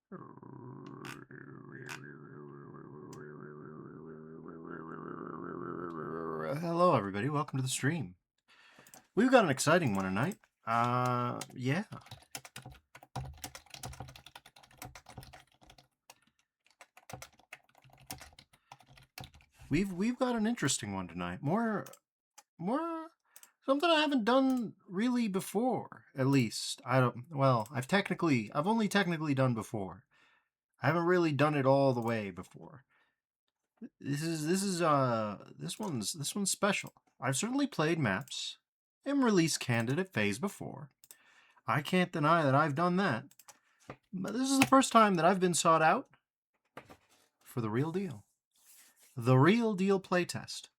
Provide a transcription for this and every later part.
Hello, everybody. Welcome to the stream. We've got an exciting one tonight. Yeah. We've got an interesting one tonight. More something I haven't done really before. At least I've only technically done before. I haven't really done it all the way before. This one's special. I've certainly played maps in release candidate phase before. I can't deny that I've done that. But this is the first time that I've been sought out for the real deal. The real deal playtest.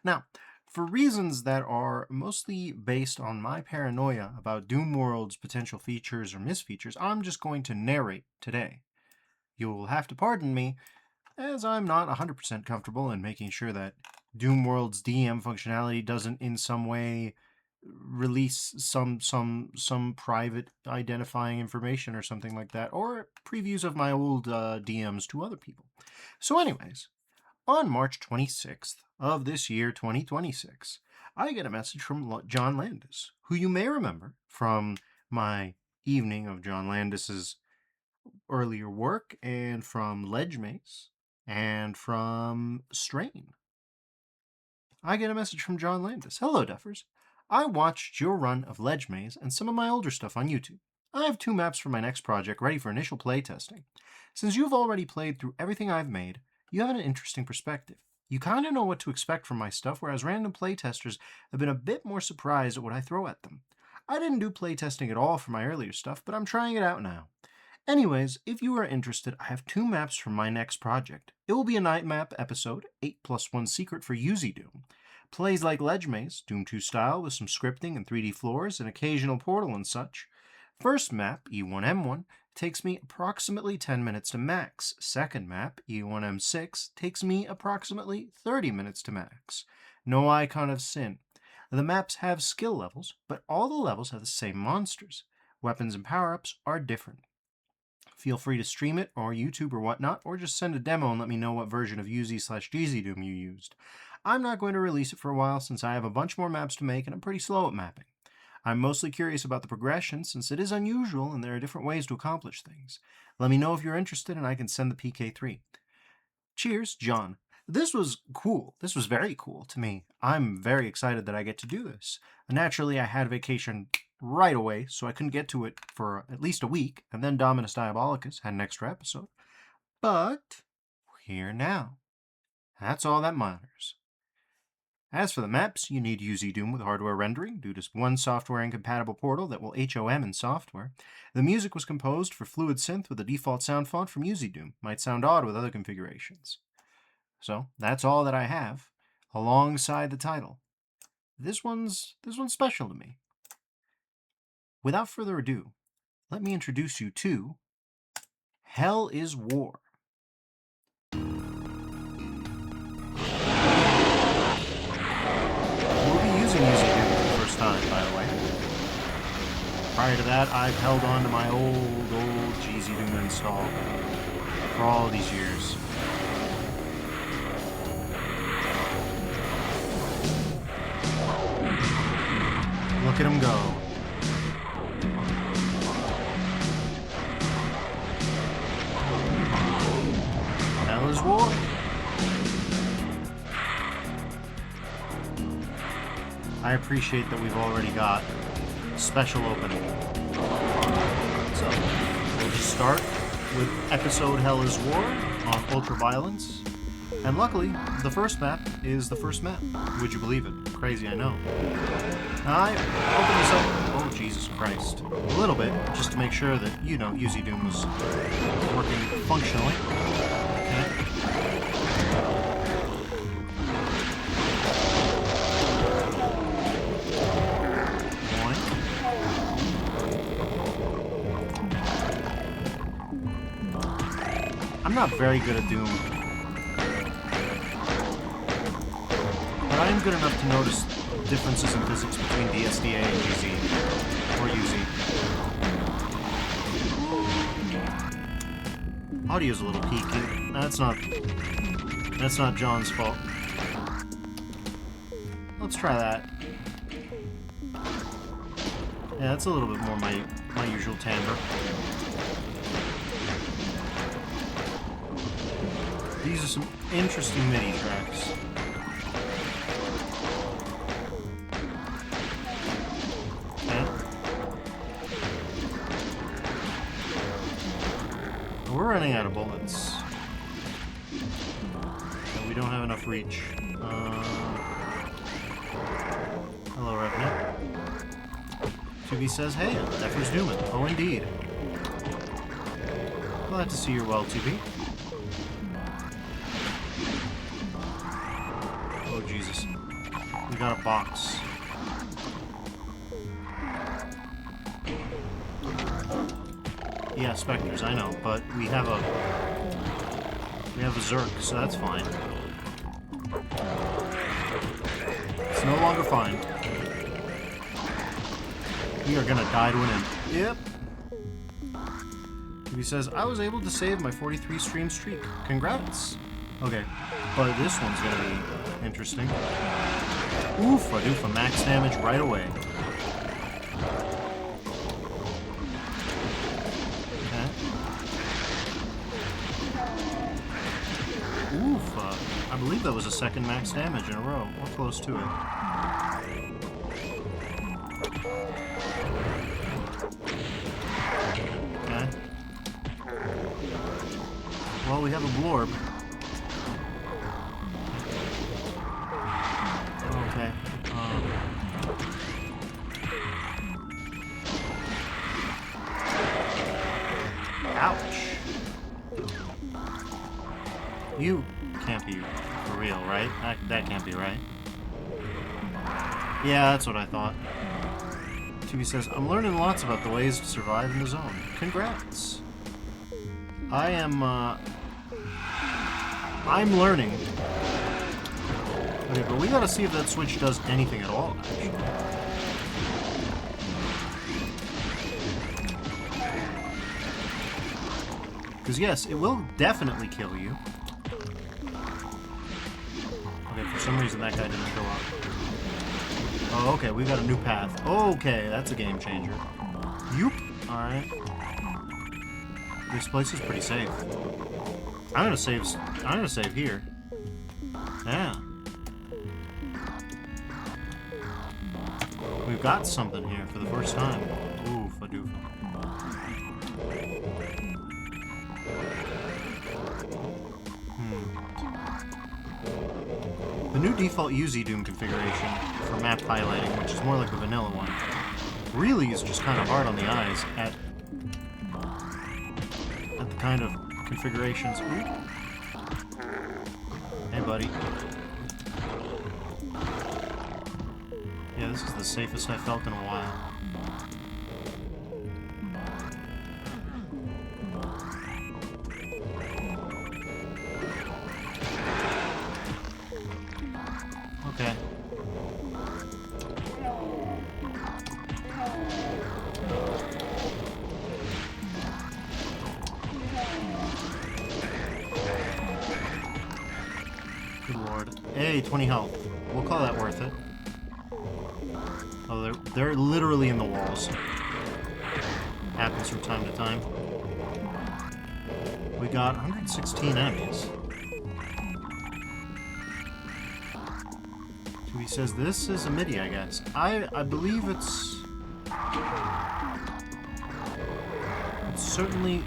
Now, for reasons that are mostly based on my paranoia about Doom World's potential features or misfeatures, I'm just going to narrate today. You'll have to pardon me, as I'm not 100% comfortable in making sure that Doom World's DM functionality doesn't in some way release some private identifying information or something like that, or previews of my old DMs to other people. So anyways, on March 26th of this year, 2026, I get a message from Jon Landis, who you may remember from my evening of Jon Landis's earlier work, and from Ledge Maze, and from Strain. I get a message from Jon Landis. Hello, Duffers. I watched your run of Ledge Maze and some of my older stuff on YouTube. I have 2 maps for my next project ready for initial playtesting. Since you've already played through everything I've made, you have an interesting perspective. You kind of know what to expect from my stuff, whereas random playtesters have been a bit more surprised at what I throw at them. I didn't do playtesting at all for my earlier stuff, but I'm trying it out now. Anyways, if you are interested, I have 2 maps for my next project. It will be a night map episode, 8+1 secret for Uzi Doom. Plays like Ledge Maze, Doom 2 style, with some scripting and 3D floors, and occasional portal and such. First map, E1M1, takes me approximately 10 minutes to max. Second map, E1M6, takes me approximately 30 minutes to max. No icon of sin. The maps have skill levels, but all the levels have the same monsters. Weapons and power-ups are different. Feel free to stream it, or YouTube or whatnot, or just send a demo and let me know what version of Uzi/GZ Doom you used. I'm not going to release it for a while since I have a bunch more maps to make and I'm pretty slow at mapping. I'm mostly curious about the progression since it is unusual and there are different ways to accomplish things. Let me know if you're interested and I can send the PK3. Cheers, John. This was cool. This was very cool to me. I'm very excited that I get to do this. Naturally, I had vacation right away, so I couldn't get to it for at least a week, and then Dominus Diabolicus had an extra episode. But we're here now. That's all that matters. As for the maps, you need Uzi Doom with hardware rendering due to one software incompatible portal that will HOM in software. The music was composed for Fluid Synth with the default sound font from Uzi Doom. Might sound odd with other configurations. So that's all that I have, alongside the title. This one's special to me. Without further ado, let me introduce you to Hell is War. Using Uzi Doom for the first time, by the way. Prior to that, I've held on to my old GZ Doom install for all these years. Look at him go. Hell is War. I appreciate that we've already got a special opening. So, we'll just start with episode Hell is War on Ultraviolence. And luckily, the first map is the first map. Would you believe it? Crazy, I know. I opened this up, oh Jesus Christ, a little bit, just to make sure that, Uzi Doom was working functionally. Okay. I'm not very good at Doom, but I am good enough to notice differences in physics between DSDA and UZ, or UZ. Audio's a little peaky. That's not Jon's fault. Let's try that. Yeah, that's a little bit more my usual timbre. These are some interesting MIDI tracks. Okay. We're running out of bullets. And we don't have enough reach. Hello, Revenant. 2B says, hey, Deffer's Newman. Oh, indeed. Glad to see you're well, 2B. Oh, Jesus. We got a box. Yeah, specters, I know, but we have a Zerk, so that's fine. It's no longer fine. We are gonna die to an imp. Yep. He says, I was able to save my 43 stream streak. Congrats. Okay, but this one's gonna be interesting. Oof, I do for max damage right away. Okay. Oof, I believe that was a second max damage in a row. We're close to it. Okay. Well, we have a blorb. Okay. Ouch. You can't be for real, right? That can't be right. Yeah, that's what I thought. TV says, I'm learning lots about the ways to survive in the zone. Congrats. I'm learning. Okay, but we gotta see if that switch does anything at all, actually. Because yes, it will definitely kill you. Okay, for some reason that guy didn't show up. Oh, okay, we got a new path. Okay, that's a game changer. Yoop. Alright. This place is pretty safe. I'm gonna save here. Yeah. We've got something here for the first time. Ooh, fadoofa. The new default UZ Doom configuration for map highlighting, which is more like the vanilla one, really is just kind of hard on the eyes at the kind of configurations. Ooh. Hey, buddy. Yeah, this is the safest I've felt in a while. Okay. Good lord. Hey, 20 health. We'll call that worth it. Oh, they're literally in the walls. Happens from time to time. We got 116 enemies. He says this is a MIDI, I guess. I believe it's certainly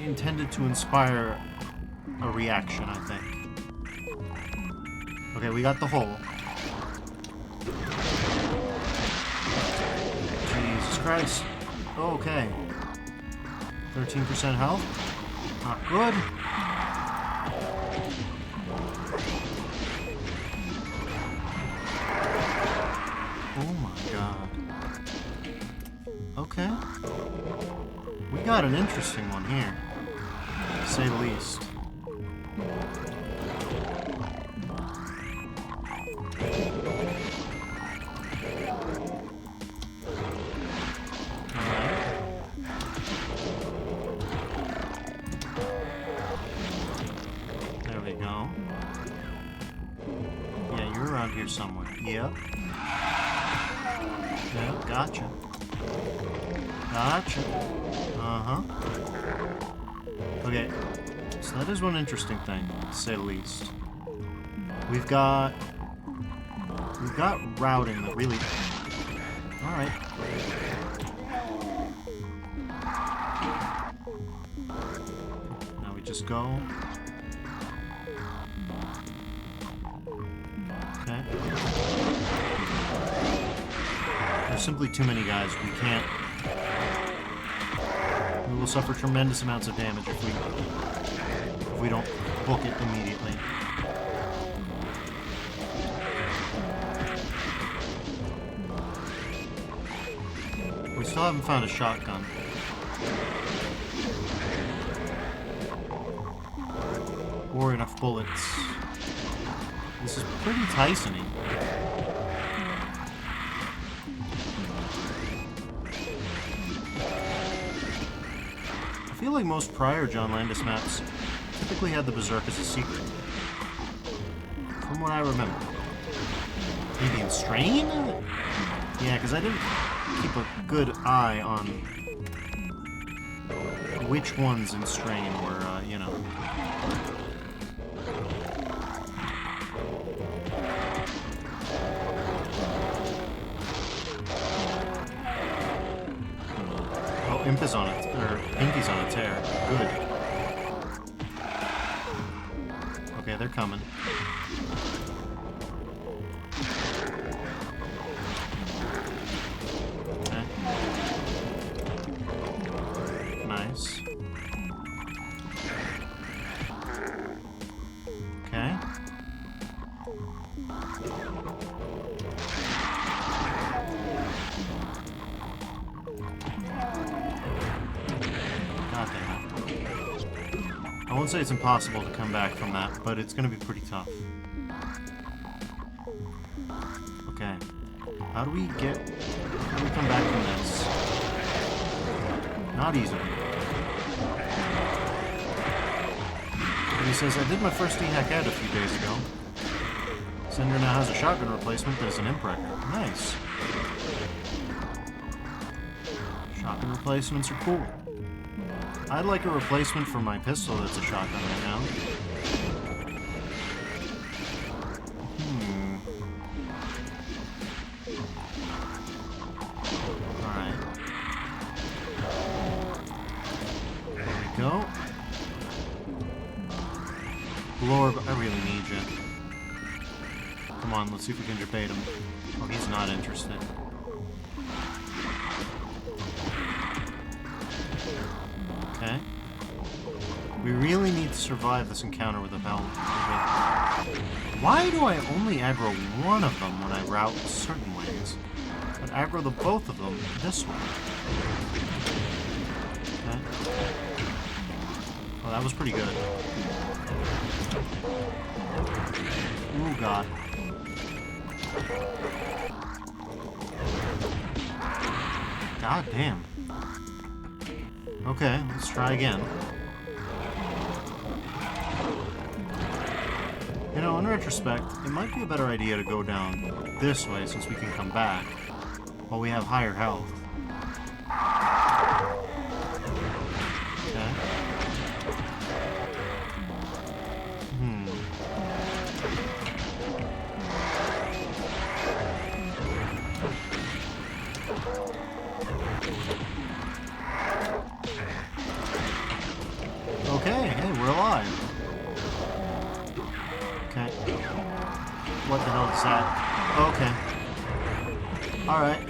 intended to inspire a reaction, I think. Okay, we got the hole. Jesus Christ. Okay. 13% health. Not good. Oh my god. Okay. We got an interesting one here, to say the least. here somewhere. Yep. Yep, gotcha. Gotcha. Uh-huh. Okay, so that is one interesting thing, to say the least. We've got routing that really... Alright. Now we just go. Okay. There's simply too many guys. We can't... We will suffer tremendous amounts of damage if we don't book it immediately. We still haven't found a shotgun. Or enough bullets. This is pretty Tyson-y. I feel like most prior Jon Landis maps typically had the Berserk as a secret. From what I remember. Maybe in Strain? Yeah, because I didn't keep a good eye on which ones in Strain were, you know... Imp is on it, or Pinky's on a tear. Good. Okay, they're coming. Okay. Nice. Okay. I won't say it's impossible to come back from that, but it's going to be pretty tough. Okay. How do we come back from this? Not easily. And he says, I did my first E-hack ad a few days ago. Sender now has a shotgun replacement that is an imp record. Nice. Shotgun replacements are cool. I'd like a replacement for my pistol that's a shotgun right now. Alright. There we go. Lord, I really need you. Come on, let's see if we can debate him. Oh, he's not interested. Okay. We really need to survive this encounter with a bell. Why do I only aggro one of them when I route certain ways, but aggro the both of them this way? Okay. Well, that was pretty good. Ooh, God. God damn. Okay, let's try again. You know, in retrospect, it might be a better idea to go down this way since we can come back while we have higher health. Okay. Okay, hey, we're alive. Okay. What the hell is that? Okay. Alright.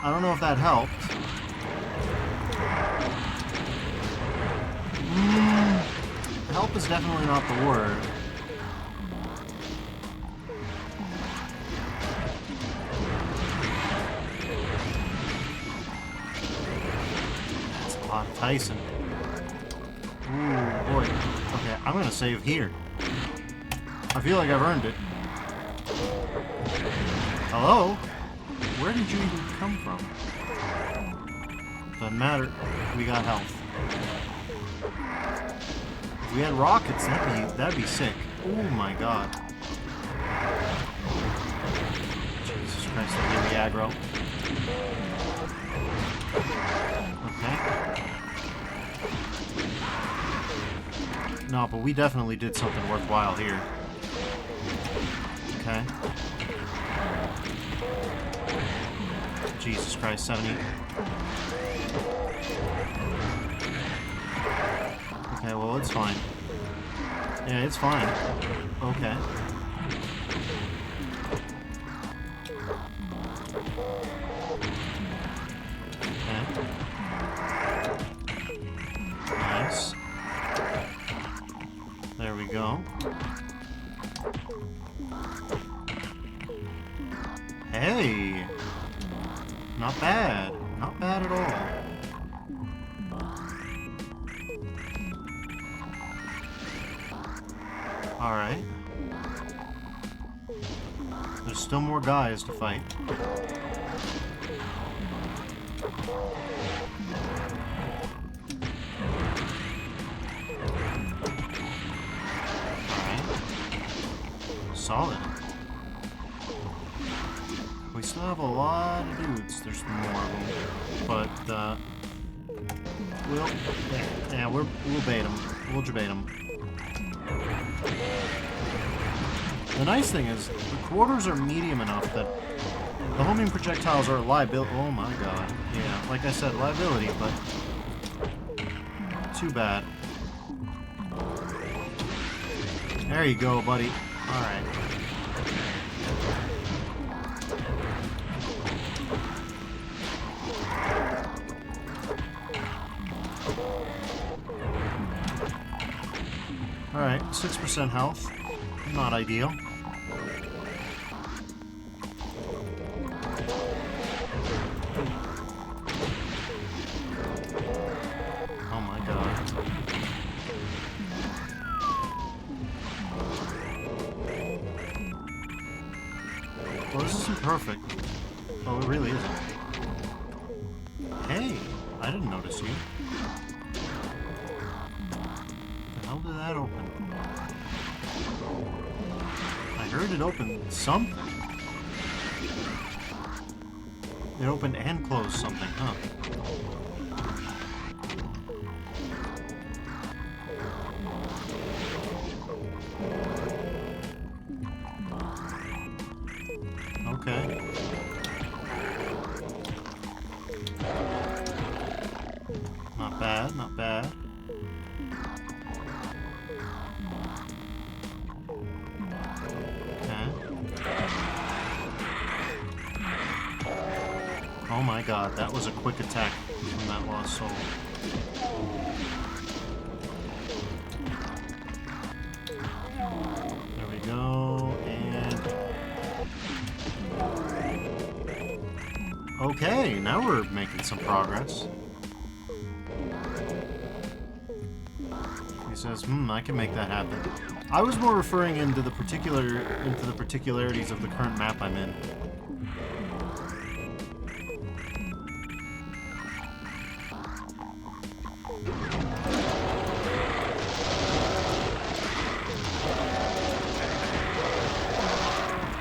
I don't know if that helped. Help is definitely not the word. That's a lot of Tyson. Ooh, boy. Okay, I'm gonna save here. I feel like I've earned it. Hello? Where did you even come from? Doesn't matter. We got health. If we had rockets, that'd be sick. Oh my god. Christ, they're really aggro. Okay. No, but we definitely did something worthwhile here. Okay. Jesus Christ, 70. Okay, well, it's fine. Yeah, it's fine. Okay. Nice. There we go. Hey! Not bad. Not bad at all. Alright. There's still more guys to fight. Solid. We still have a lot of dudes. There's more of them, but we'll bait them. We'll debate them. The nice thing is the quarters are medium enough that the homing projectiles are a liability. Oh my god! Yeah, like I said, liability, but too bad. There you go, buddy. Alright. Alright, 6% health. Not ideal. Oh my god. Well, this isn't perfect. Oh, it really isn't. Hey, I didn't notice you. The hell did that open? I heard it open something. It opened and closed something, huh? Okay. Not bad, not bad. Okay. Oh my god, that was a quick attack from that lost soul. There we go, and... Okay, now we're making some progress. He says, I can make that happen. I was more referring into the particularities of the current map I'm in.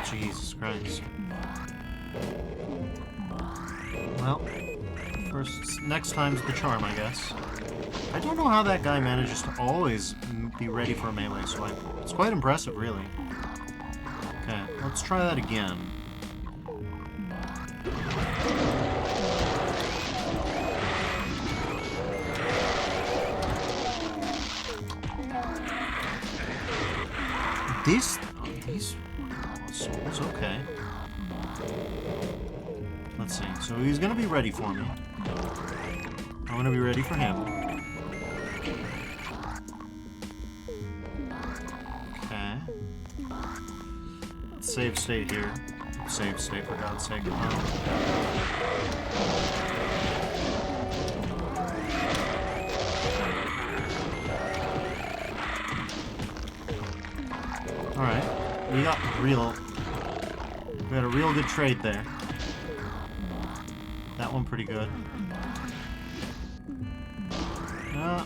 Jesus Christ. Well, next time's the charm, I guess. I don't know how that guy manages to always be ready for a melee swipe. It's quite impressive, really. Okay, let's try that again. These souls, okay. Let's see. So he's gonna be ready for me. I'm gonna be ready for him. Okay. Let's save state here. Save state, for God's sake. Alright. We had a real good trade there. That one pretty good. I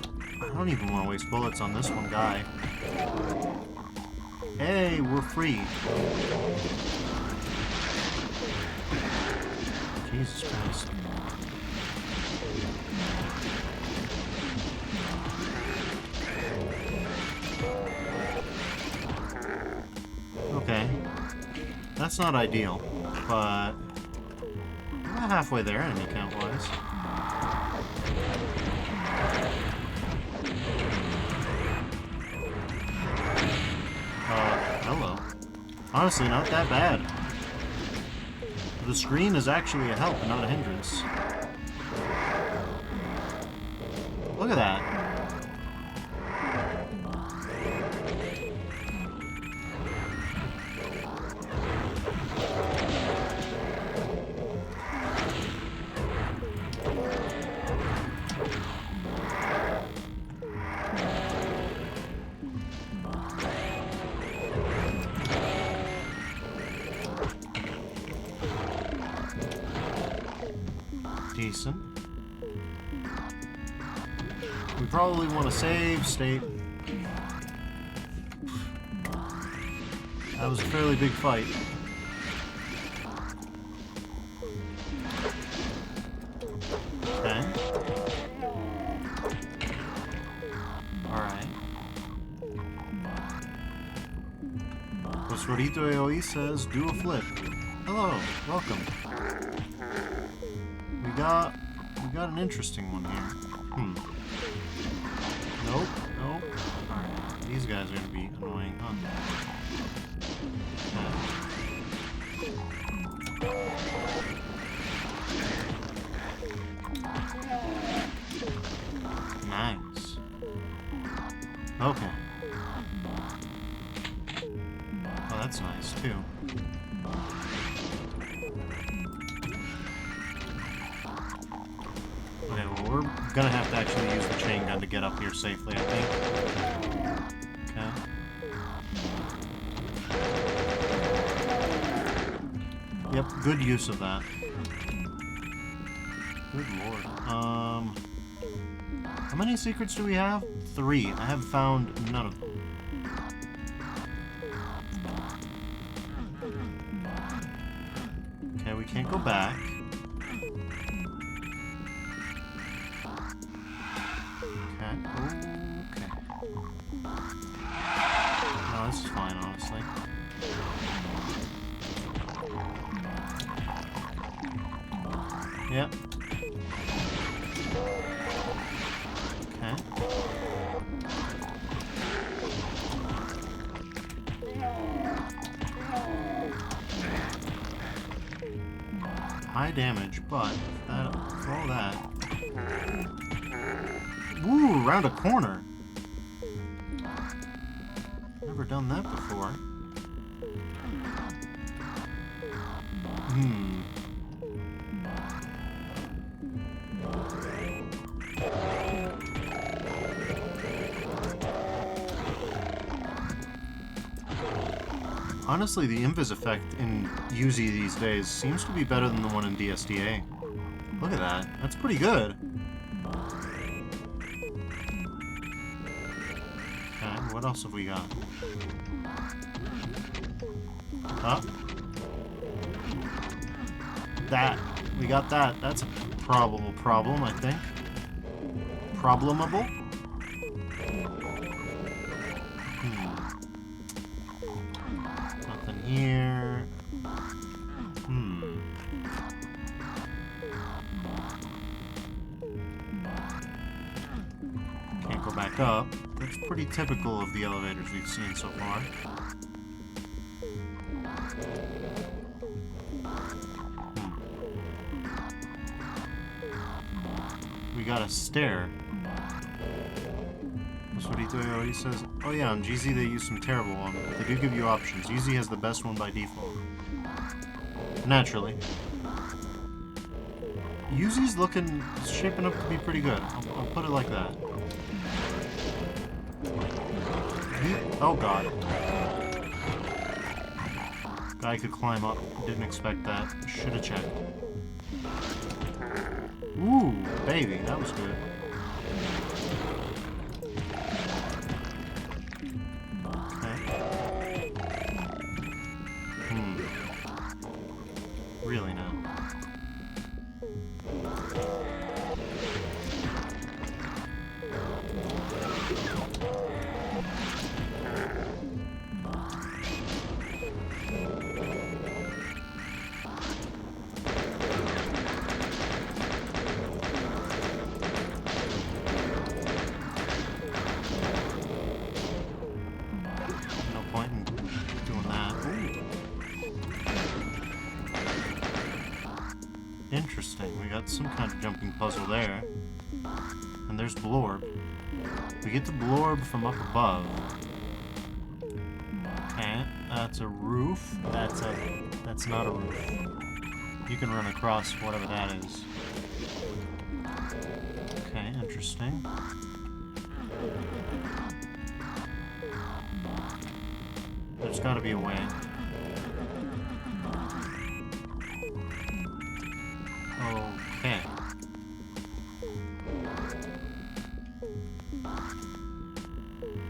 don't even want to waste bullets on this one guy. Hey, we're free. Jesus Christ. Okay. That's not ideal, but we're about halfway there, enemy count-wise. Hello. Honestly, not that bad. The screen is actually a help, not a hindrance. Look at that. Decent. We probably want to save state. That was a fairly big fight. Okay. Alright. Fosforito AOE says, do a flip. Hello, welcome. We got an interesting one here. Nope, nope. Alright, these guys are gonna be annoying, huh? Nice. Okay. Oh, that's nice, too. Okay, well, we're gonna have to actually use the chain gun to get up here safely, I think. Okay. Yep, good use of that. Good lord. How many secrets do we have? 3. I have found none of them. Okay, we can't go back. Okay. Okay. No, this is fine, honestly. Yep. Okay. High damage, but for all that. Woo, around a corner. Never done that before. Honestly, the invis effect in UZ these days seems to be better than the one in DSDA. Look at that. That's pretty good. Okay, what else have we got? Huh? That. We got that. That's a probable problem, I think. Problemable? Nothing here. Can't go back up. That's pretty typical of the elevators we've seen so far. We got a stair. That's what he says. Oh yeah, on GZ they use some terrible one. They do give you options. GZ has the best one by default. Naturally. UZ's shaping up to be pretty good. I'll put it like that. Oh god. Guy could climb up. Didn't expect that. Should have checked. Ooh, baby, that was good. Okay. Really now. That's some kind of jumping puzzle there. And there's Blorb. We get the Blorb from up above. Okay, that's a roof. That's not a roof. You can run across whatever that is. Okay, interesting. There's gotta be a way. Okay.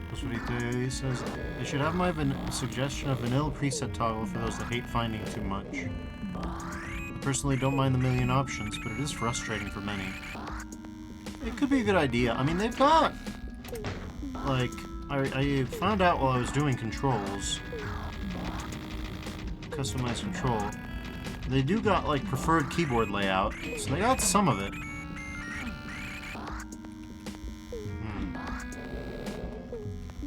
That's what he says. I should have my suggestion of vanilla preset toggle for those that hate finding too much. I personally don't mind the million options, but it is frustrating for many. It could be a good idea. I mean, they've got... Like, I found out while I was doing controls, customized control, they do got, like, preferred keyboard layout, so they got some of it.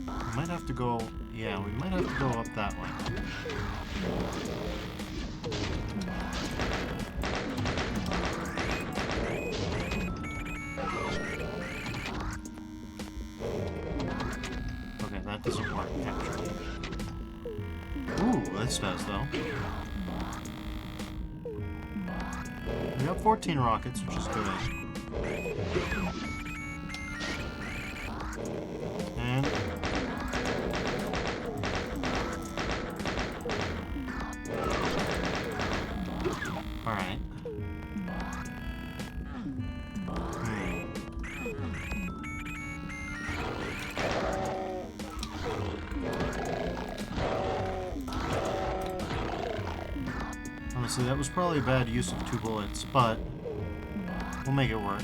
We might have to go... Yeah, we might have to go up that way. Okay, that doesn't work, actually. Ooh, this does, though. We got 14 rockets, which is good. And... Alright. Honestly, that was probably a bad use of 2 bullets, but we'll make it work.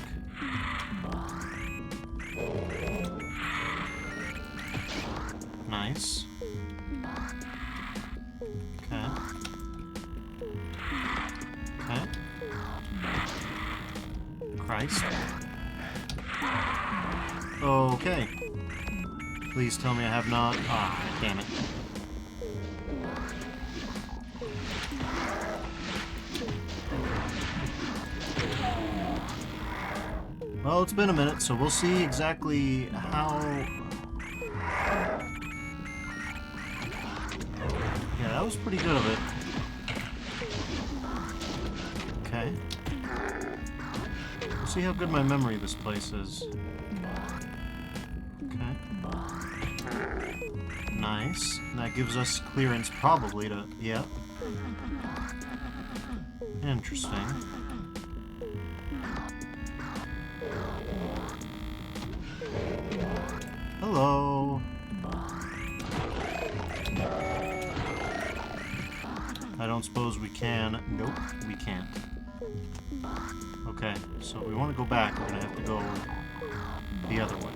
Nice. Okay. Okay. Christ. Okay. Please tell me I have not... Ah, damn it. Well, it's been a minute, so we'll see exactly how... Yeah, that was pretty good of it. Okay. We'll see how good my memory of this place is. Okay. Nice. And that gives us clearance probably to... Yeah. Interesting. Hello. I don't suppose we can. Nope, we can't. Okay, so we want to go back. We're going to have to go the other way.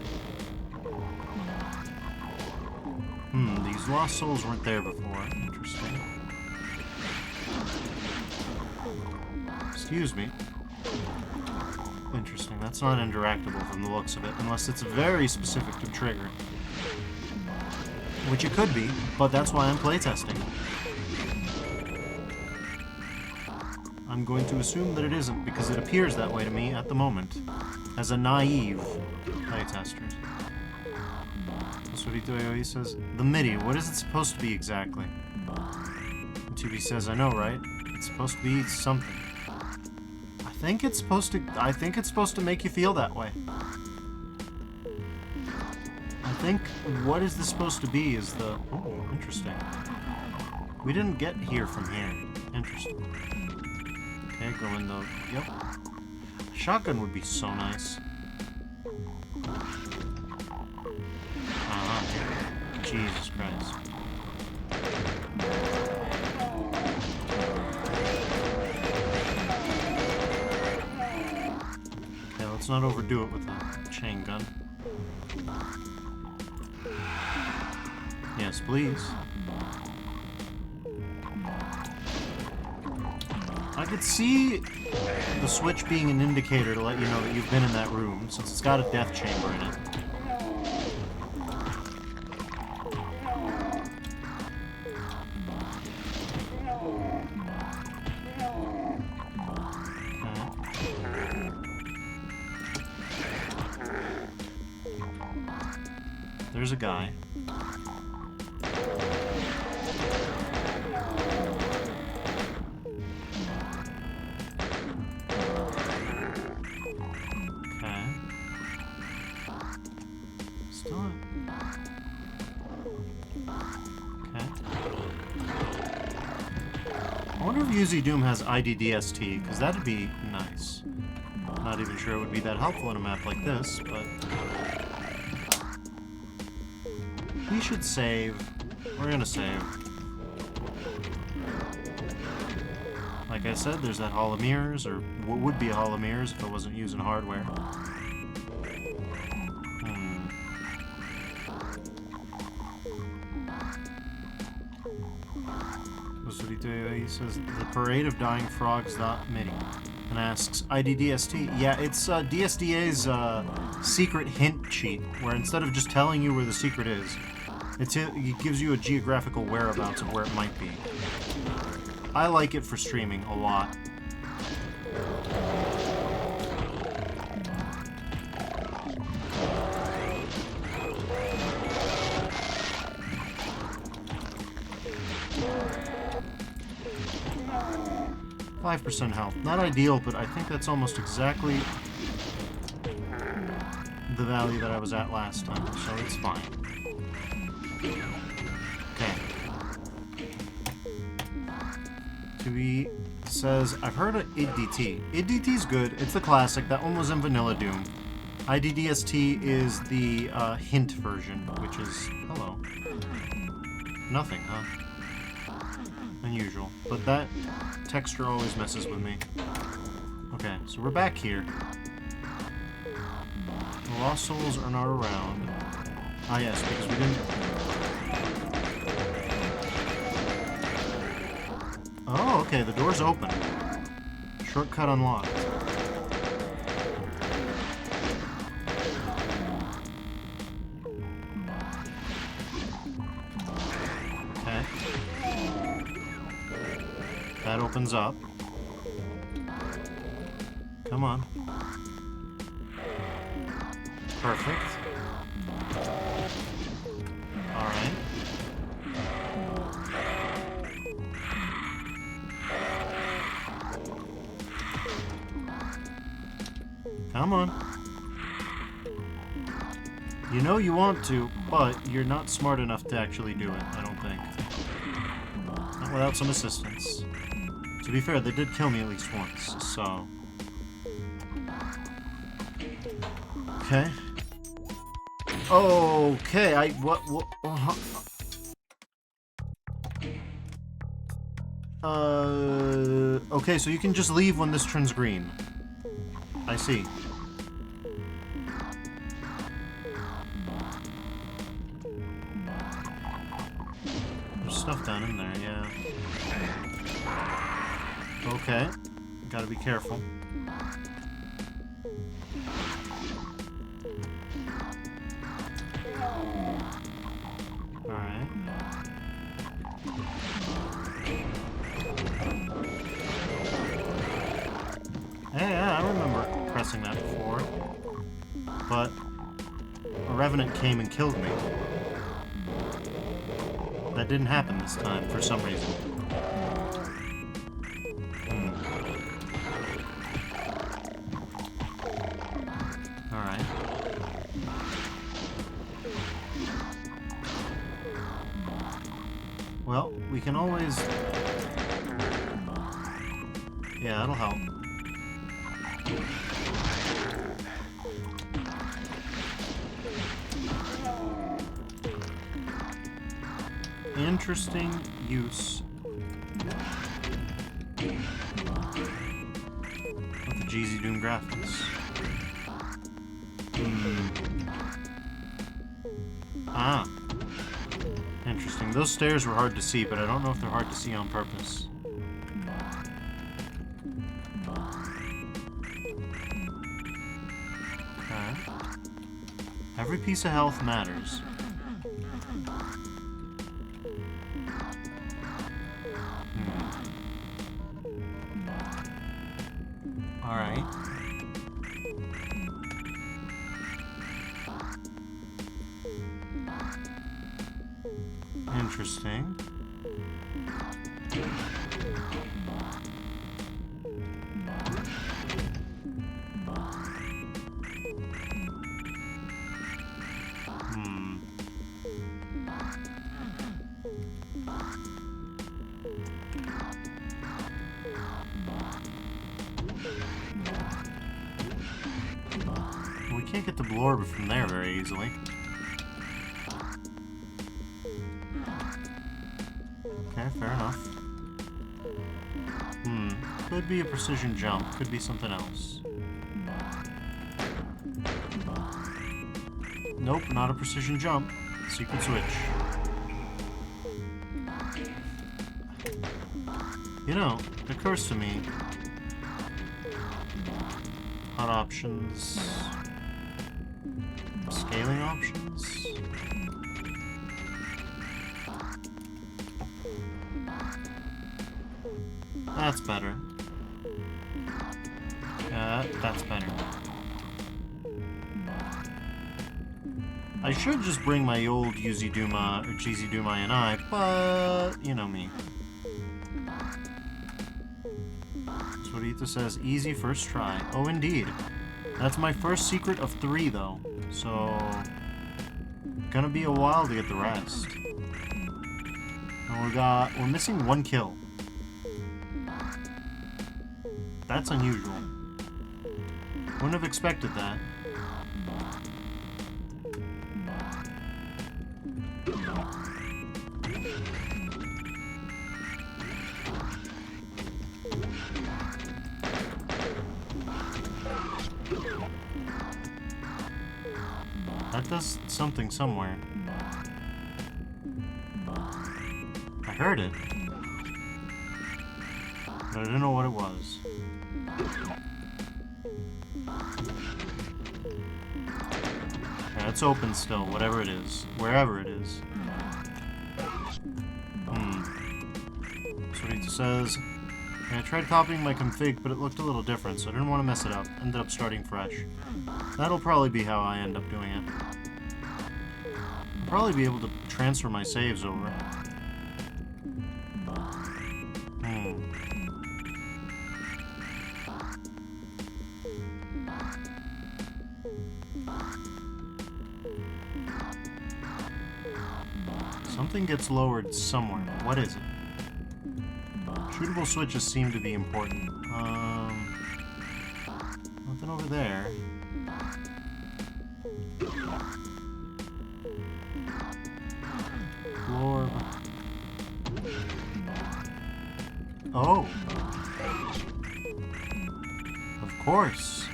These lost souls weren't there before. Interesting. Excuse me. Interesting. That's not interactable from the looks of it, unless it's very specific to trigger. Which it could be, but that's why I'm playtesting. I'm going to assume that it isn't, because it appears that way to me at the moment, as a naive playtester. That's what he says. The MIDI, what is it supposed to be exactly? And TB says, I know, right? It's supposed to be something. I think it's supposed to make you feel that way. I think what is this supposed to be is the... Oh, interesting. We didn't get here from here. Interesting. Okay, go in the... Yep. A shotgun would be so nice. Jesus Christ. Okay, let's not overdo it with the chain gun. Yes, please. I could see the switch being an indicator to let you know that you've been in that room, since it's got a death chamber in it. There's a guy. Okay. Still. Okay. I wonder if UZ Doom has IDDST, because that'd be nice. Not even sure it would be that helpful in a map like this, but... we should save. We're gonna save. Like I said, there's that Hall of Mirrors, or what would be a Hall of Mirrors if I wasn't using hardware. He says, the Parade of Dying Frogs.midi, and asks, IDDST? Yeah, it's DSDA's secret hint cheat, where instead of just telling you where the secret is, it gives you a geographical whereabouts of where it might be. I like it for streaming a lot. 5% health. Not ideal, but I think that's almost exactly the value that I was at last time, so it's fine. Okay. Tui says, I've heard of IDDT. IDDT's good. It's the classic. That one was in Vanilla Doom. IDDST is the hint version, which is... hello. Nothing, huh? Unusual. But that texture always messes with me. Okay, so we're back here. The Lost Souls are not around. Ah, yes, because we didn't... oh, okay, the door's open. Shortcut unlocked. Okay. That opens up. Come on. Perfect. Alright. Come on. You know you want to, but you're not smart enough to actually do it, I don't think. Not without some assistance. To be fair, they did kill me at least once, so... okay. Okay, what, okay, so you can just leave when this turns green. I see. There's stuff down in there, yeah. Okay. Gotta be careful. Alright. Hey, yeah, I remember pressing that before. But a revenant came and killed me. That didn't happen this time, for some reason. Alright. Well, we can always... yeah, that'll help. Interesting use of the GZ Doom graphics. Ah. Interesting. Those stairs were hard to see, but I don't know if they're hard to see on purpose. Okay. Every piece of health matters. Alright. Interesting. We can't get the blorb from there very easily. Okay, fair enough. Could be a precision jump, could be something else. Nope, not a precision jump. Secret switch. You know, it occurs to me. Hot options. Scaling options. That's better. That's better. I should just bring my old Yuzi Duma or Cheesy Duma and I, but you know me. That's what Ether says. Easy first try. Oh, indeed. That's my first secret of 3, though. So, gonna be a while to get the rest. And we're missing 1 kill. That's unusual. Wouldn't have expected that. That does something somewhere. I heard it. But I didn't know what it was. Yeah, it's open still, whatever it is. Wherever it is. So it says, I tried copying my config, but it looked a little different, so I didn't want to mess it up. Ended up starting fresh. That'll probably be how I end up doing it. I'll probably be able to transfer my saves over. Something gets lowered somewhere. What is it? Shootable switches seem to be important. Nothing over there. Blorb. Oh. Of course.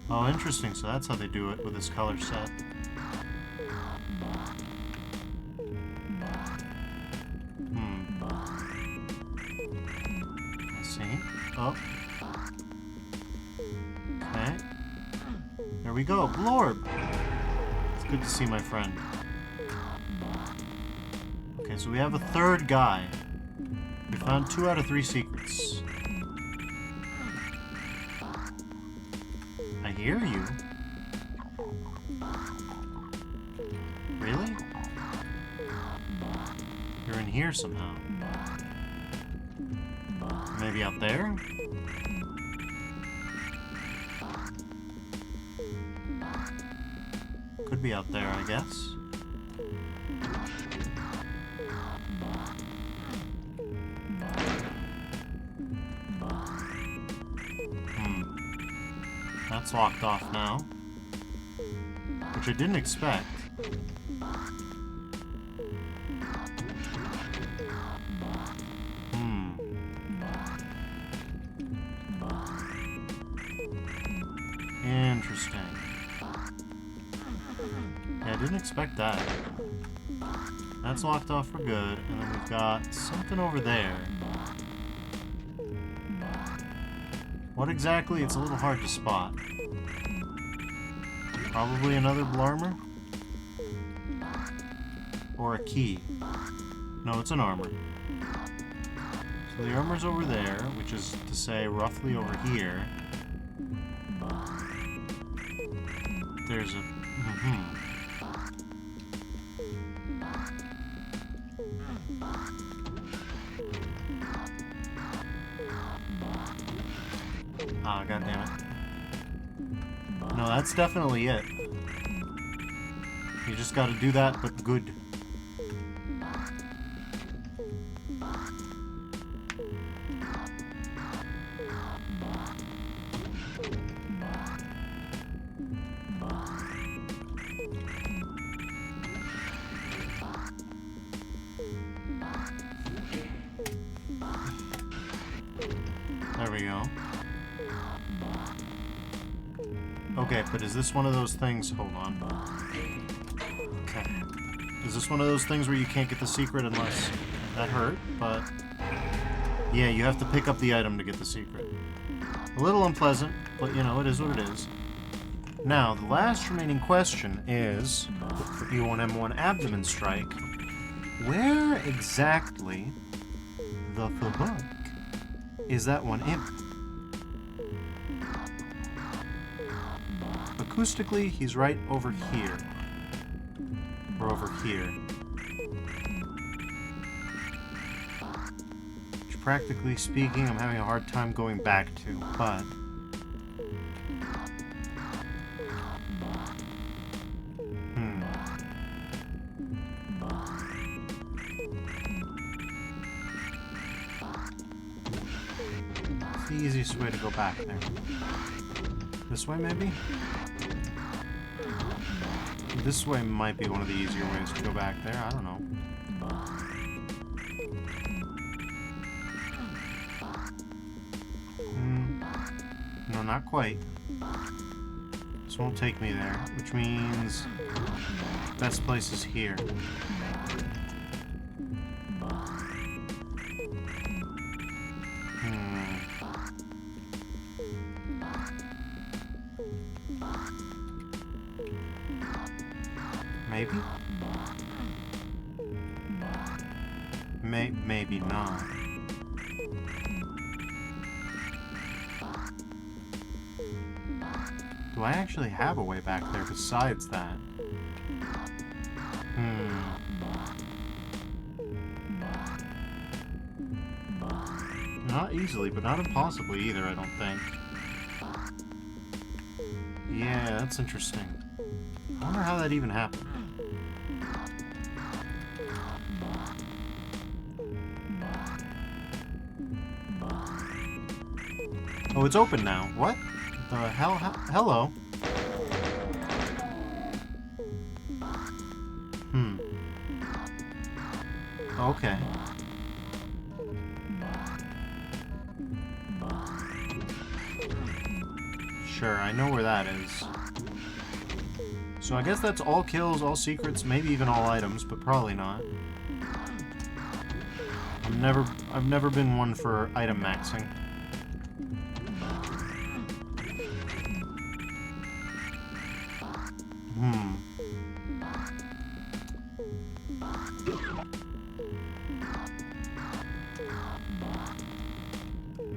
Oh, interesting. So that's how they do it with this color set. Oh. Okay. There we go. Blorb! It's good to see my friend. Okay, so we have a 3rd guy. We found 2 out of 3 secrets. I hear you. Really? You're in here somehow. Maybe out there? Could be out there, I guess. That's locked off now. Which I didn't expect. Interesting. Yeah, I didn't expect that. That's locked off for good, and then we've got something over there. What exactly? It's a little hard to spot. Probably another blarmer? Or a key. No, it's an armor. So the armor's over there, which is to say roughly over here. There's a... goddammit. No, that's definitely it. You just gotta do that, but good. There we go. Okay, but is this one of those things... Hold on. Okay. Is this one of those things where you can't get the secret unless... That hurt, but... Yeah, you have to pick up the item to get the secret. A little unpleasant, but you know, it is what it is. Now, the last remaining question is... For E1M1 Abdomen Strike, where exactly the fuck is that one in? Acoustically, he's right over here. Or over here. Which, practically speaking, I'm having a hard time going back to, but... It's the easiest way to go back there. This way, maybe? This way might be one of the easier ways to go back there. I don't know. No, not quite. This won't take me there, which means best place is here. Maybe? Maybe not. Do I actually have a way back there besides that? Not easily, but not impossibly either, I don't think. Yeah, that's interesting. I wonder how that even happened. Oh, it's open now. What the hell? Hello. Okay. Sure, I know where that is. So I guess that's all kills, all secrets, maybe even all items, but probably not. I've never been one for item maxing.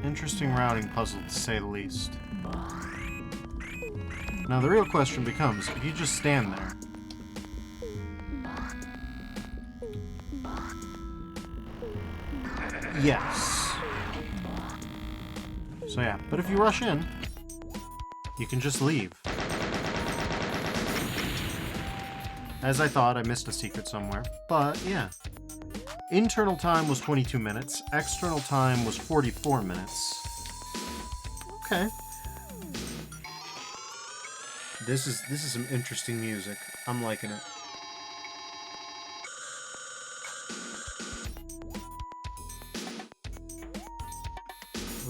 Interesting routing puzzle, to say the least. Now the real question becomes, if you just stand there... Yes. So yeah, but if you rush in, you can just leave. As I thought, I missed a secret somewhere, but yeah. Internal time was 22 minutes, external time was 44 minutes. Okay. This is some interesting music. I'm liking it.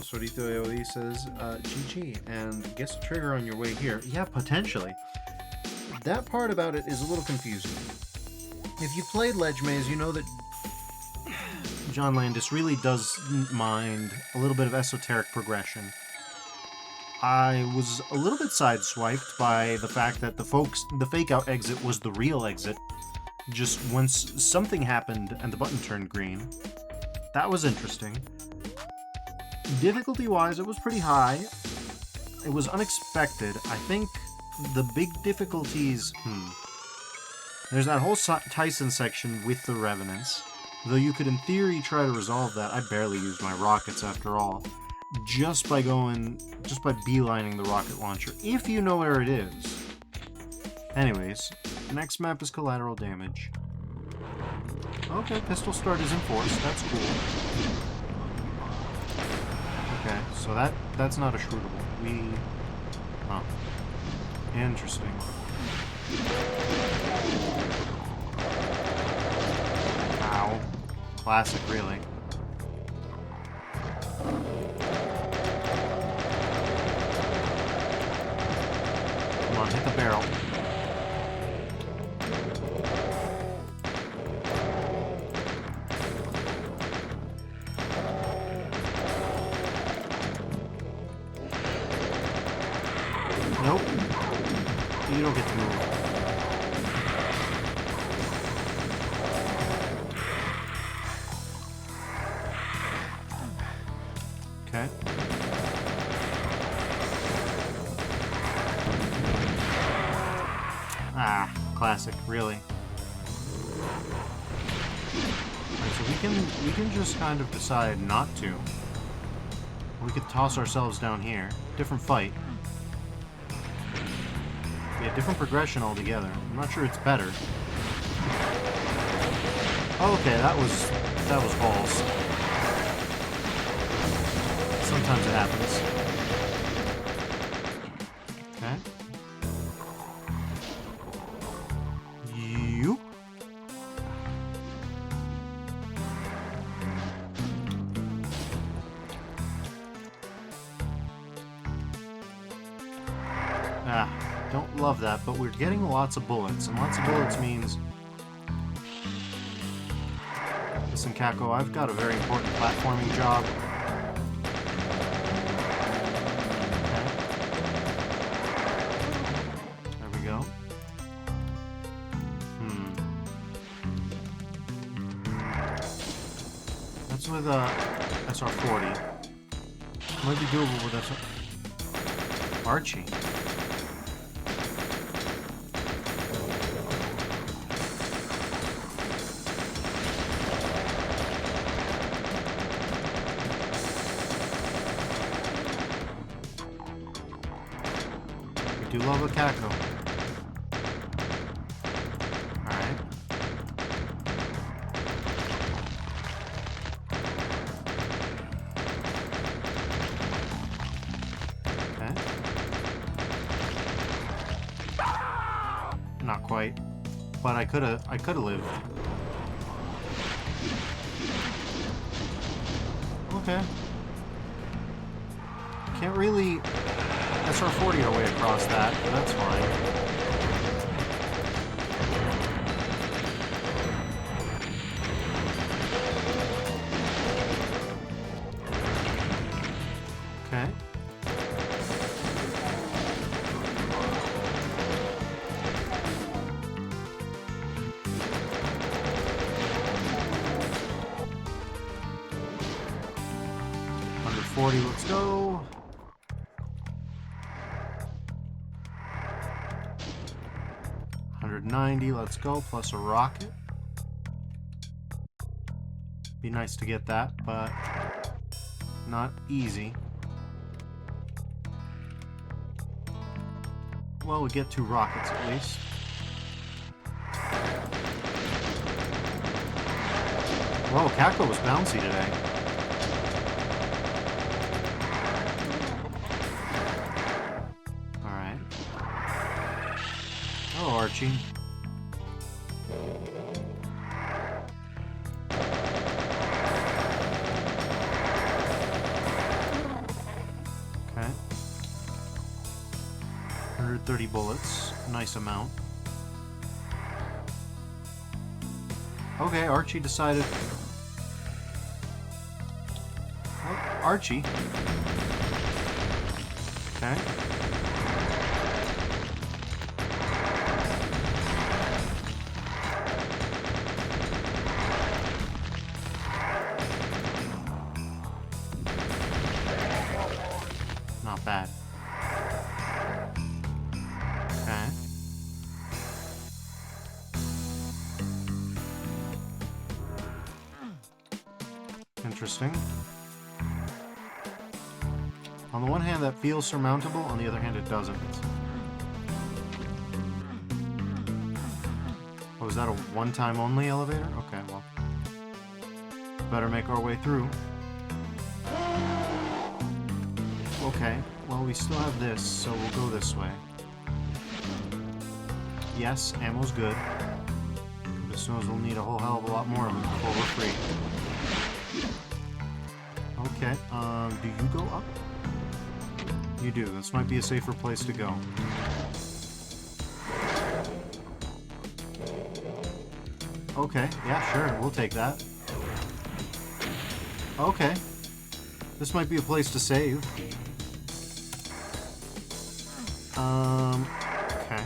Sorito AOE says, GG, and guess a trigger on your way here. Yeah, potentially. That part about it is a little confusing. If you played Ledge Maze, you know that Jon Landis really does mind a little bit of esoteric progression. I was a little bit sideswiped by the fact that the fake-out exit was the real exit. Just once something happened and the button turned green. That was interesting. Difficulty-wise, it was pretty high. It was unexpected. I think the big difficulties... There's that whole Tyson section with the Revenants. Though you could, in theory, try to resolve that. I barely used my rockets, after all. just by beelining the rocket launcher, if you know where it is. Anyways, the next map is collateral damage. Okay, pistol start is enforced. That's cool. Okay, so that's not a shrootable. Huh. Interesting. Ow. Classic, really. Come on, hit the barrel. Nope. You don't get to move. Okay. Ah, classic, really. Alright, so we can just kind of decide not to. We could toss ourselves down here. Different fight. Yeah, different progression altogether. I'm not sure it's better. Oh, okay, that was balls. Sometimes it happens. Okay. You. Ah. Don't love that, but we're getting lots of bullets, and lots of bullets means... Listen, Caco, I've got a very important platforming job. Okay. There we go. That's with SR-40. Might be doable with Archie. Do love a Caco. Alright. Okay. Not quite. But I coulda lived. Okay. Can't really SR-40 our way across that, but that's fine. Okay. Under 40, let's go. 190, let's go, plus a rocket. Be nice to get that, but not easy. Well, we get 2 rockets at least. Whoa, Caco was bouncy today. Alright. Hello, Archie. Okay. 130 bullets. Nice amount. Okay, Archie decided... Oh, Archie. Okay. Not bad. Okay. Interesting. On the one hand, that feels surmountable. On the other hand, it doesn't. Oh, is that a one-time only elevator? Okay, well. Better make our way through. Okay, well, we still have this, so we'll go this way. Yes, ammo's good. This knows we'll need a whole hell of a lot more of them before we're free. Okay, do you go up? You do. This might be a safer place to go. Okay, yeah, sure, we'll take that. Okay. This might be a place to save. Okay.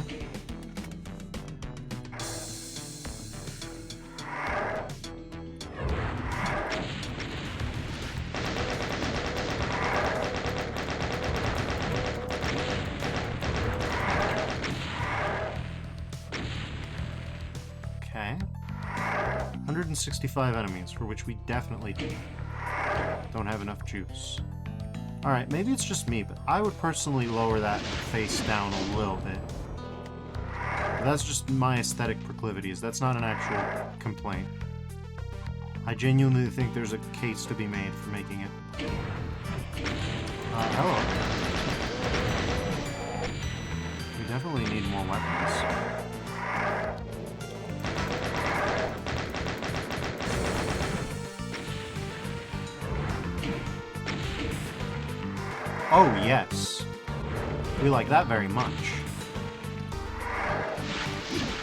Okay. 165 enemies, for which we definitely don't have enough juice. Alright, maybe it's just me, but I would personally lower that face down a little bit. But that's just my aesthetic proclivities. That's not an actual complaint. I genuinely think there's a case to be made for making it. Hello. We definitely need more weapons. Oh, yes. We like that very much.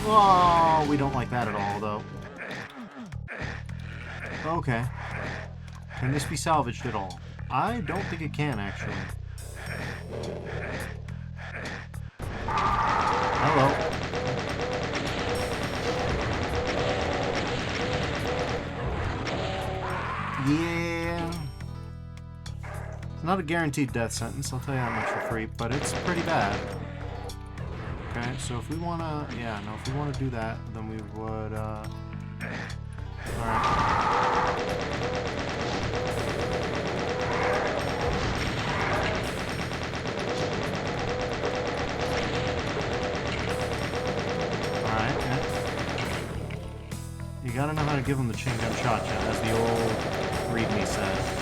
Oh, we don't like that at all, though. Okay. Can this be salvaged at all? I don't think it can, actually. Hello. Yeah. It's not a guaranteed death sentence, I'll tell you that much for free, but it's pretty bad. Okay, so if we wanna, yeah, no, if we wanna do that, then we would, alright. Alright, yeah. You gotta know how to give them the chain gun shot, yeah, as the old readme said.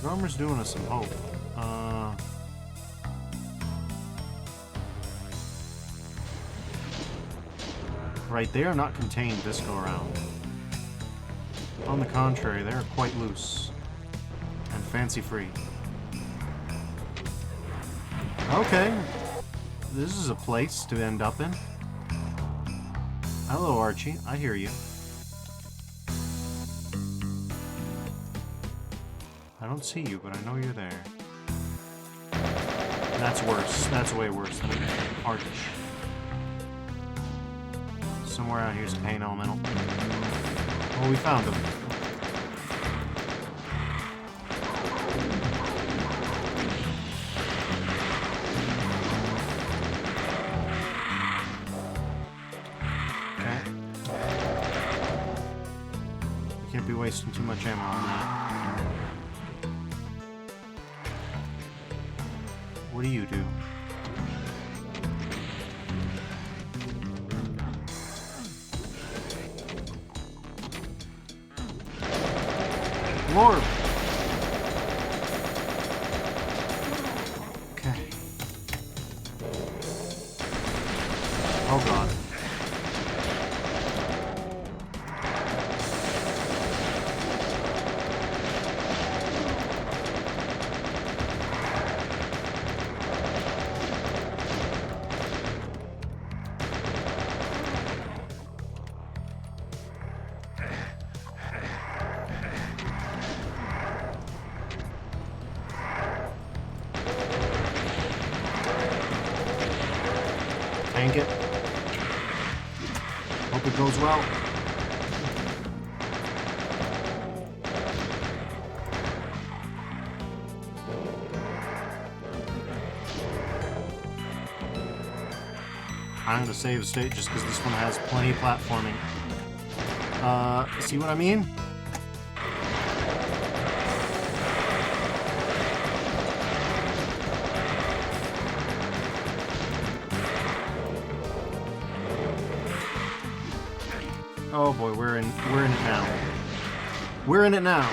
Armor's doing us some hope. Right, they are not contained this go around. On the contrary, they are quite loose and fancy-free. Okay, this is a place to end up in. Hello, Archie. I hear you. I don't see you, but I know you're there. That's worse. That's way worse than an arch. Somewhere out here's a pain elemental. Oh, we found him. Okay. Can't be wasting too much ammo on that. What do you do? Lord! Okay. Oh god. Tank it. Hope it goes well. I'm going to save a state just because this one has plenty of platforming. See what I mean? Oh boy, we're in it now. We're in it now.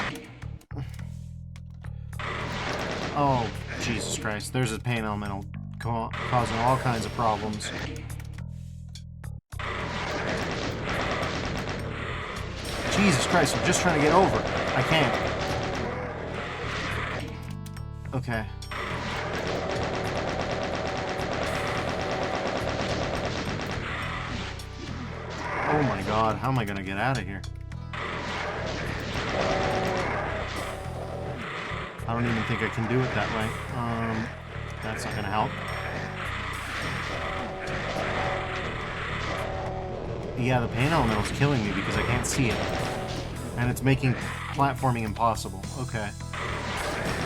Oh, Jesus Christ. There's a pain elemental causing all kinds of problems. Jesus Christ, I'm just trying to get over. I can't. Okay. Oh my god, how am I gonna get out of here? I don't even think I can do it that way. That's not gonna help. Yeah, the pain elemental's killing me because I can't see it. And it's making platforming impossible. Okay.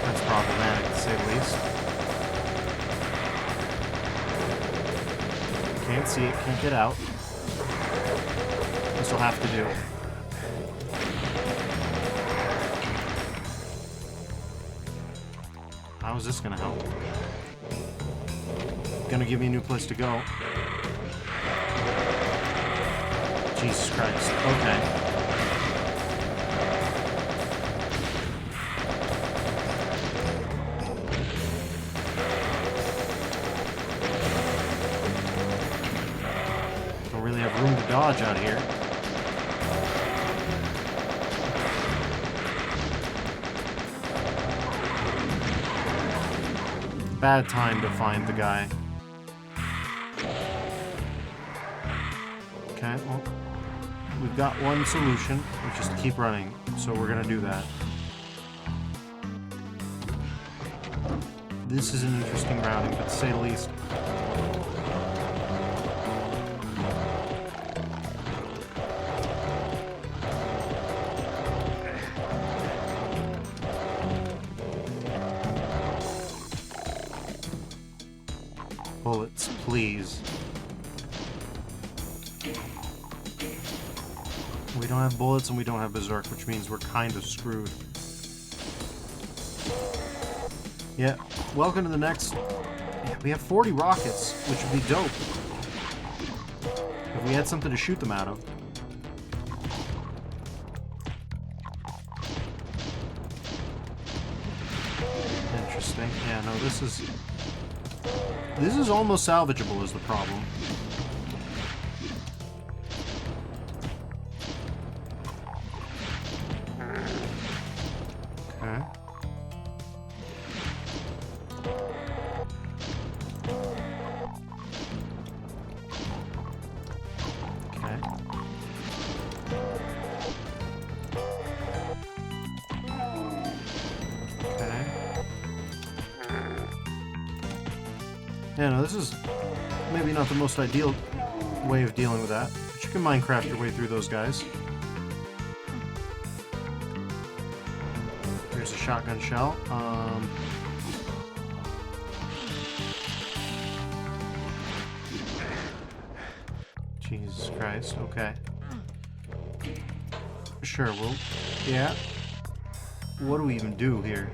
That's problematic, to say the least. Can't see it, can't get out. This will have to do. How is this gonna help? Gonna give me a new place to go. Jesus Christ. Okay. Don't really have room to dodge out here. Bad time to find the guy. Okay, well, we've got one solution, which is to keep running, so we're gonna do that. This is an interesting routing, but to say the least. Bullets, please. We don't have bullets and we don't have berserk, which means we're kind of screwed. Yeah, welcome to the next... Yeah, we have 40 rockets, which would be dope. If we had something to shoot them out of. Interesting. Yeah, no, this is almost salvageable is the problem. Okay. Okay. Okay. Yeah, no, this is maybe not the most ideal way of dealing with that, but you can Minecraft your way through those guys. Here's a shotgun shell. Jesus Christ, okay. Sure, well, yeah. What do we even do here?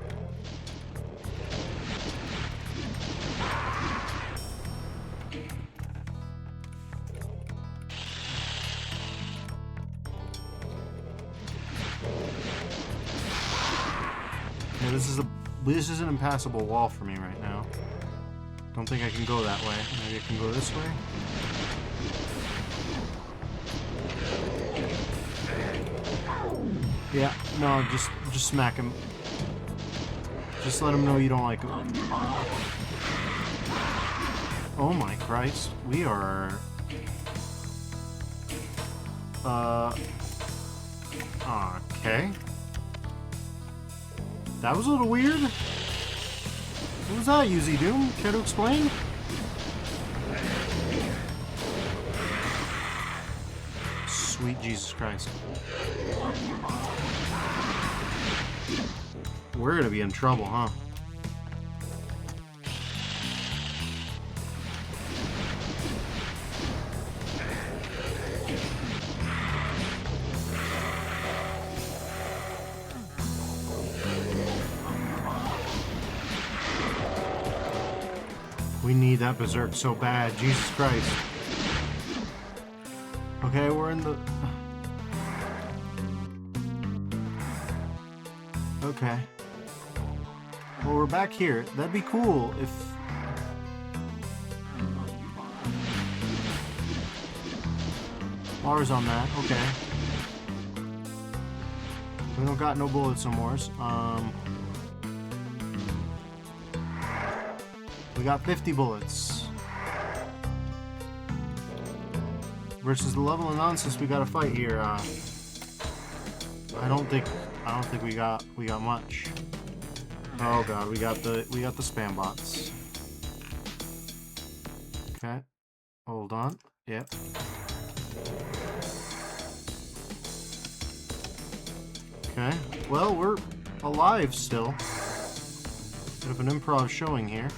Yeah, this is an impassable wall for me right now. Don't think I can go that way. Maybe I can go this way? Yeah, no, just smack him. Just let him know you don't like him. Oh my Christ, we are... Okay. That was a little weird. What was that, UZ Doom? Care to explain? Sweet Jesus Christ. We're gonna be in trouble, huh? We need that berserk so bad. Jesus Christ. Okay, we're in the... Okay. Well, we're back here. That'd be cool if... Bars on that. Okay. We don't got no bullets no more. We got 50 bullets. Versus the level of nonsense we gotta fight here. I don't think we got much. Oh god, we got the spam bots. Okay. Hold on. Yep. Okay. Well, we're alive still. Bit of an improv showing here.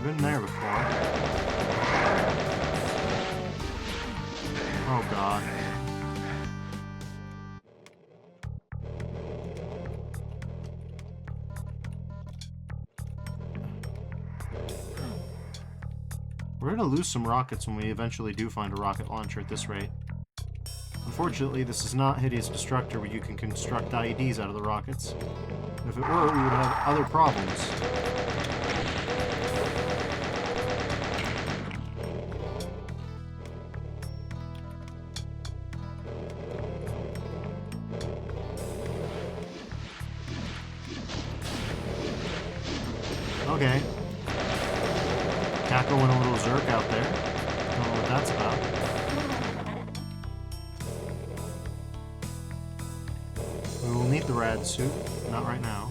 Been there before. Oh god. We're gonna lose some rockets when we eventually do find a rocket launcher at this rate. Unfortunately, this is not Hideous Destructor where you can construct IEDs out of the rockets. If it were, we would have other problems. Okay. Caco went a little Zerk out there. Don't know what that's about. We will need the rad suit. Not right now.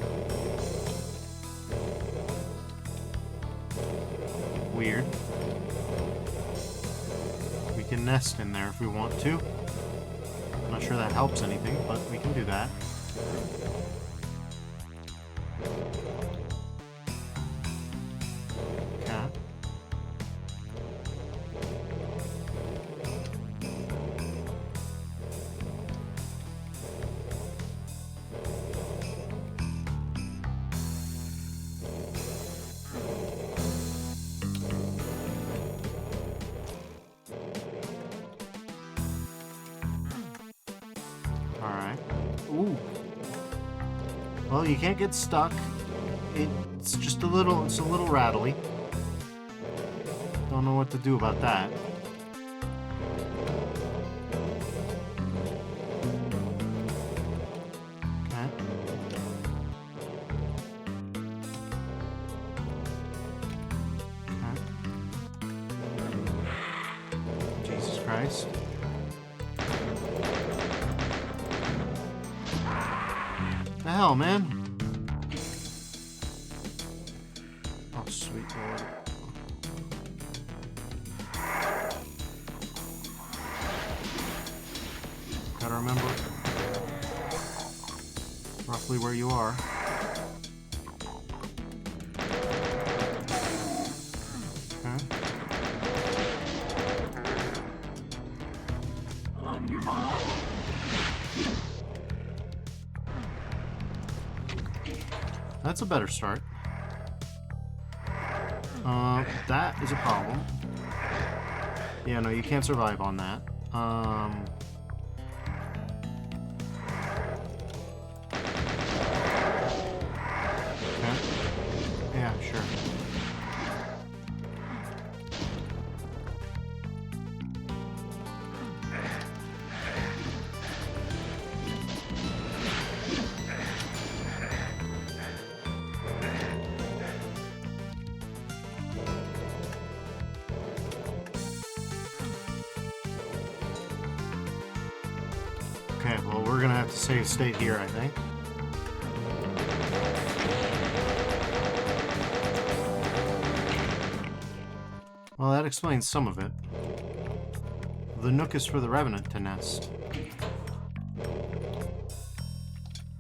Weird. We can nest in there if we want to. I'm not sure that helps anything, but we can do that. Alright. Ooh. Well, you can't get stuck. It's just a little rattly. Don't know what to do about that. Okay. Okay. Jesus Christ. The hell, man? Oh, sweet lord. Gotta remember roughly where you are. That's a better start. That is a problem. Yeah, no, you can't survive on that. Okay. Yeah, sure. Well, we're gonna have to save state here, I think. Well, that explains some of it. The nook is for the Revenant to nest.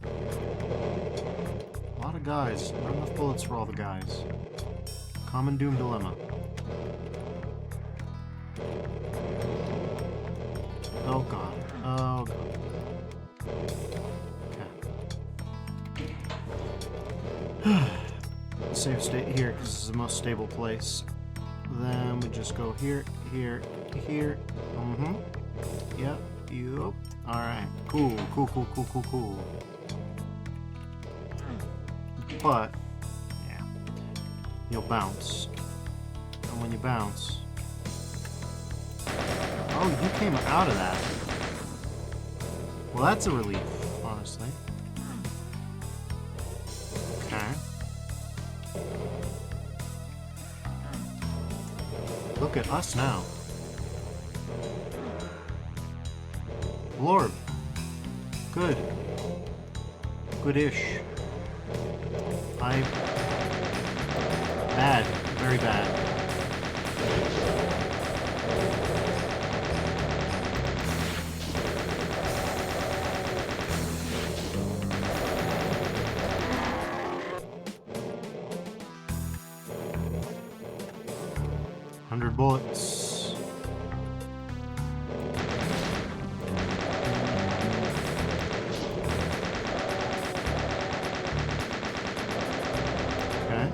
A lot of guys. Not enough bullets for all the guys. Common Doom dilemma. Oh god. Oh god. Okay. Save state here because this is the most stable place. Then we just go here, here, here. Yep. Yup. Alright. Cool. Cool, cool, cool, cool, cool. But, yeah. You'll bounce. And when you bounce... Oh, you came out of that. Well, that's a relief, honestly. Okay. Look at us now. Lord. Good. Good-ish. Bad. Very bad. Bullets. Okay.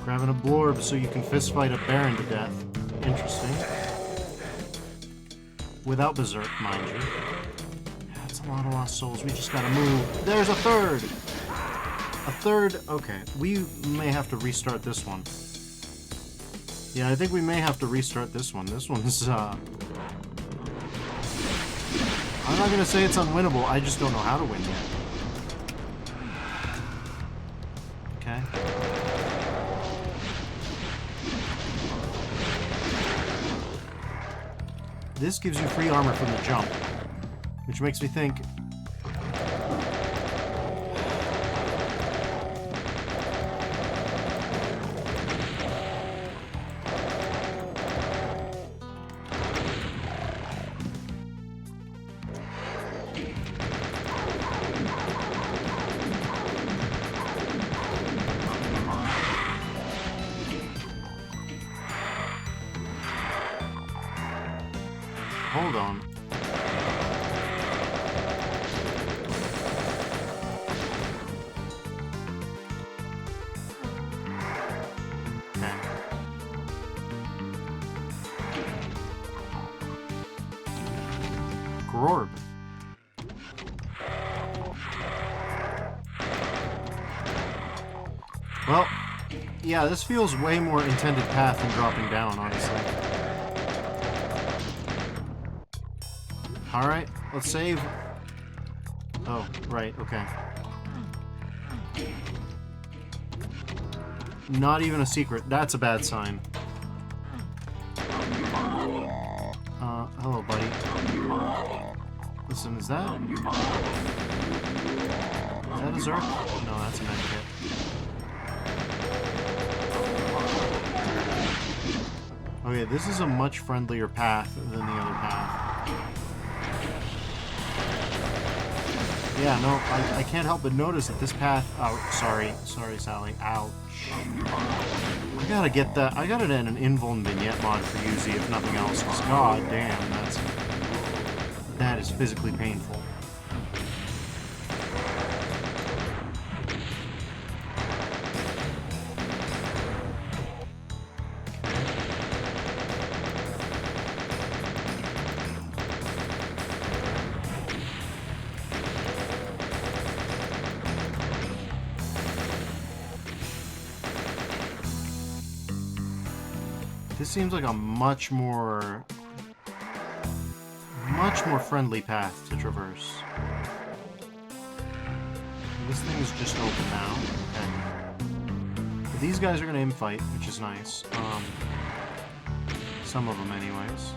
Grabbing a blorb so you can fistfight a Baron to death. Interesting. Without Berserk, mind you. That's a lot of lost souls. We just gotta move. There's a third! A third? Okay. We may have to restart this one. Yeah, I think we may have to restart this one. This one's, I'm not gonna say it's unwinnable. I just don't know how to win yet. Okay. This gives you free armor from the jump, which makes me think... Hold on. Okay. Grorb. Well, yeah, this feels way more intended path than dropping down, honestly. Alright, let's save. Oh, right, okay. Not even a secret. That's a bad sign. Hello, buddy. Listen, is that a Zerk? No, that's a medkit. Okay, this is a much friendlier path than the other path. Yeah, no, I can't help but notice that this path... Oh, sorry, Sally. Ouch. I gotta get that... I gotta get an invuln vignette mod for Yuzi, if nothing else, because god damn, that is physically painful. This seems like a much more much more friendly path to traverse. This thing is just open now. Okay. But these guys are gonna infight, which is nice. Some of them anyways.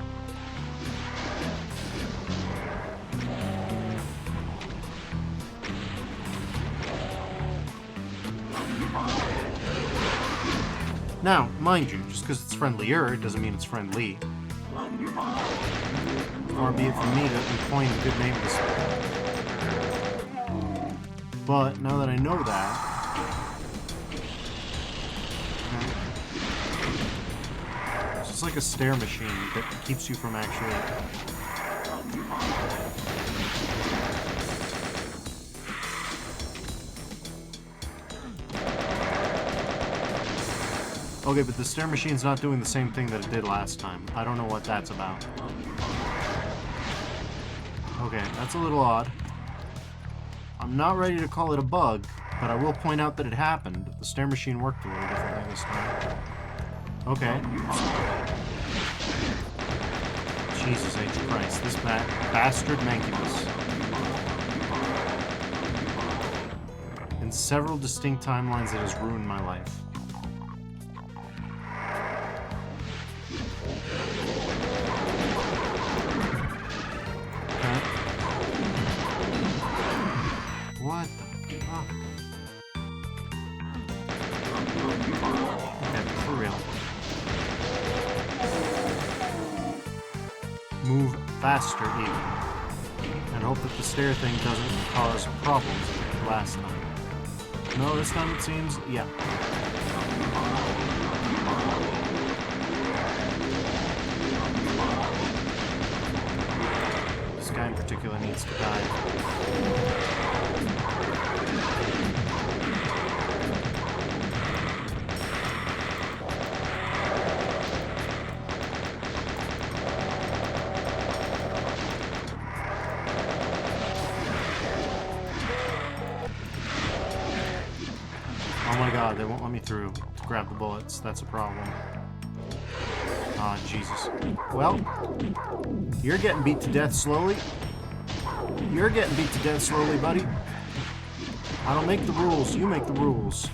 Now, mind you, just because it's friendlier, it doesn't mean it's friendly. Far be it from me to coin a good name to this. But now that I know that, it's just like a stair machine that keeps you from actually. Okay, but the stair machine's not doing the same thing that it did last time. I don't know what that's about. Okay, that's a little odd. I'm not ready to call it a bug, but I will point out that it happened. The stair machine worked a little differently this time. Okay. Jesus H. Christ, this bastard Mancubus. In several distinct timelines, it has ruined my life. What the fuck? Okay, for real. Move faster, even. And hope that the stair thing doesn't cause problems like last time. No, this time it seems... yeah. This guy in particular needs to die. Oh my god, they won't let me through to grab the bullets. That's a problem. Ah, Jesus. Well, you're getting beat to death slowly. You're getting beat to death slowly, buddy. I don't make the rules. You make the rules.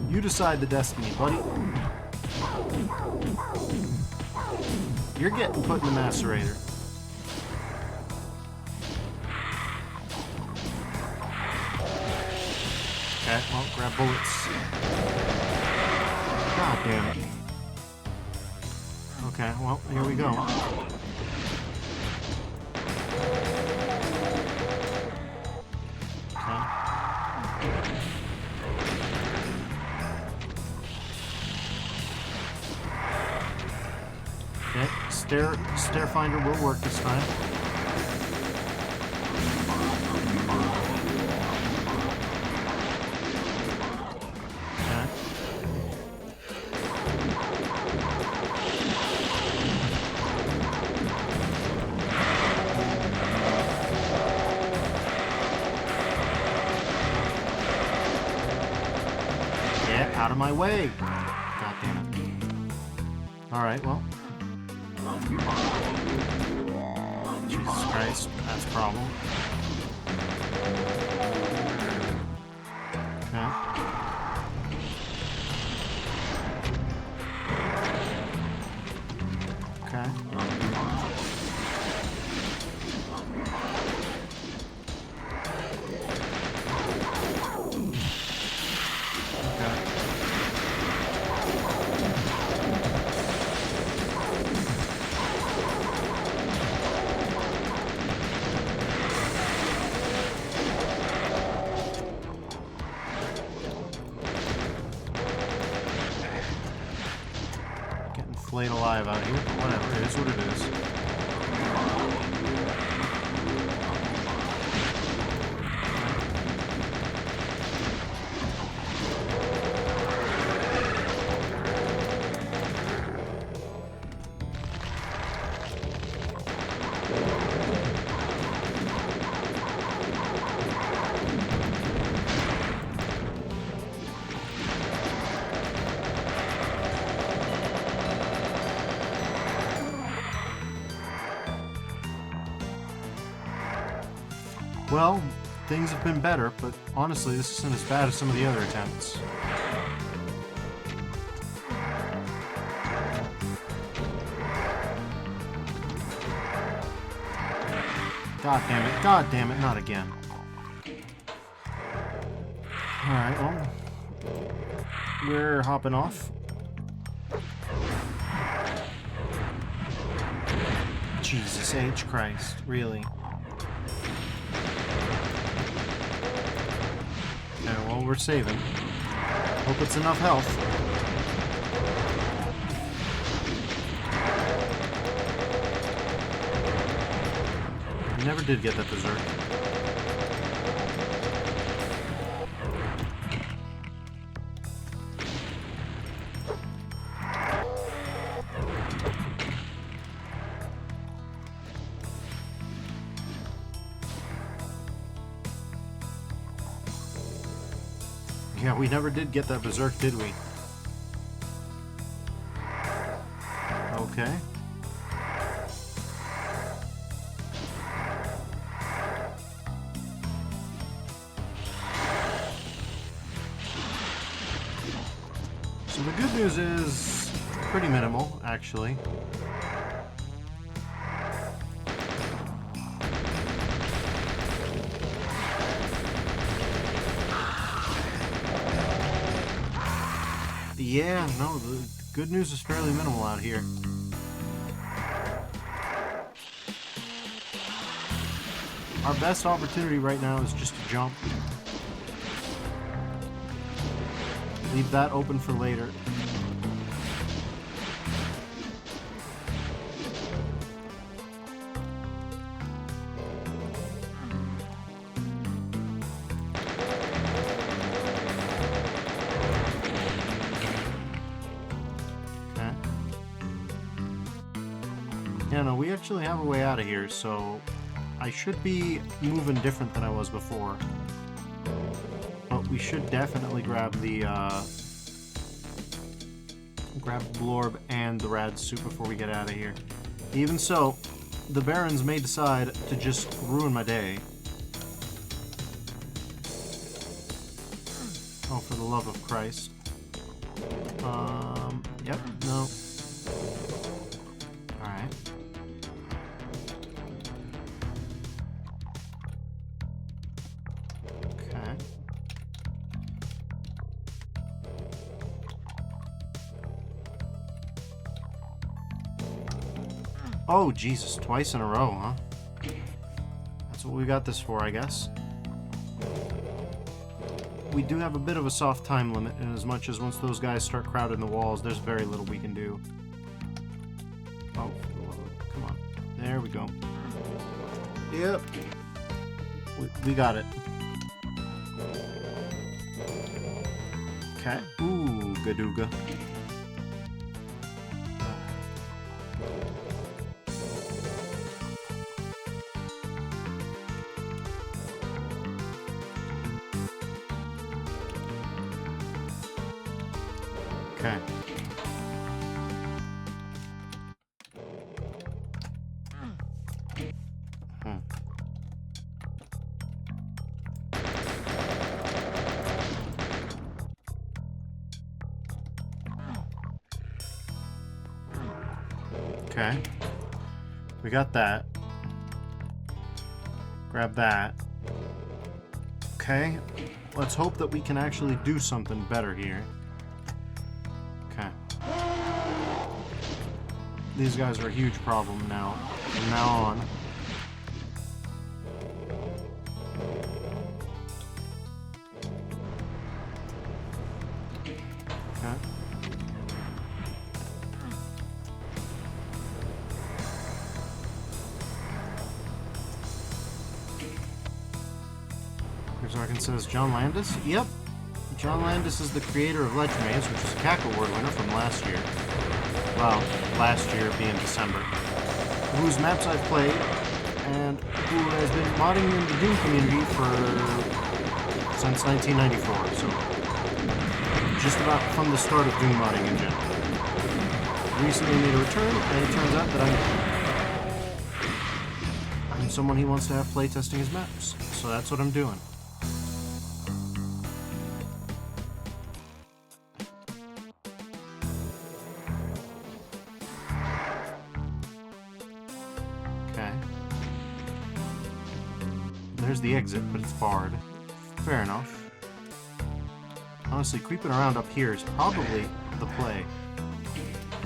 You decide the destiny, buddy. You're getting put in the macerator. Okay, well, grab bullets. God damn it. Okay, well, here we go. Okay, stair finder will work this time. Out of my way! God damn it. Alright, well. Jesus Christ, that's a problem. Okay. Okay. Flayed alive out here, but whatever, it is what it is. Well, things have been better, but honestly, this isn't as bad as some of the other attempts. God damn it, not again. Alright, well, we're hopping off. Jesus H. Christ, really? Okay, well, we're saving. Hope it's enough health. We never did get that berserk. Yeah, we never did get that berserk, did we? Okay. So the good news is pretty minimal, actually. Yeah, no, the good news is fairly minimal out here. Our best opportunity right now is just to jump. Leave that open for later. Yeah, no, we actually have a way out of here, so I should be moving different than I was before. But we should definitely grab the blorb and the rad suit before we get out of here. Even so, the Barons may decide to just ruin my day. Oh, for the love of Christ. Yep, no. Alright. Okay. Oh, Jesus, twice in a row, huh? That's what we got this for, I guess. We do have a bit of a soft time limit, in as much as once those guys start crowding the walls, there's very little we can do. Oh, come on. There we go. Yep. We got it. Okay. Ooh, Gadooga. Okay. Okay. We got that. Grab that. Okay. Let's hope that we can actually do something better here. Okay. These guys are a huge problem now. From now on. Okay. Here's says Jon Landis. Yep. Jon Landis is the creator of Ledge Maze, which is a Cacoward winner from last year. Well, last year being December. Whose maps I've played, and who has been modding in the Doom community since 1994, so just about from the start of Doom modding in general. Recently made a return, and it turns out that I'm someone he wants to have playtesting his maps. So that's what I'm doing. Okay. There's the exit, but it's barred. Fair enough. Honestly, creeping around up here is probably the play.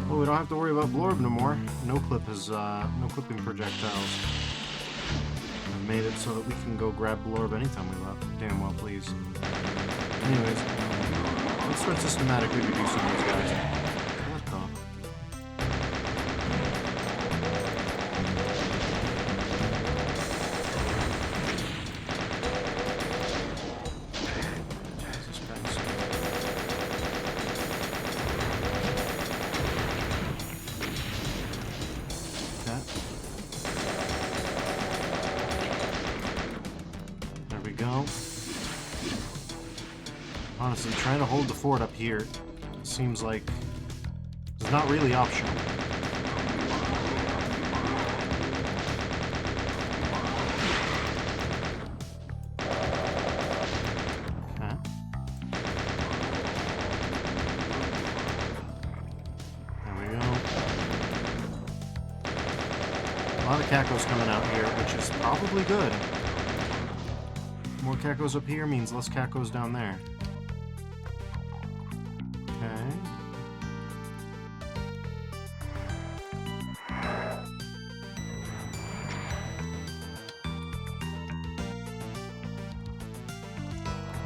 Oh, we don't have to worry about Blorb no more. No clipping projectiles. I've made it so that we can go grab Blorb anytime we left. Damn well, please. Anyways, let's start systematically reducing these guys. What the? Jesus Christ. Okay. There we go. Honestly, trying to hold the fort up here seems like it's not really optional. Okay. There we go. A lot of Cacos coming out here, which is probably good. More Cacos up here means less Cacos down there.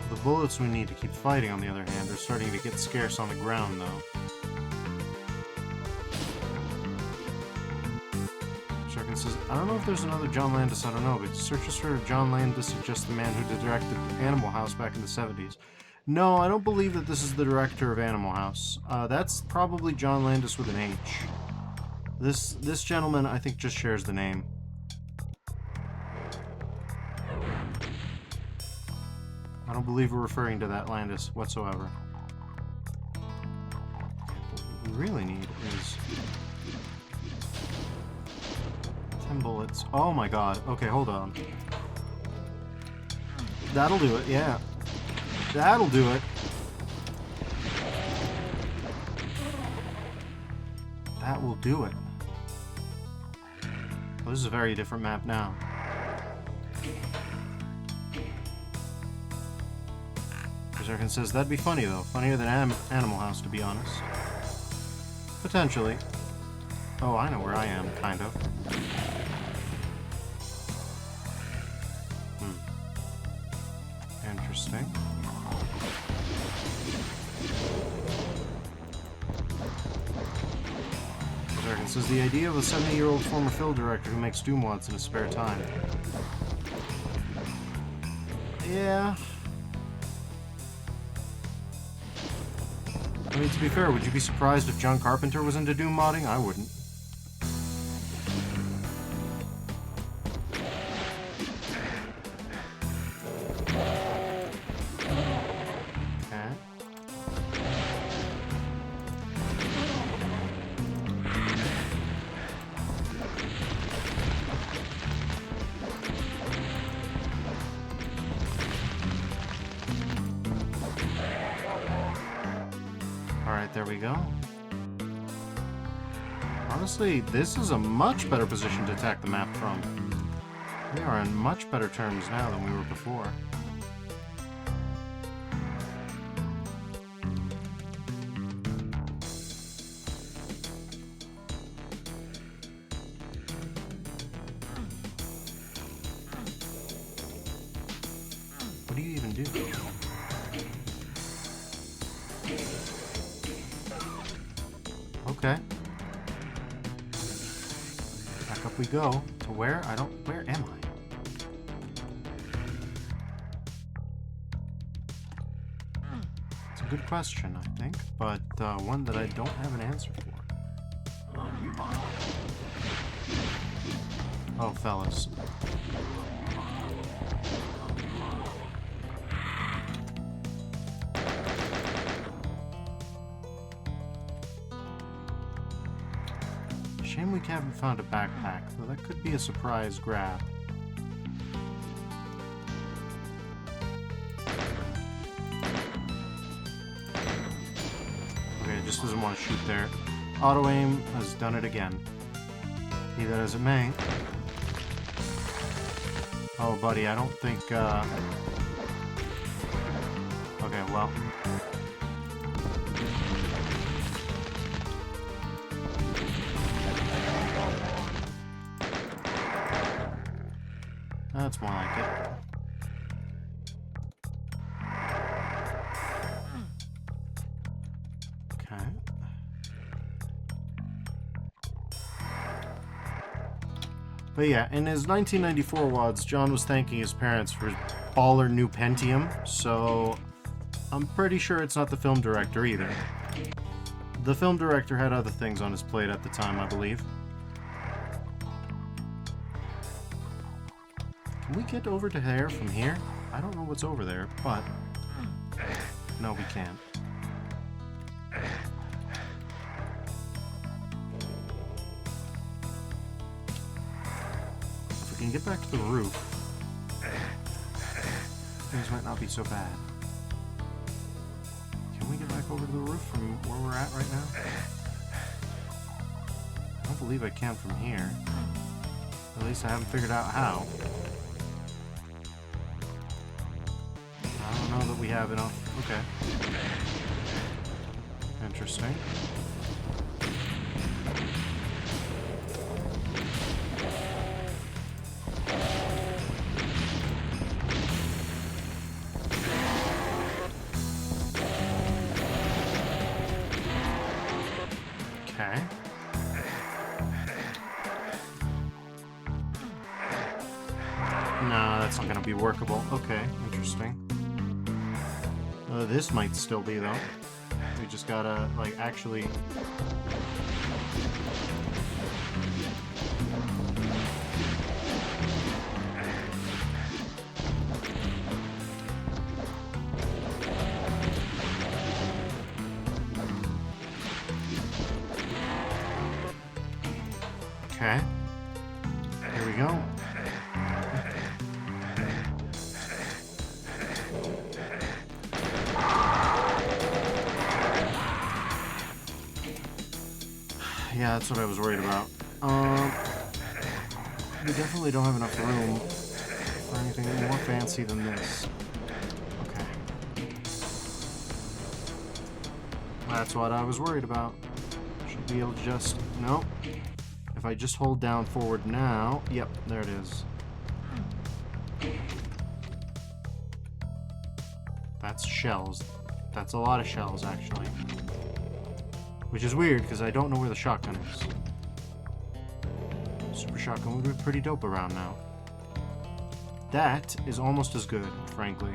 The bullets we need to keep fighting, on the other hand, are starting to get scarce on the ground, though. Sharkin says, I don't know if there's another Jon Landis, I don't know, but searches for Jon Landis suggests the man who directed Animal House back in the 70s. No, I don't believe that this is the director of Animal House. That's probably Jon Landis with an H. This gentleman, I think, just shares the name. I don't believe we're referring to that Landis whatsoever. What we really need is 10 bullets. Oh my god. Okay, hold on. That'll do it, yeah. That'll do it. That will do it. Well, this is a very different map now. Zerkin says, that'd be funny though. Funnier than Animal House, to be honest. Potentially. Oh, I know where I am, kind of. Interesting. Zerkin says, the idea of a 70-year-old former film director who makes Doom mods in his spare time. Yeah. I mean, to be fair, would you be surprised if John Carpenter was into Doom modding? I wouldn't. Okay. Alright, there we go. Honestly, this is a much better position to attack the map from. We are on much better terms now than we were before. What do you even do? Okay. Back up we go. To where? Where am I? It's a good question, I think, but one that I don't have an answer for. Oh, fellas. Shame we haven't found a backpack, though that could be a surprise grab. just doesn't want to shoot there. Auto-aim has done it again. Be that as it may. Oh, buddy, I don't think, okay, well. That's more like it. Okay. But yeah, in his 1994 WODs, Jon was thanking his parents for his baller new Pentium, so I'm pretty sure it's not the film director either. The film director had other things on his plate at the time, I believe. Can we get over to there from here? I don't know what's over there, but... No, we can't. If we can get back to the roof, things might not be so bad. Can we get back over to the roof from where we're at right now? I don't believe I can from here. At least I haven't figured out how. I don't know that we have enough. Okay. Interesting. Okay. No, that's not gonna be workable. Okay, interesting. This might still be, though. We just gotta, like, actually... Okay. Here we go. Yeah, that's what I was worried about. We definitely don't have enough room for anything more fancy than this. Okay. That's what I was worried about. Should be able to just... Nope. If I just hold down forward now... Yep, there it is. That's shells. That's a lot of shells, actually. Which is weird, because I don't know where the shotgun is. Super shotgun would be pretty dope around now. That is almost as good, frankly.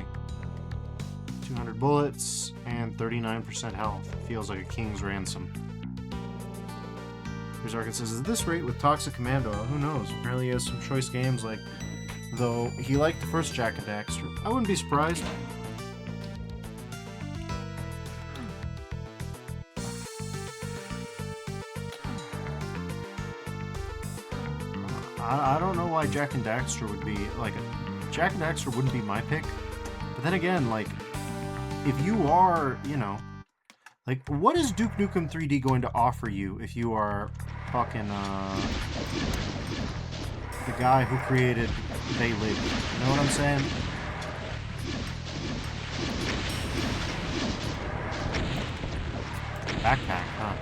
200 bullets and 39% health. Feels like a king's ransom. Here's Arkin says, at this rate with Toxic Commando, who knows? Apparently he has some choice games, like... Though, he liked the first Jak and Daxter. I wouldn't be surprised. I don't know why Jak and Daxter would be, like, Jak and Daxter wouldn't be my pick, but then again, like, if you are, you know, like, what is Duke Nukem 3D going to offer you if you are fucking, the guy who created They Live? You know what I'm saying? Backpack, huh?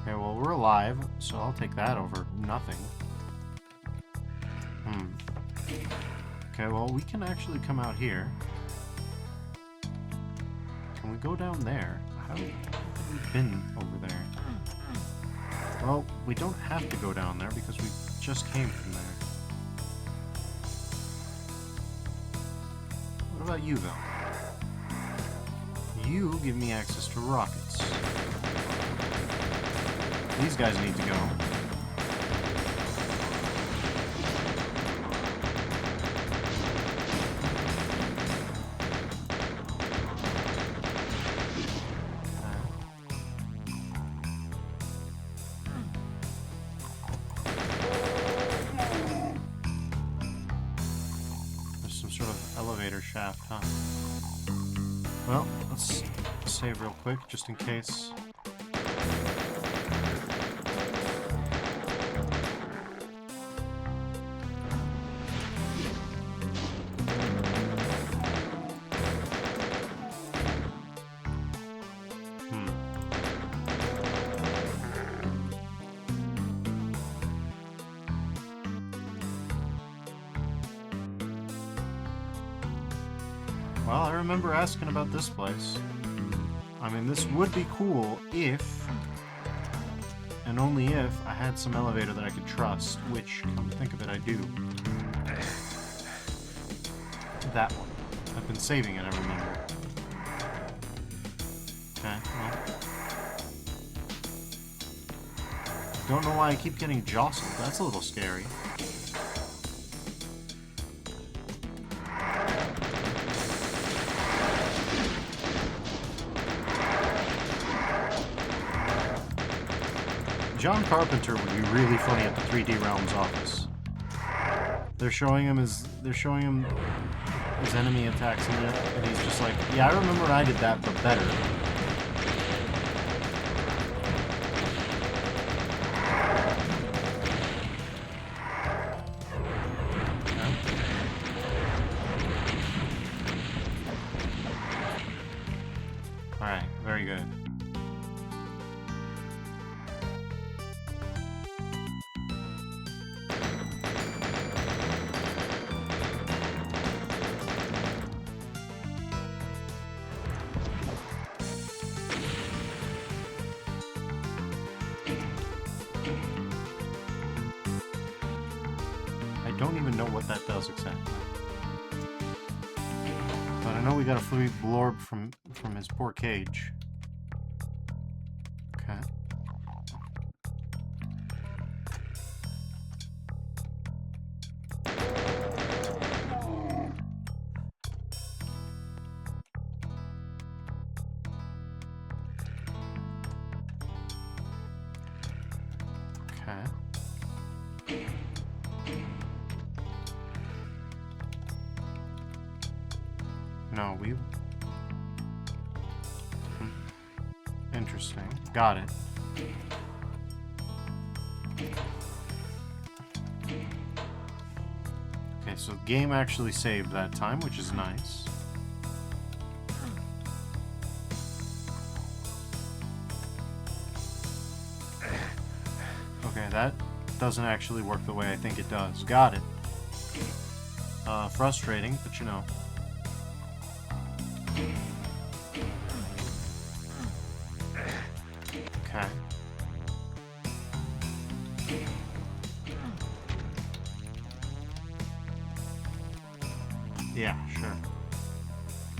Okay, well, we're alive, so I'll take that over nothing. Okay, well, we can actually come out here. Can we go down there? How have we been over there? Well, we don't have to go down there because we just came from there. What about you, though? You give me access to rockets. These guys need to go. shaft, huh? Well, let's save real quick, just in case. Well, I remember asking about this place. I mean, this would be cool if, and only if, I had some elevator that I could trust, which, come to think of it, I do. That one. I've been saving it, I remember. Okay, well. Don't know why I keep getting jostled. That's a little scary. John Carpenter would be really funny at the 3D Realms office. They're showing him his enemy attacks in it, and he's just like, yeah, I remember when I did that, but better. Alright, very good. I don't even know what that does exactly. But I know we got a free blorb from his poor cage. Okay. Okay. No, we... Interesting. Got it. Okay, so the game actually saved that time, which is nice. Okay, that doesn't actually work the way I think it does. Got it. Frustrating, but you know. Okay. Yeah, sure.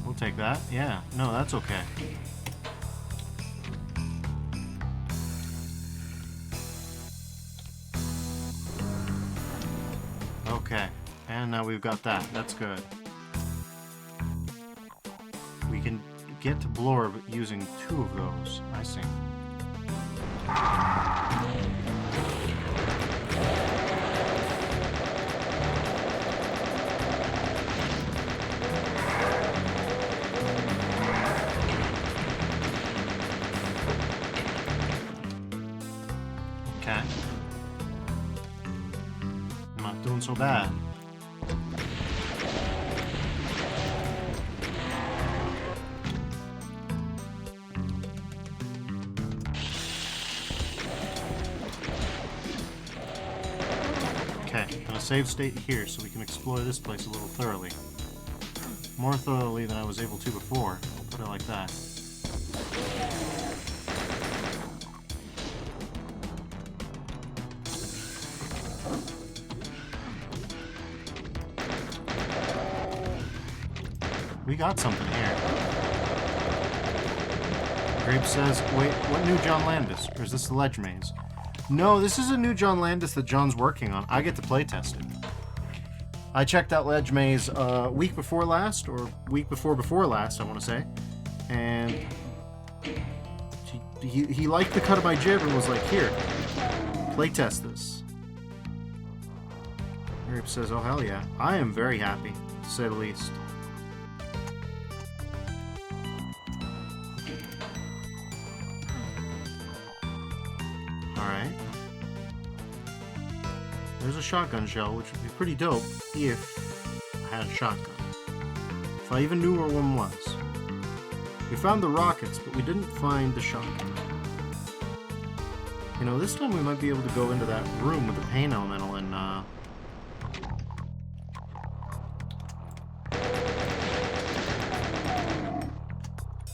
We'll take that. Yeah, no, that's okay. Okay, and now we've got that. That's good. We can get to Blorb using 2 of those. I see. Okay. I'm not doing so bad. Save state here so we can explore this place a little thoroughly. More thoroughly than I was able to before. I'll put it like that. We got something here. Grape says, wait, what new Jon Landis? Or is this the Ledge Maze? No, this is a new Jon Landis that John's working on. I get to playtest it. I checked out Ledge Maze week before last, or week before last, I want to say. And he liked the cut of my jib and was like, here, playtest this. Grape says, oh hell yeah. I am very happy, to say the least. there's a shotgun shell, which would be pretty dope if I had a shotgun. If I even knew where one was. We found the rockets, but we didn't find the shotgun. You know, this time we might be able to go into that room with the pain elemental and,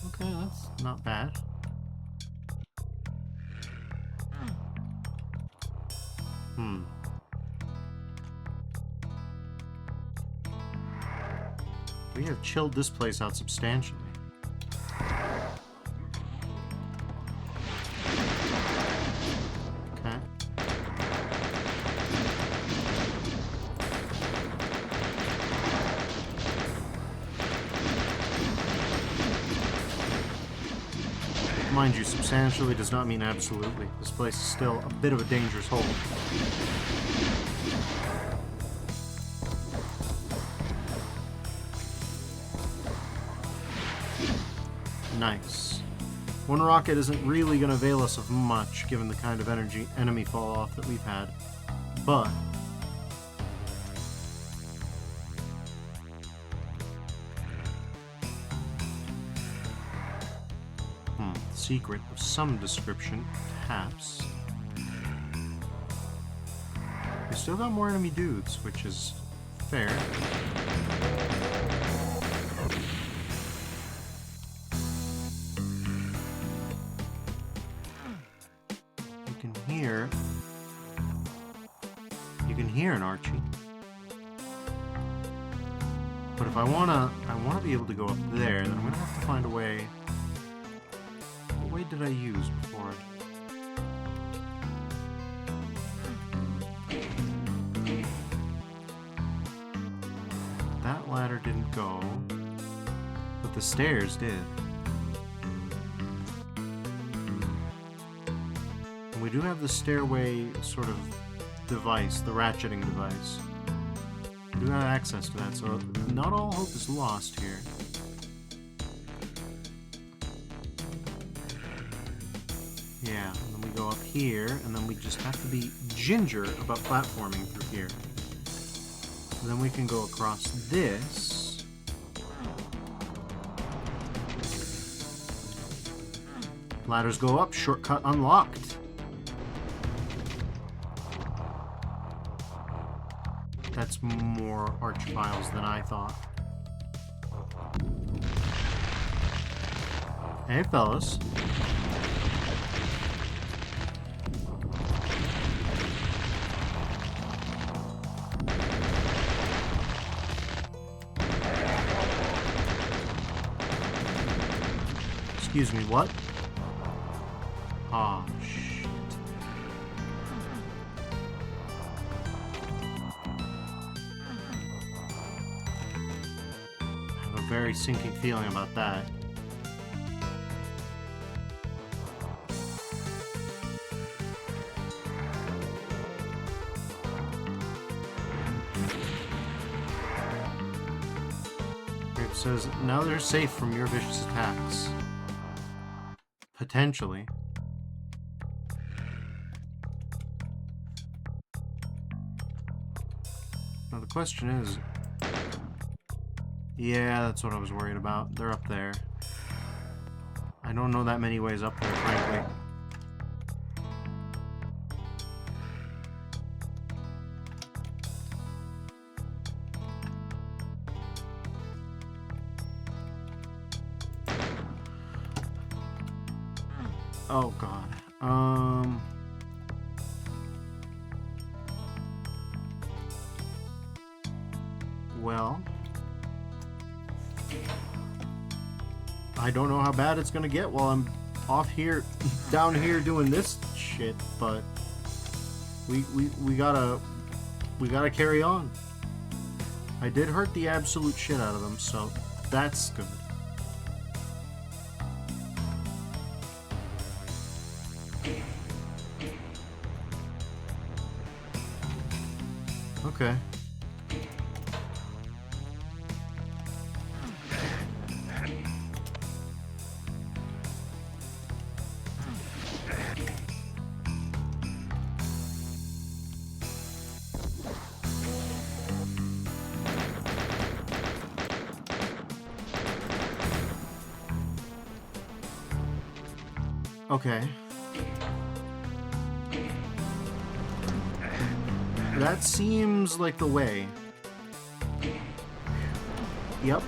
okay, that's not bad. We have chilled this place out substantially. Okay. Mind you, substantially does not mean absolutely. This place is still a bit of a dangerous hole. Nice. One rocket isn't really going to avail us of much, given the kind of enemy fall-off that we've had. But secret of some description, perhaps. We still got more enemy dudes, which is fair. You can hear an Archie. But if I wanna be able to go up there, then I'm gonna have to find a way. What way did I use before? That ladder didn't go, but the stairs did. And we do have the stairway sort of device, the ratcheting device. We do have access to that, so not all hope is lost here. Yeah, and then we go up here, and then we just have to be ginger about platforming through here. And then we can go across this. Ladders go up, shortcut unlocked. That's more archviles than I thought. Hey, fellas. Excuse me, what? Ah, shit. I have a very sinking feeling about that. It says, now they're safe from your vicious attacks. Potentially. Now the question is... Yeah, that's what I was worried about. They're up there. I don't know that many ways up there, frankly. Oh god. Well, I don't know how bad it's gonna get while I'm off here, down here doing this shit, but we gotta carry on. I did hurt the absolute shit out of them, so that's good. Okay. Okay. That seems like the way. Yep.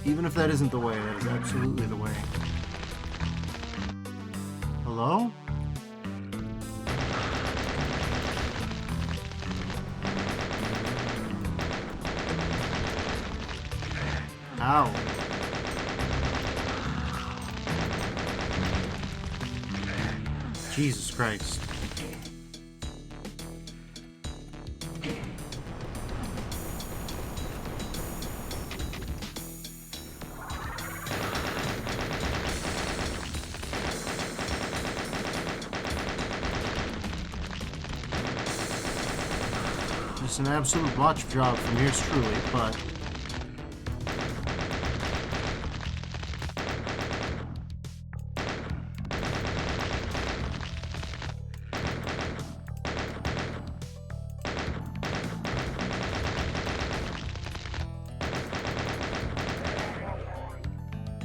Even if that isn't the way, that is absolutely the way. Hello? Ow. Jesus Christ. Just an absolute botch job from yours truly, but...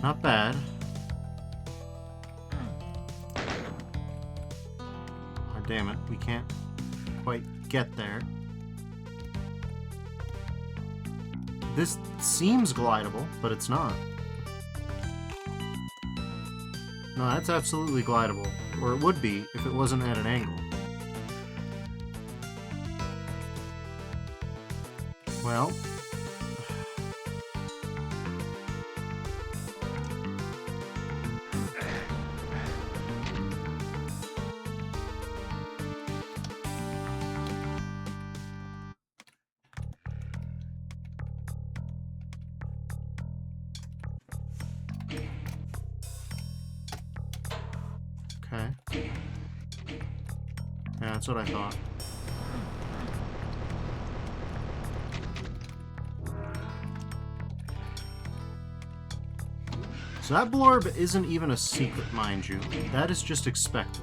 not bad. Oh, damn it, we can't quite get there. This seems glidable, but it's not. No, that's absolutely glidable. Or it would be if it wasn't at an angle. Well... okay. Yeah, that's what I thought. So that blorb isn't even a secret, mind you. That is just expected.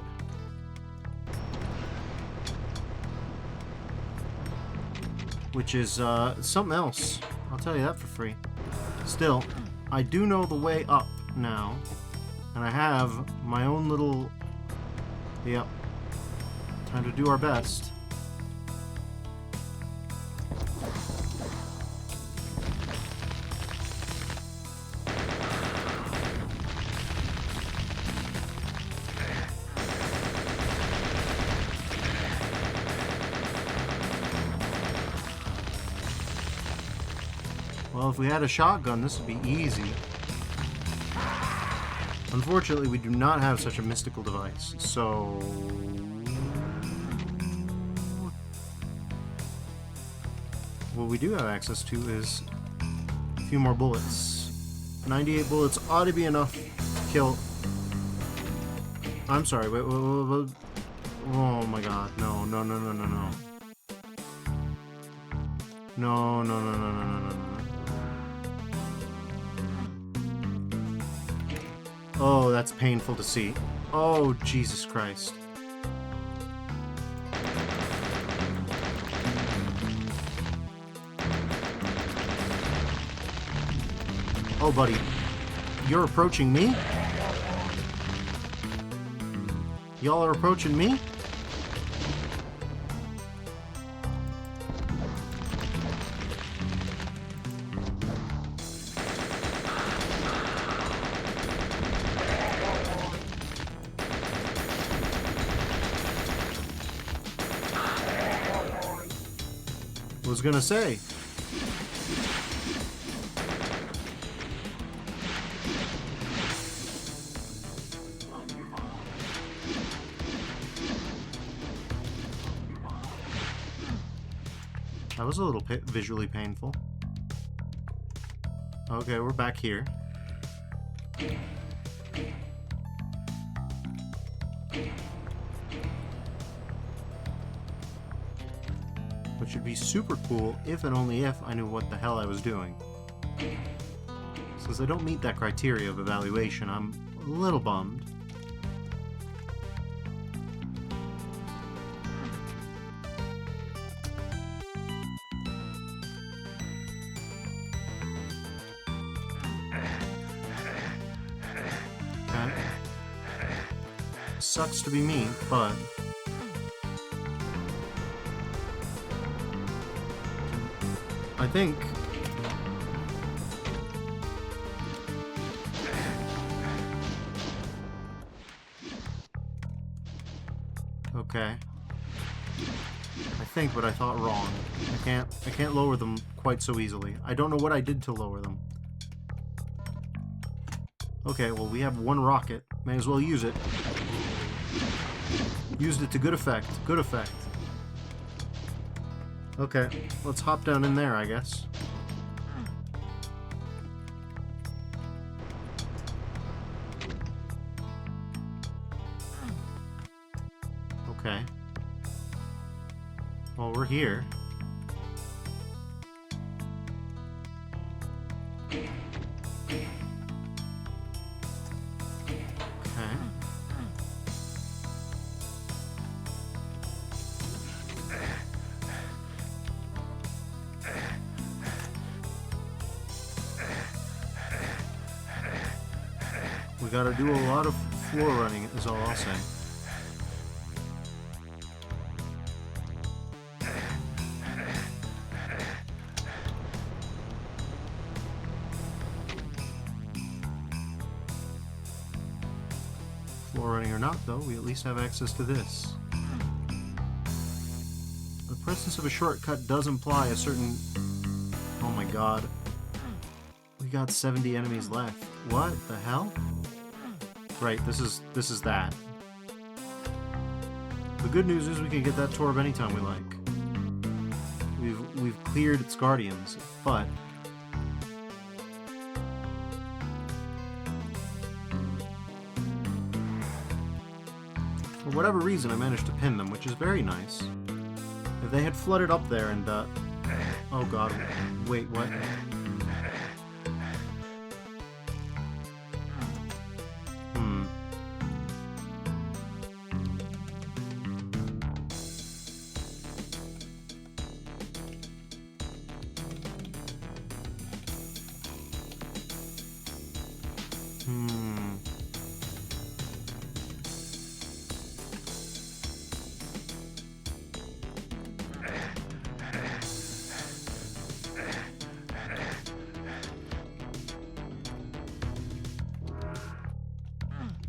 Which is, something else. I'll tell you that for free. Still, I do know the way up now. And I have my own little... Yep. Time to do our best. Well, if we had a shotgun, this would be easy. Unfortunately, we do not have such a mystical device, so... what we do have access to is a few more bullets. 98 bullets ought to be enough to kill... I'm sorry, wait. Oh my god, no. No. Oh, that's painful to see. Oh, Jesus Christ. Oh, buddy. You're approaching me? Y'all are approaching me? Was gonna say. That was a little visually painful. Okay, we're back here. Which would be super cool if and only if I knew what the hell I was doing. Since I don't meet that criteria of evaluation, I'm a little bummed. Okay. sucks to be me, but... I think... Okay. I think, but I thought wrong. I can't lower them quite so easily. I don't know what I did to lower them. Okay, well, we have one rocket. May as well use it. Used it to good effect. Good effect. Okay, let's hop down in there, I guess. Okay. Well, we're here. We gotta do a lot of floor running, is all I'll say. Floor running or not, though, we at least have access to this. The presence of a shortcut does imply a certain... Oh my god. We got 70 enemies left. What the hell? Right, this is that. The good news is we can get that Torb anytime we like. We've cleared its guardians, but for whatever reason I managed to pin them, which is very nice. If they had flooded up there and oh god, wait, what?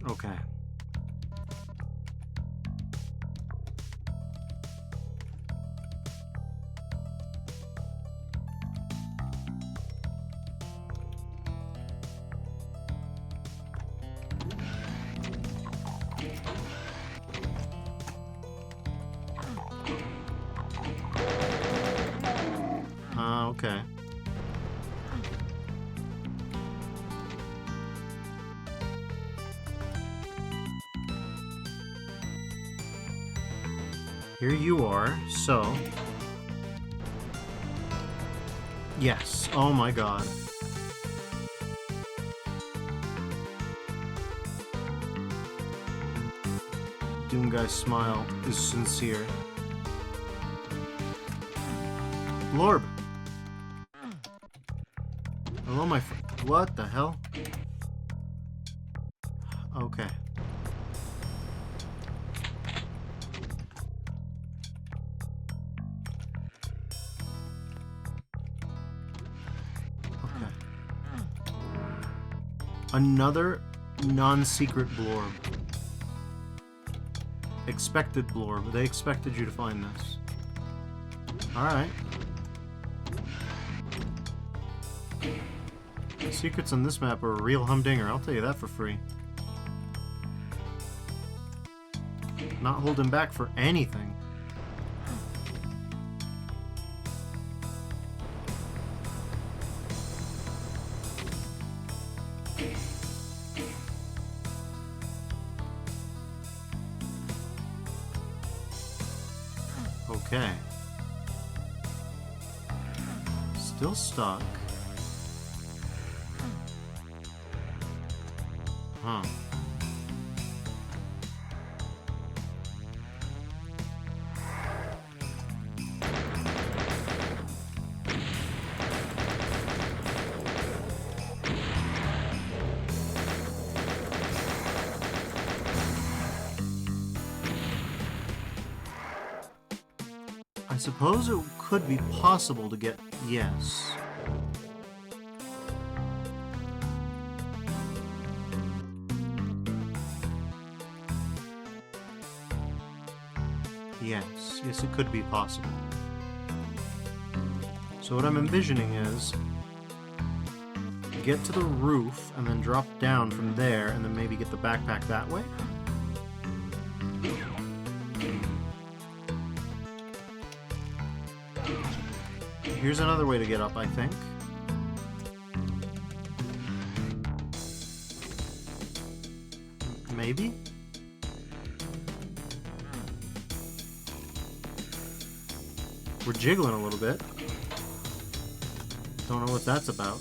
Okay. Okay. Here you are, so... Yes, oh my god. Doom Guy's smile is sincere. Lorb! Hello, my friend. What the hell? Okay. Another non-secret blorb. Expected blorb. They expected you to find this. Alright. The secrets on this map are a real humdinger, I'll tell you that for free. Not holding back for anything. Okay. Still stuck. Huh. suppose it could be possible to get... Yes. Yes. Yes, it could be possible. So what I'm envisioning is... get to the roof, and then drop down from there, and then maybe get the backpack that way? Here's another way to get up, I think. Maybe? We're jiggling a little bit. Don't know what that's about.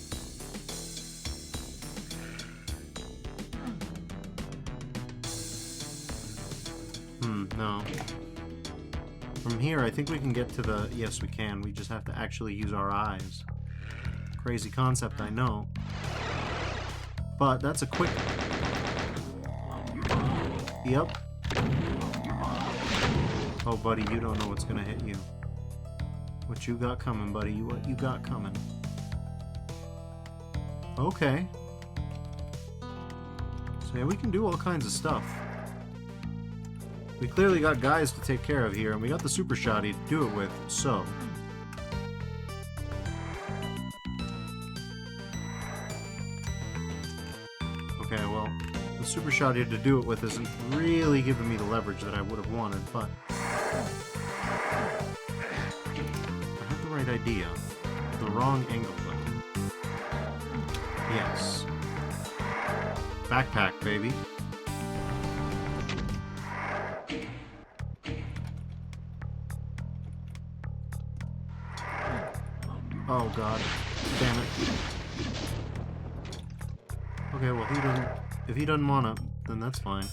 No. From here, I think we can get to the... Yes, we can. We just have to actually use our eyes. Crazy concept, I know. But that's a quick... Yep. Oh, buddy, you don't know what's gonna hit you. What you got coming, buddy? What you got coming? Okay. So yeah, we can do all kinds of stuff. We clearly got guys to take care of here, and we got the super shotty to do it with, so... Okay, well, the super shotty to do it with isn't really giving me the leverage that I would have wanted, but... I had the right idea. The wrong angle, though. Yes. Backpack, baby. Oh god. Damn it. Okay, well he doesn't... If he doesn't wanna, then that's fine.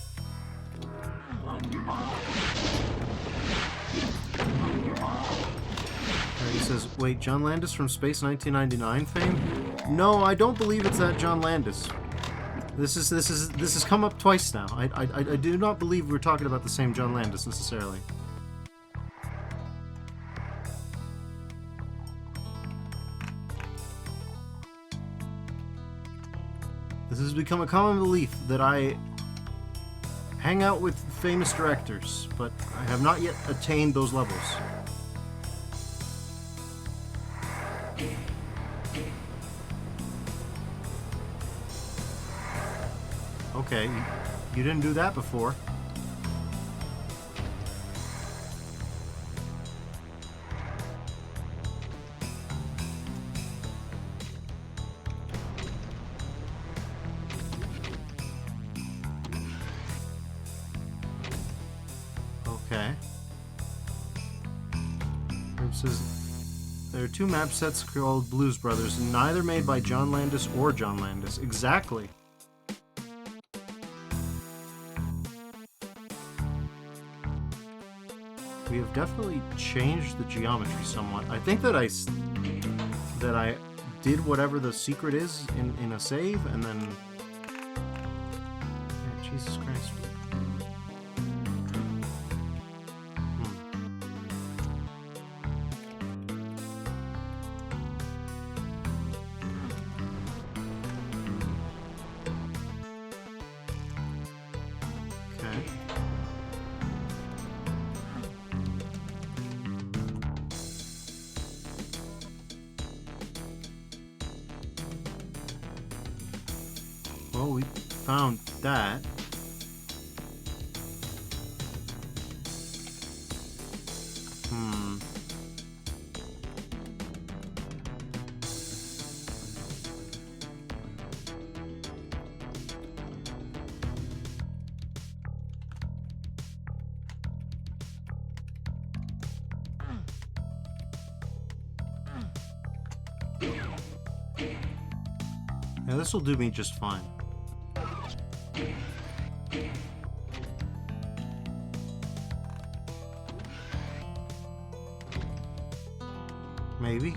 He says, wait, Jon Landis from Space 1999 fame? No, I don't believe it's that Jon Landis. This has come up twice now. I do not believe we're talking about the same Jon Landis necessarily. This has become a common belief that I hang out with famous directors, but I have not yet attained those levels. Okay, you didn't do that before. Okay. It says there are two map sets called Blues Brothers, neither made by Jon Landis or Jon Landis. Exactly. We have definitely changed the geometry somewhat. I think that I did whatever the secret is in a save, and then... Yeah, Jesus Christ. Okay. Well, we found that. Yeah, this will do me just fine. Maybe.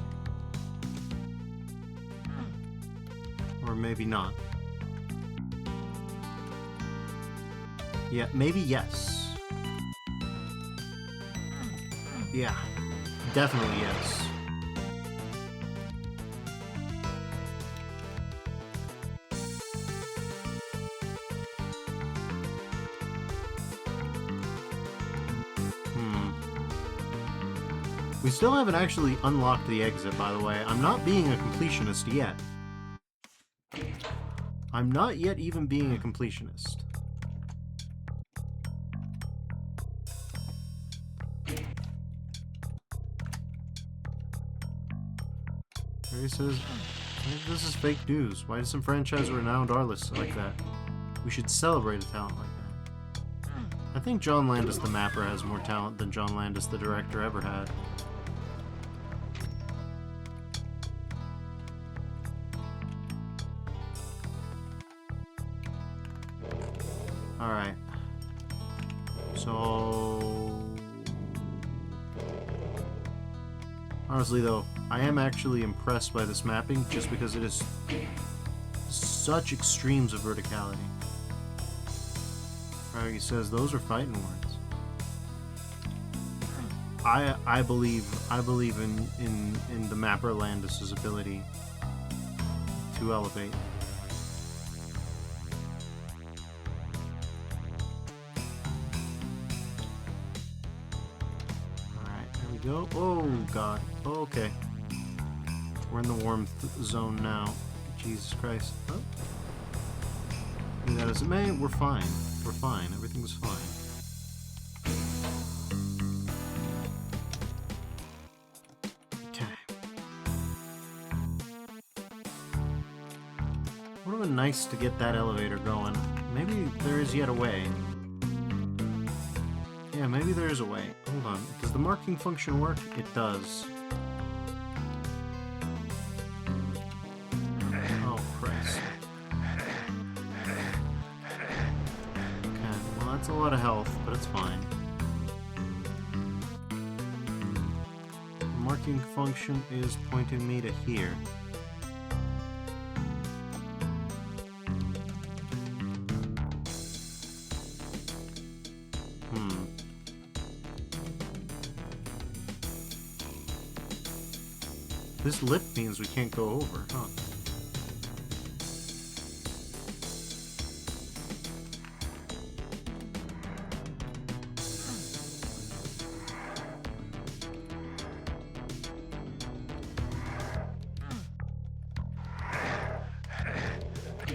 Or maybe not. Yeah, maybe yes. Yeah. definitely yes. We still haven't actually unlocked the exit, by the way. I'm not being a completionist yet. I'm not yet even being a completionist. He says, this is fake news. Why does some franchise renowned artists like that? We should celebrate a talent like that. I think Jon Landis the mapper has more talent than Jon Landis the director ever had. Alright. So... honestly though, I am actually impressed by this mapping just because it is such extremes of verticality. Right, he says those are fighting words. I believe in the mapper Landis' ability to elevate. Go. Oh god. Okay. We're in the warm zone now. Jesus Christ. Oh. Be that as it may, we're fine. We're fine. Everything's fine. Okay. Would have been nice to get that elevator going. Maybe there is yet a way. Yeah, maybe there is a way. Hold on. Does the marking function work? It does. Oh, Christ. Okay, well that's a lot of health, but it's fine. The marking function is pointing me to here. This lip means we can't go over, huh?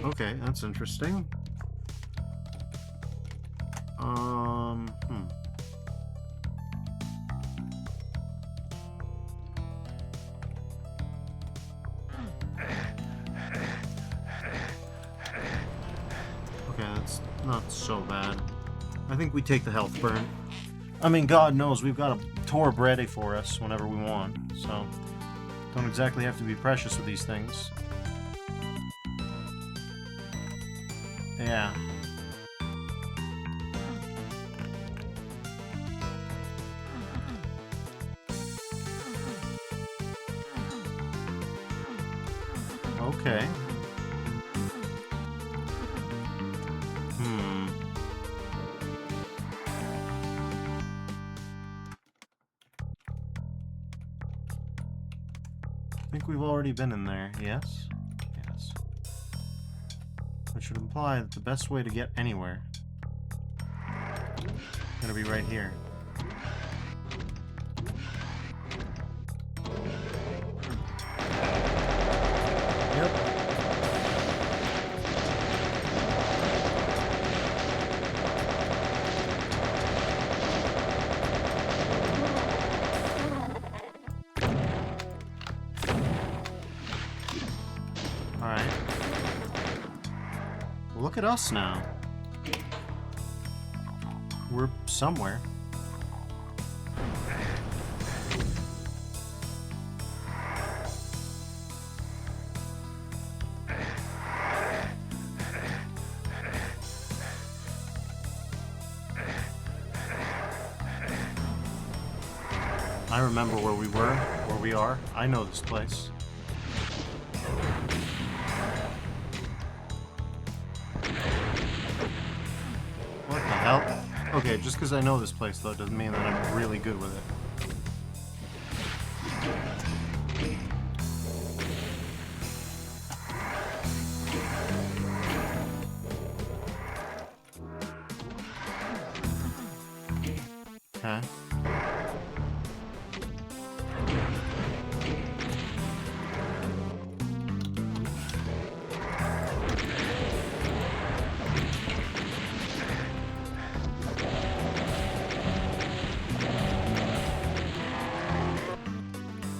Okay, that's interesting. Not so bad. I think we take the health burn. I mean, God knows we've got a torb ready for us whenever we want, so don't exactly have to be precious with these things. Yeah. Okay. I think we've already been in there, yes? Yes. Which would imply that the best way to get anywhere is gonna be right here. Yep. Look at us now. We're somewhere. I remember where we were, where we are. I know this place. Okay, just because I know this place, though, doesn't mean that I'm really good with it. Okay.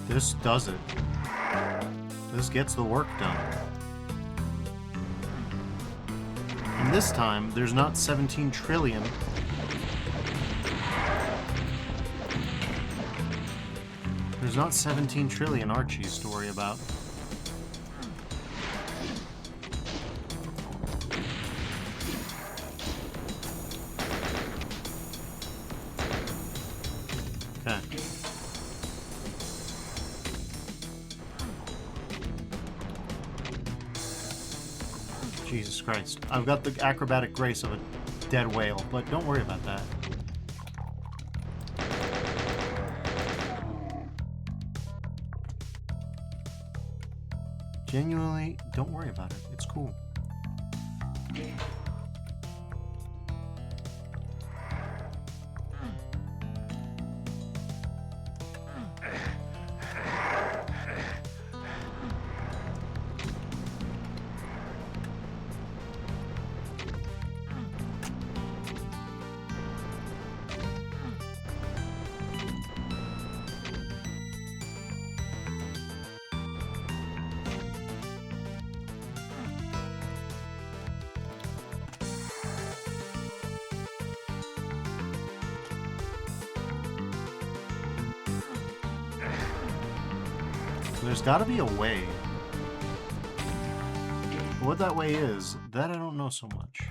This does it. This gets the work done. And this time, there's not 17 trillion. There's not 17 trillion Archies to worry about. Okay. Jesus Christ. I've got the acrobatic grace of a dead whale, but don't worry about that. Genuinely, don't worry about it. It's cool. There's gotta be a way. What that way is, that I don't know so much.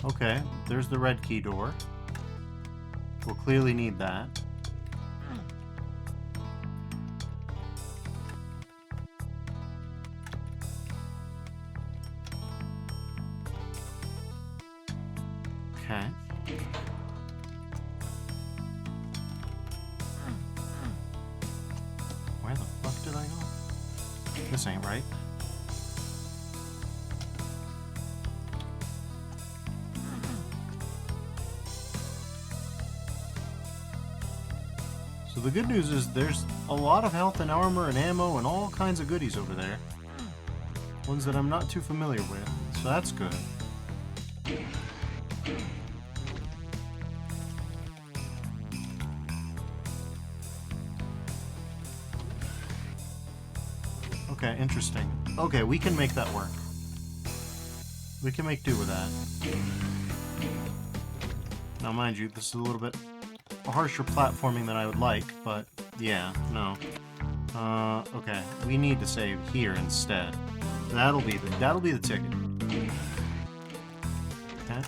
Okay, there's the red key door. We'll clearly need that. Okay. Where the fuck did I go? This ain't right. So the good news is there's a lot of health and armor and ammo and all kinds of goodies over there. Ones that I'm not too familiar with, so that's good. Okay, interesting. Okay, we can make that work. We can make do with that. Now mind you, this is a little bit harsher platforming than I would like, but yeah, no. Okay, we need to save here instead. That'll be the ticket. Okay.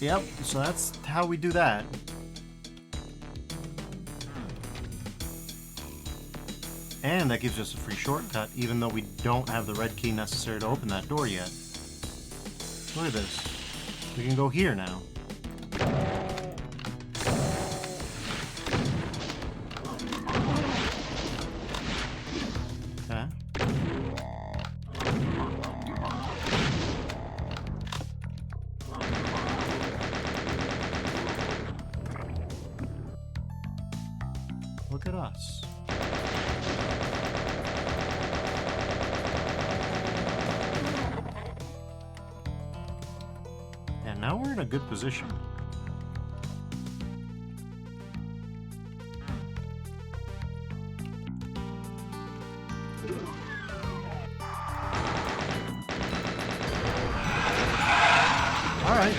Yep, so that's how we do that. And that gives us a free shortcut, even though we don't have the red key necessary to open that door yet. Look at this. We can go here now. Okay. Look at us. And now we're in a good position. All right.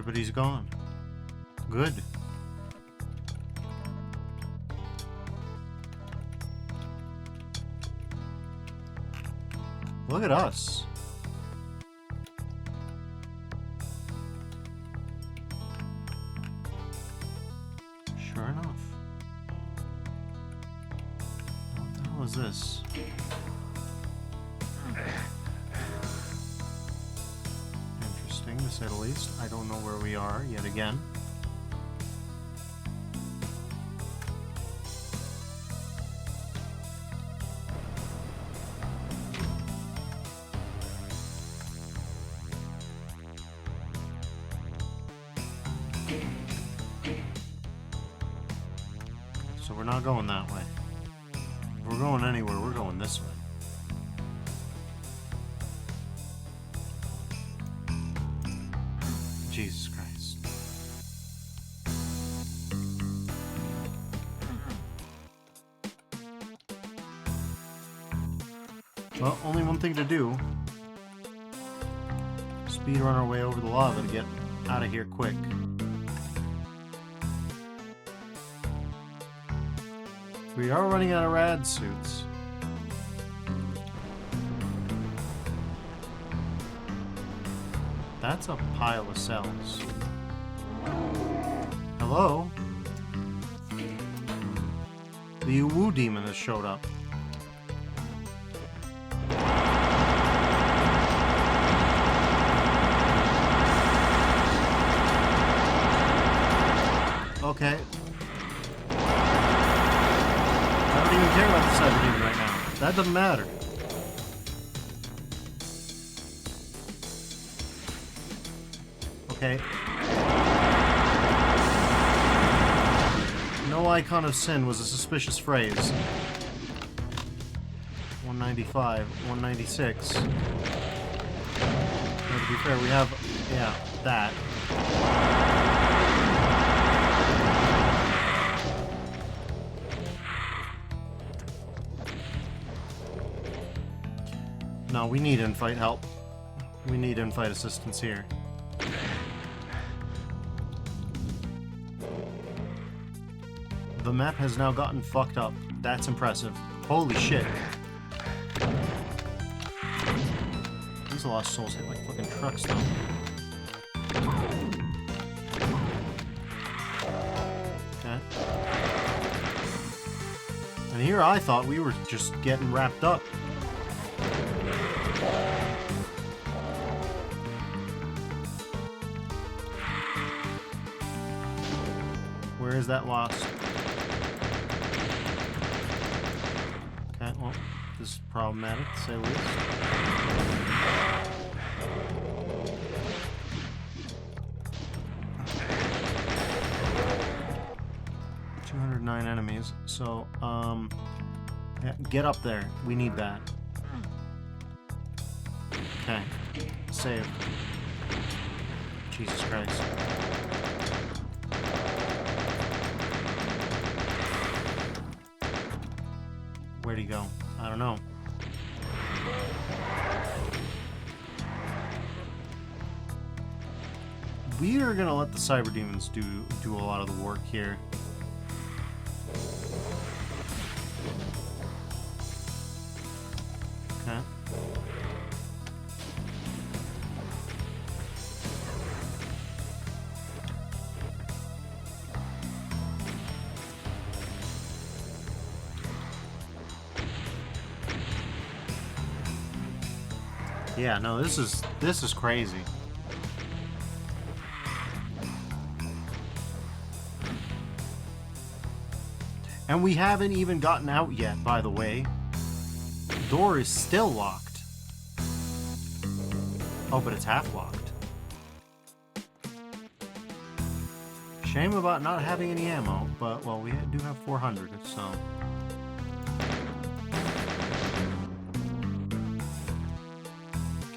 Everybody's gone. Good. Look at us. Sure enough. What the hell is this? Interesting, to say the least. I don't know where we are yet again. So we're not going that way. If we're going anywhere, we're going this way. Jesus Christ. Well, only one thing to do. Speed run our way over the lava to get out of here quick. We are running out of rad suits. That's a pile of cells. Hello? The Woo demon has showed up. Okay. I don't even care about the cyber demon right now. That doesn't matter. Okay. No icon of sin was a suspicious phrase. 195, 196. Now, to be fair, we have, yeah, that. No, we need in-fight help. We need in-fight assistance here. The map has now gotten fucked up. That's impressive. Holy shit. These lost souls hit like fucking trucks though. Okay. And here I thought we were just getting wrapped up. Where is that lost? Okay, well, this is problematic to say the least. $209 enemies, so, yeah, get up there. We need that. Okay, save. Jesus Christ. Where'd he go? I don't know. We are gonna let the cyber demons do a lot of the work here. Okay. Yeah, no, this is crazy. And we haven't even gotten out yet, by the way. The door is still locked. Oh, but it's half locked. Shame about not having any ammo, but, well, we do have 400, so...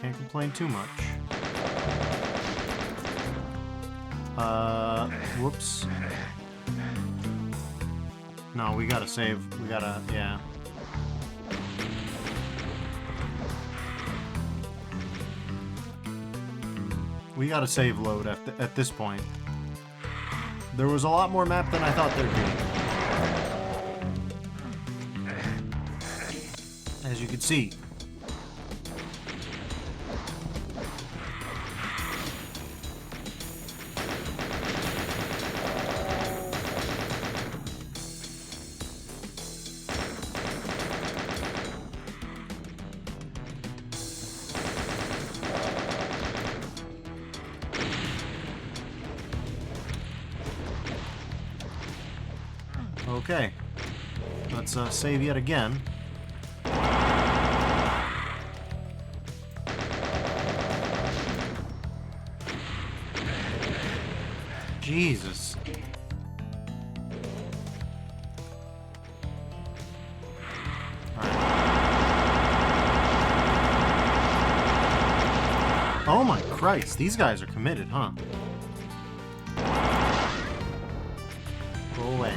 Can't complain too much. Whoops. No, we gotta save. We gotta, yeah. We got a save load at this point. There was a lot more map than I thought there'd be. As you can see. Okay, let's save yet again. Jesus. All right. Oh my Christ, these guys are committed, huh? Go away.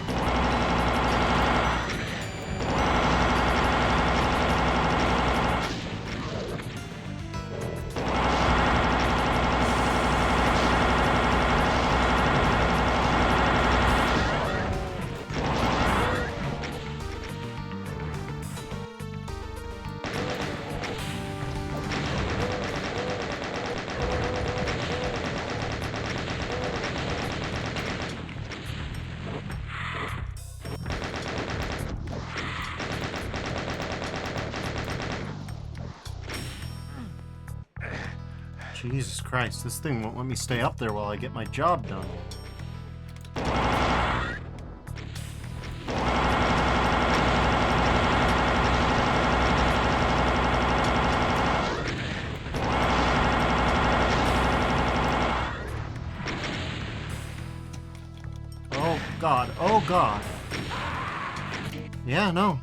Jesus Christ, this thing won't let me stay up there while I get my job done. Oh God, oh God. Yeah, no.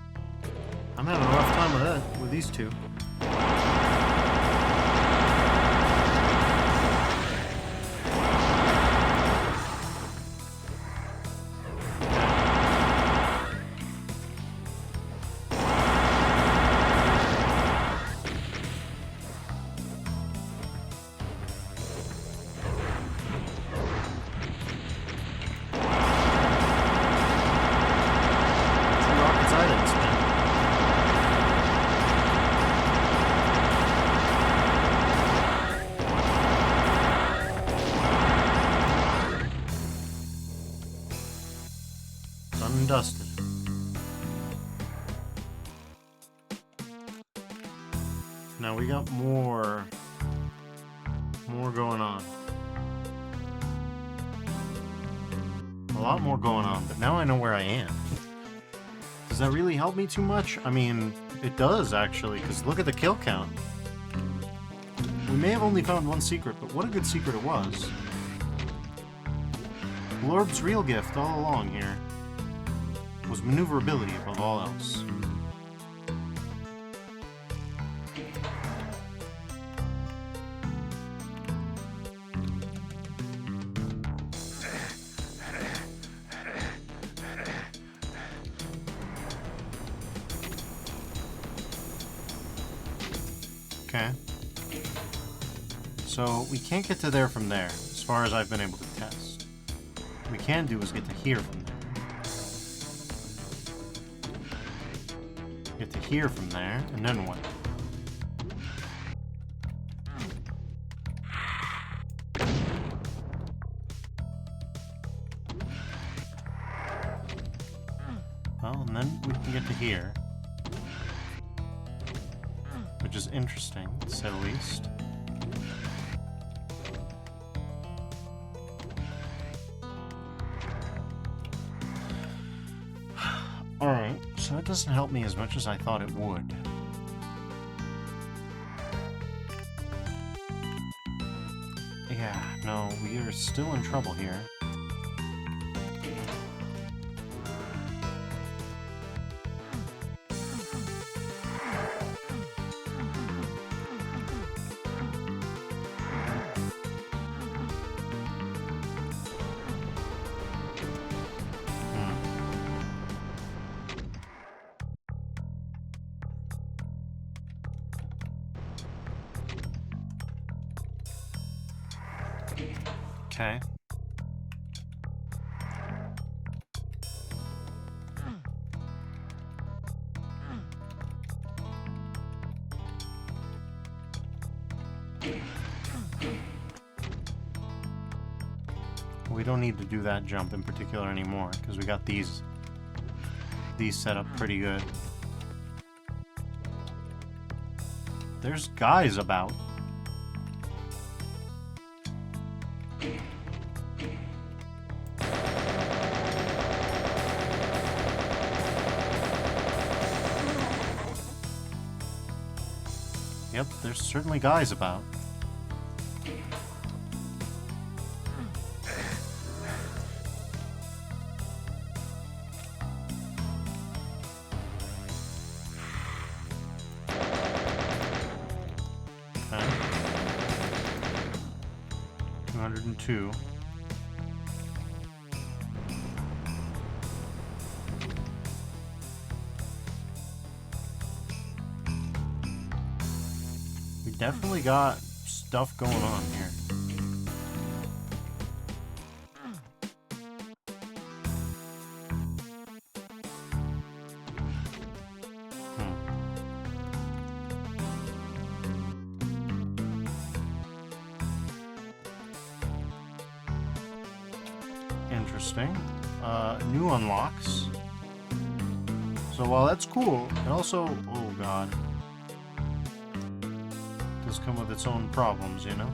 I'm having a rough time with that, with these two. Dusted. Now we got more going on. A lot more going on, but now I know where I am. Does that really help me too much? I mean, it does actually, because look at the kill count. We may have only found one secret, but what a good secret it was. Lorb's real gift all along here was maneuverability above all else. Okay. So we can't get to there from there, as far as I've been able to test. What we can do is get to here from there. Get to here from there, and then what? Well, and then we can get to here. Which is interesting, to say the least. Alright, so that doesn't help me as much as I thought it would. Yeah, no, we are still in trouble here. Okay. We don't need to do that jump in particular anymore, because we got these set up pretty good. There's guys about. Yep, there's certainly guys about. Okay. 202. We definitely got stuff going on here. Interesting. New unlocks. So while that's cool, it also, oh god, does come with its own problems, you know?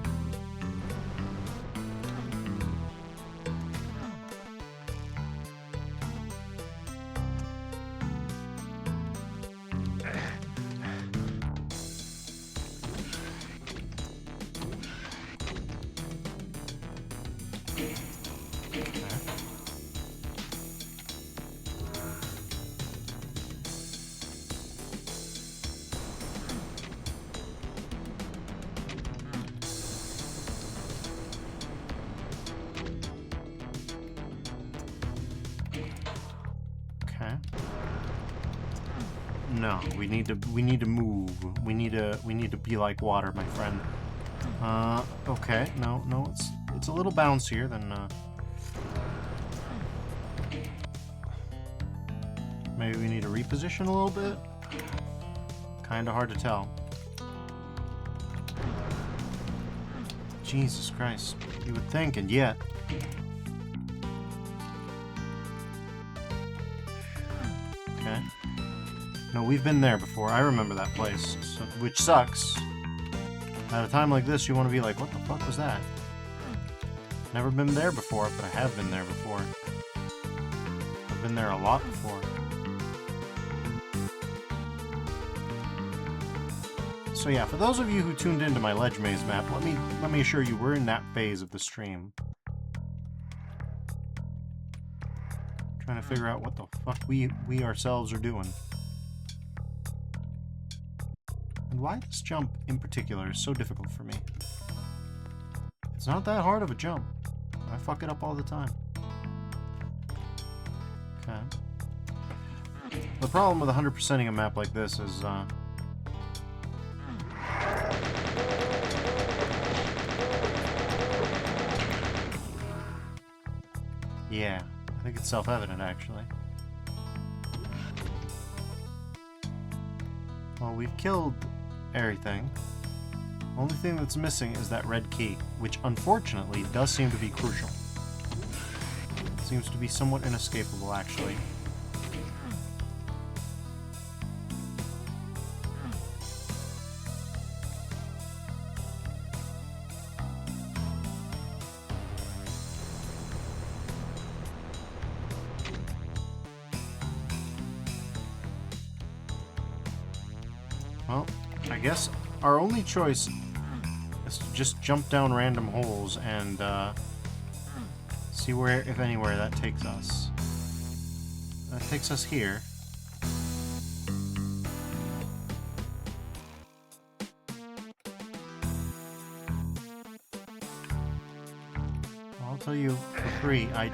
No, we need to move. We need to be like water, my friend. Okay. No, it's a little bouncier than maybe we need to reposition a little bit. Kinda hard to tell. Jesus Christ. You would think, and yet. Okay. No, we've been there before. I remember that place, so, which sucks. At a time like this, you want to be like, what the fuck was that? Never been there before, but I have been there before. I've been there a lot before. So yeah, for those of you who tuned into my ledge maze map, let me assure you, we're in that phase of the stream. Trying to figure out what the fuck we ourselves are doing. And why this jump in particular is so difficult for me. It's not that hard of a jump. I fuck it up all the time. Okay. The problem with 100%ing a map like this is, yeah, I think it's self-evident, actually. Well, we've killed everything. Only thing that's missing is that red key, which unfortunately does seem to be crucial. It seems to be somewhat inescapable, actually. Well, I guess our only choice is to just jump down random holes and see where, if anywhere, that takes us. That takes us here. I'll tell you for free, I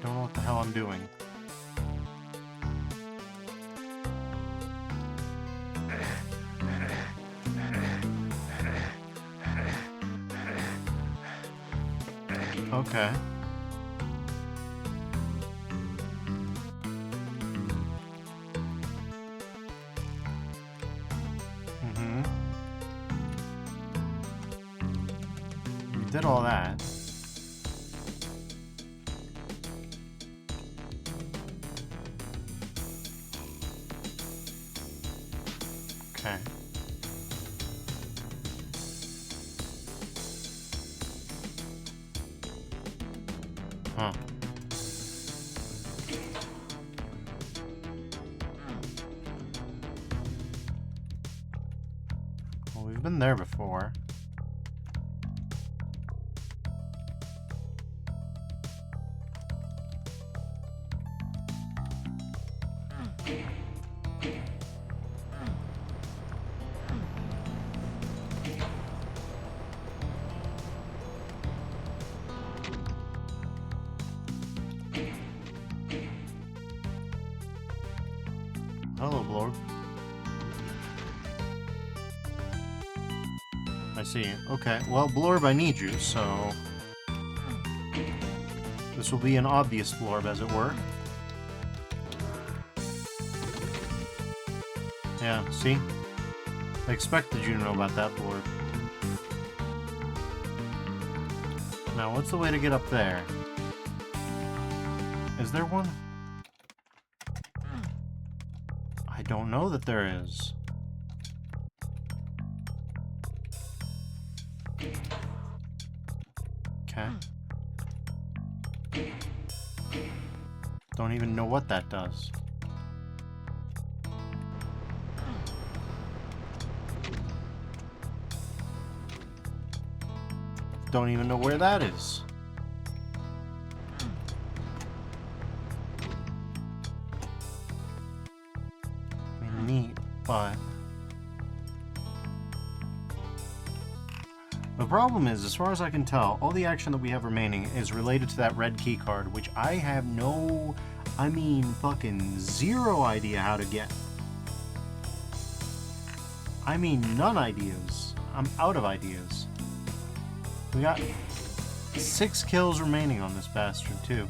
don't know what the hell I'm doing. Okay. Mm-hmm. We did all that. Okay. Huh. Well, we've been there before. Hello, Blorb. I see. Okay, well, Blorb, I need you, so... This will be an obvious Blorb, as it were. Yeah, see? I expected you to know about that, Blorb. Now, what's the way to get up there? Is there one? I don't know that there is. Okay. Don't even know what that does. Don't even know where that is. I mean, neat, but... The problem is, as far as I can tell, all the action that we have remaining is related to that red key card, which I have no... I mean, fucking zero idea how to get. I mean, none ideas. I'm out of ideas. We got 6 kills remaining on this bastard, too.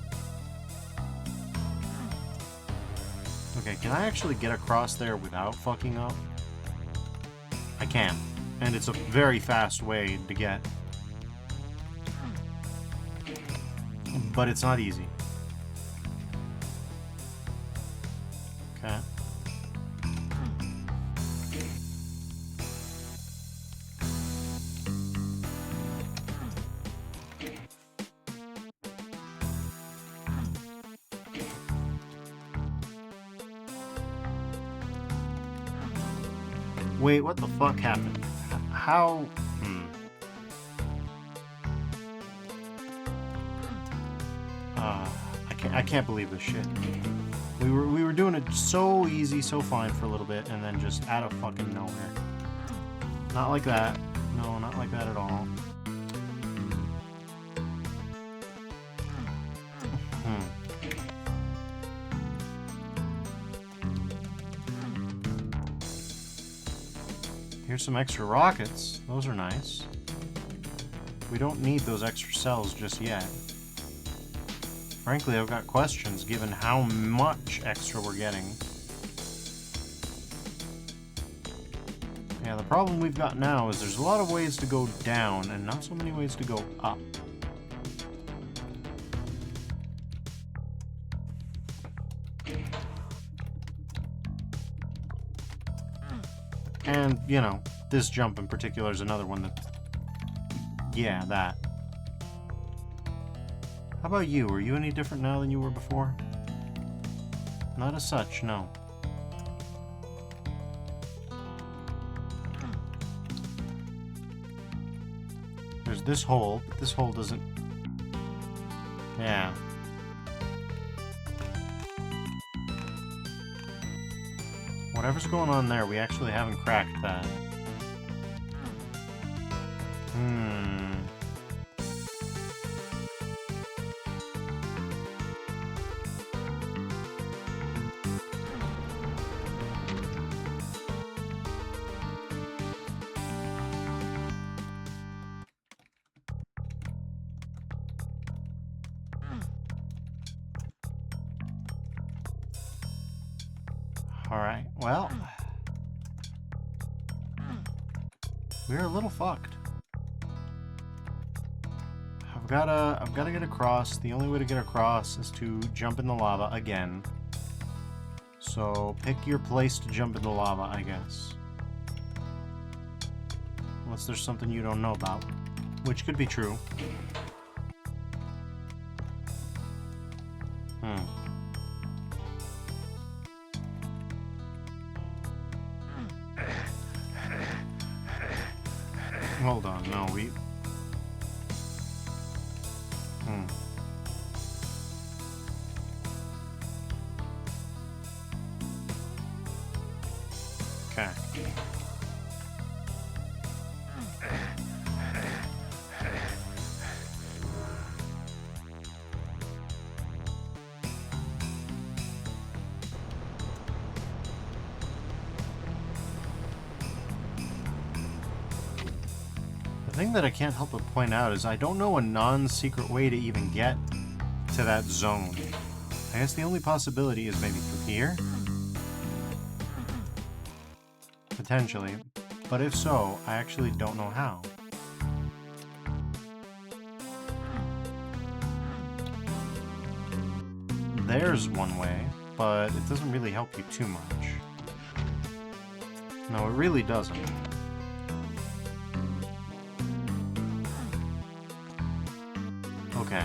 Okay, can I actually get across there without fucking up? I can. And it's a very fast way to get. But it's not easy. Okay. Wait, what the fuck happened? How... I can't believe this shit. We were doing it so easy, so fine for a little bit, and then just out of fucking nowhere. Not like that. No, not like that at all. Here's some extra rockets. Those are nice. We don't need those extra cells just yet. Frankly, I've got questions given how much extra we're getting. Yeah, the problem we've got now is there's a lot of ways to go down and not so many ways to go up. And, you know, this jump in particular is another one that... Yeah, that. How about you? Are you any different now than you were before? Not as such, no. There's this hole, but this hole doesn't... Yeah. Whatever's going on there, we actually haven't cracked that. Alright, well... we're a little fucked. I've gotta get across. The only way to get across is to jump in the lava again. So, pick your place to jump in the lava, I guess. Unless there's something you don't know about. Which could be true. Hold on, no, we... Okay. The thing that I can't help but point out is I don't know a non-secret way to even get to that zone. I guess the only possibility is maybe through here? Potentially. But if so, I actually don't know how. There's one way, but it doesn't really help you too much. No, it really doesn't. Okay.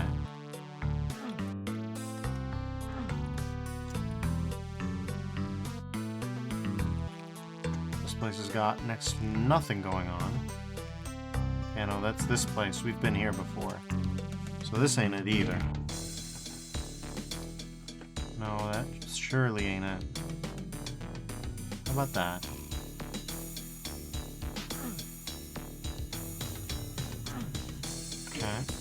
This place has got next to nothing going on. Yeah, no, that's this place. We've been here before. So this ain't it either. No, that surely ain't it. How about that? Okay.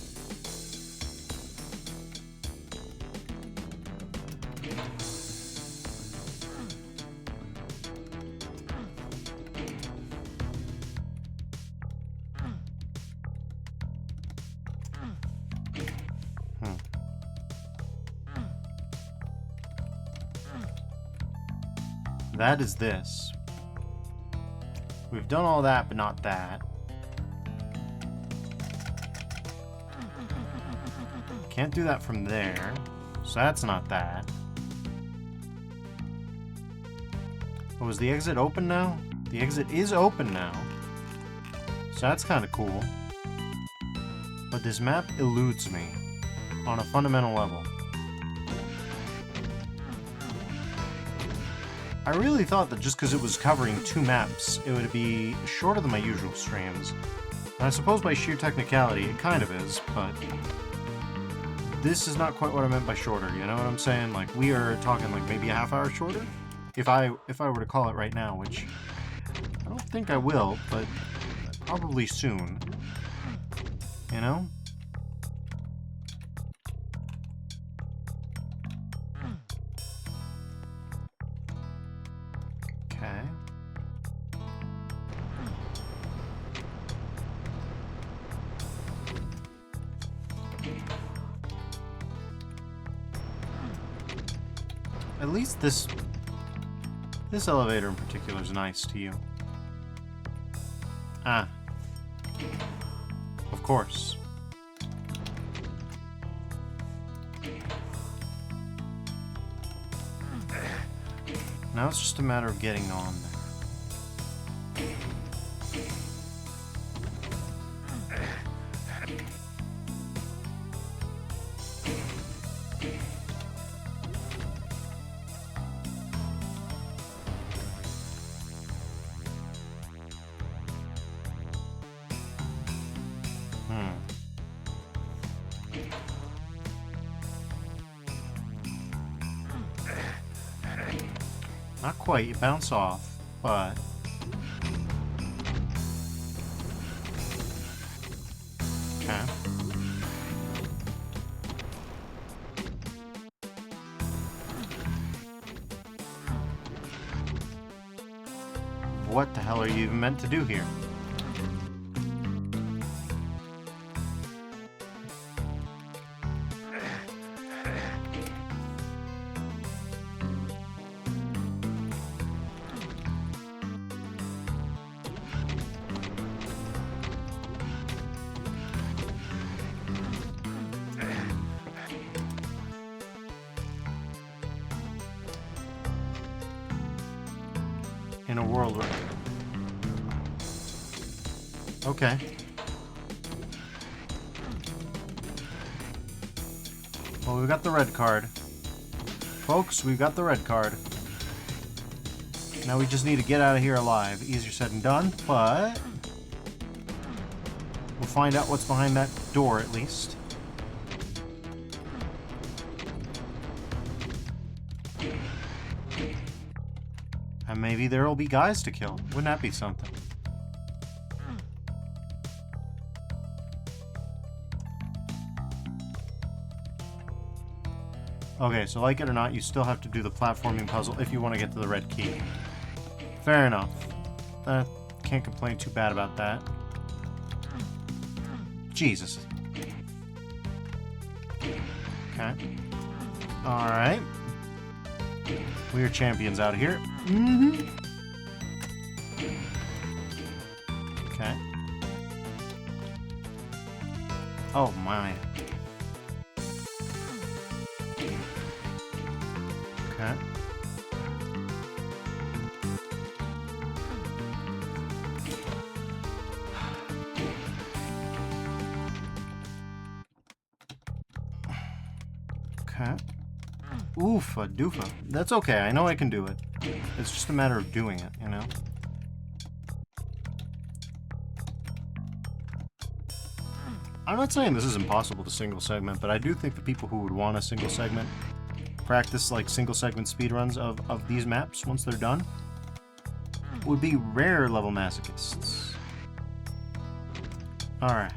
That is this. We've done all that, but not that. Can't do that from there, so that's not that. Oh, is the exit open now? The exit is open now. So that's kind of cool. But this map eludes me on a fundamental level. I really thought that just because it was covering 2 maps, it would be shorter than my usual streams. And I suppose by sheer technicality, it kind of is, but this is not quite what I meant by shorter, you know what I'm saying? Like, we are talking like maybe a half hour shorter? If I were to call it right now, which I don't think I will, but probably soon. You know? Okay. At least this elevator in particular is nice to you. Ah. Of course. Now it's just a matter of getting on there. Not quite, you bounce off, but... Okay. What the hell are you even meant to do here? in a world where... Okay. Well, we've got the red card. Folks, we've got the red card. Now we just need to get out of here alive. Easier said than done, but... we'll find out what's behind that door, at least. And maybe there will be guys to kill. Wouldn't that be something? Okay, so like it or not, you still have to do the platforming puzzle if you want to get to the red key. Fair enough. Can't complain too bad about that. Jesus. Okay. Alright. We are champions out here. Mm-hmm. Okay. Oh my. Okay. Okay. Oofa doofa. That's okay, I know I can do it. It's just a matter of doing it, you know? I'm not saying this is impossible to single segment, but I do think the people who would want a single segment practice like single segment speedruns of these maps once they're done would be rare level masochists. Alright.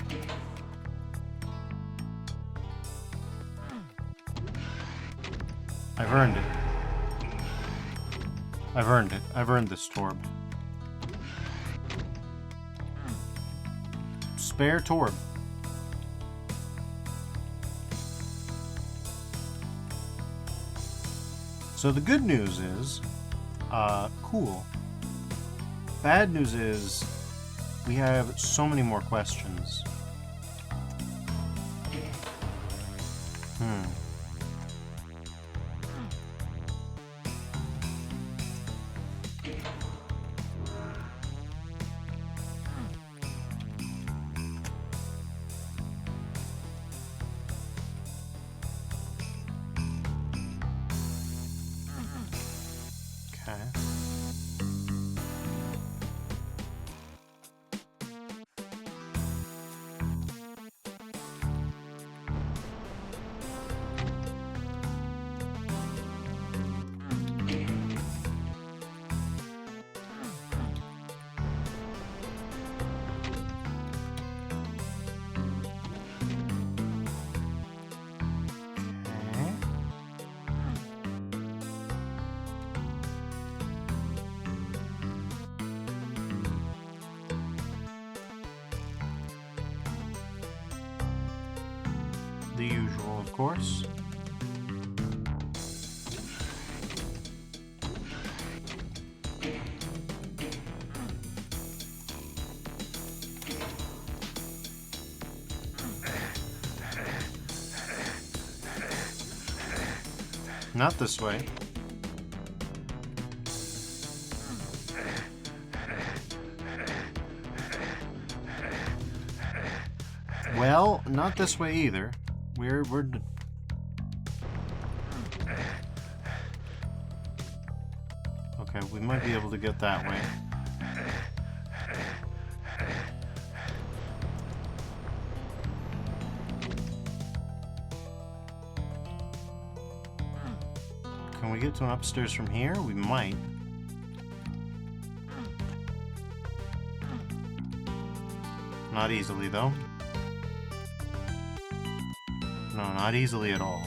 I've earned it. I've earned it. I've earned this Torb. Spare Torb. So the good news is, cool. Bad news is, we have so many more questions. The usual, of course. Not this way. Well, not this way either. We're okay, we might be able to get that way. Can we get to an upstairs from here? We might. Not easily, though. No, not easily at all.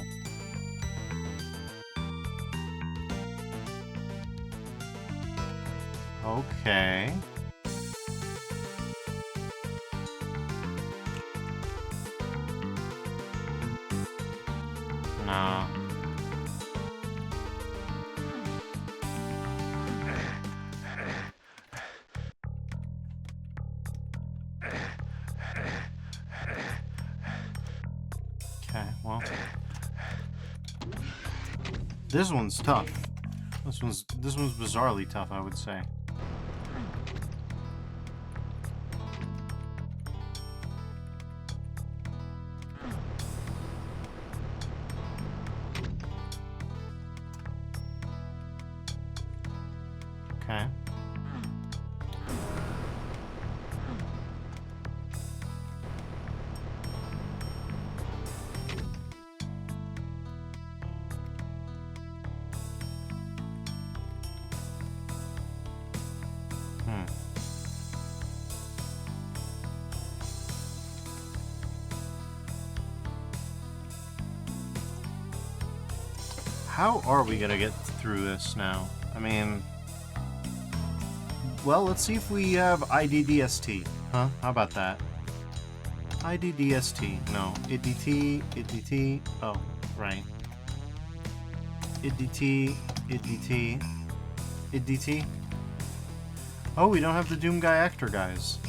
Okay. Nah. Well, this one's tough. This one's bizarrely tough, I would say. how are we gonna get through this now? I mean, well, let's see if we have IDDST. Huh? How about that? IDDST. No. IDT. IDT. Oh, right. IDT. IDT. IDT. Oh, we don't have the Doom Guy actor guys.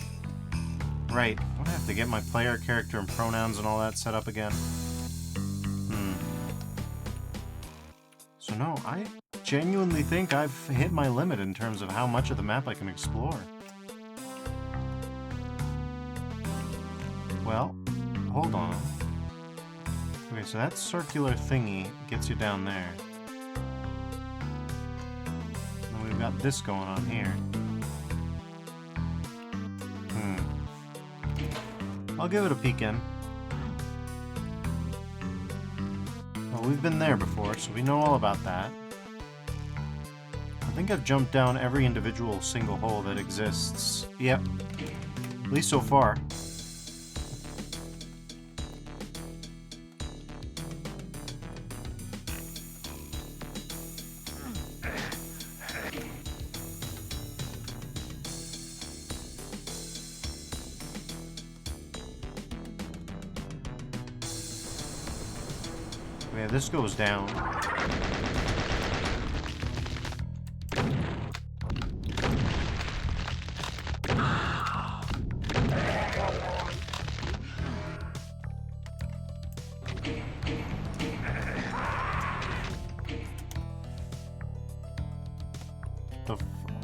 Right. I'm gonna have to get my player character and pronouns and all that set up again. So no, I genuinely think I've hit my limit in terms of how much of the map I can explore. Well, hold on. Okay, so that circular thingy gets you down there. And we've got this going on here. I'll give it a peek in. Well, we've been there before, so we know all about that. I think I've jumped down every individual single hole that exists. Yep. At least so far. Yeah, this goes down.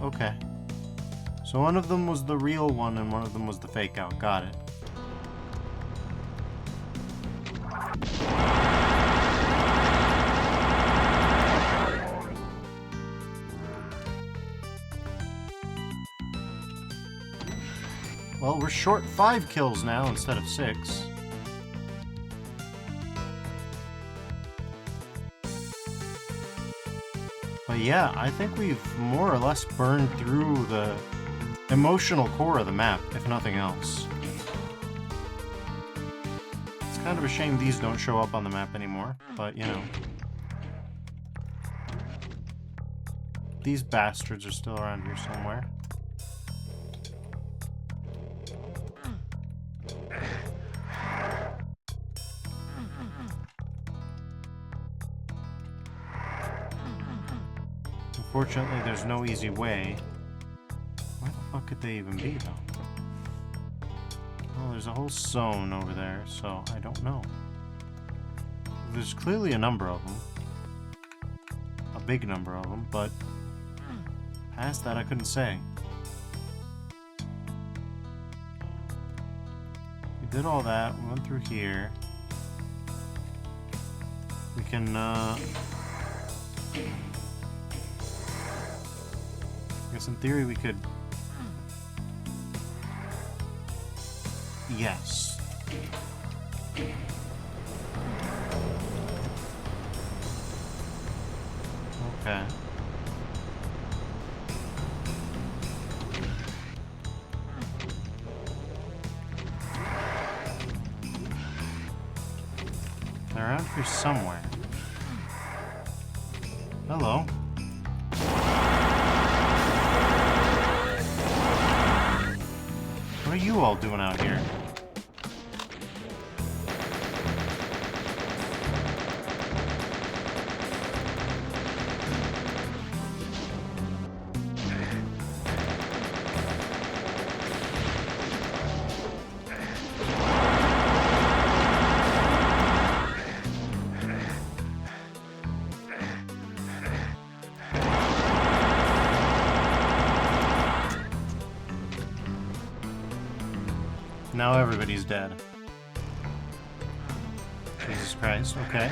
Okay. So one of them was the real one and one of them was the fake out. Got it. Well, we're short 5 kills now instead of 6. But yeah, I think we've more or less burned through the emotional core of the map, if nothing else. It's kind of a shame these don't show up on the map anymore, but you know. These bastards are still around here somewhere. Unfortunately, there's no easy way. Where the fuck could they even be, though? Well, there's a whole zone over there, so I don't know. There's clearly a number of them. A big number of them, but past that I couldn't say. We did all that, we went through here. We can, I guess in theory we could... Yes. Okay. They're around here somewhere. Hello. What are you all doing out here? Now everybody's dead. Jesus Christ, okay.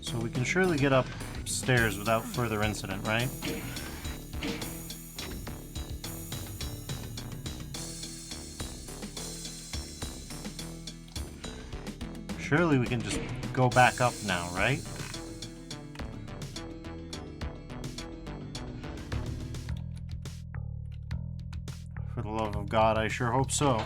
So we can surely get upstairs without further incident, right? Surely we can just go back up now, right? For the love of God, I sure hope so.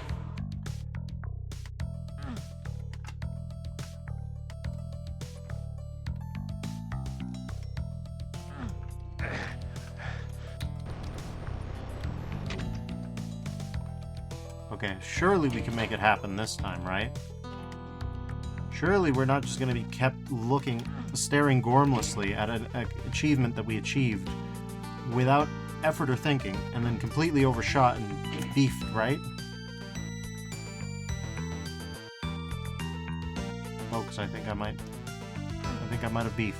Okay, surely we can make it happen this time, right? Surely we're not just going to be kept staring gormlessly at an achievement that we achieved without effort or thinking, and then completely overshot and beefed, right? Folks, I think I might have beefed.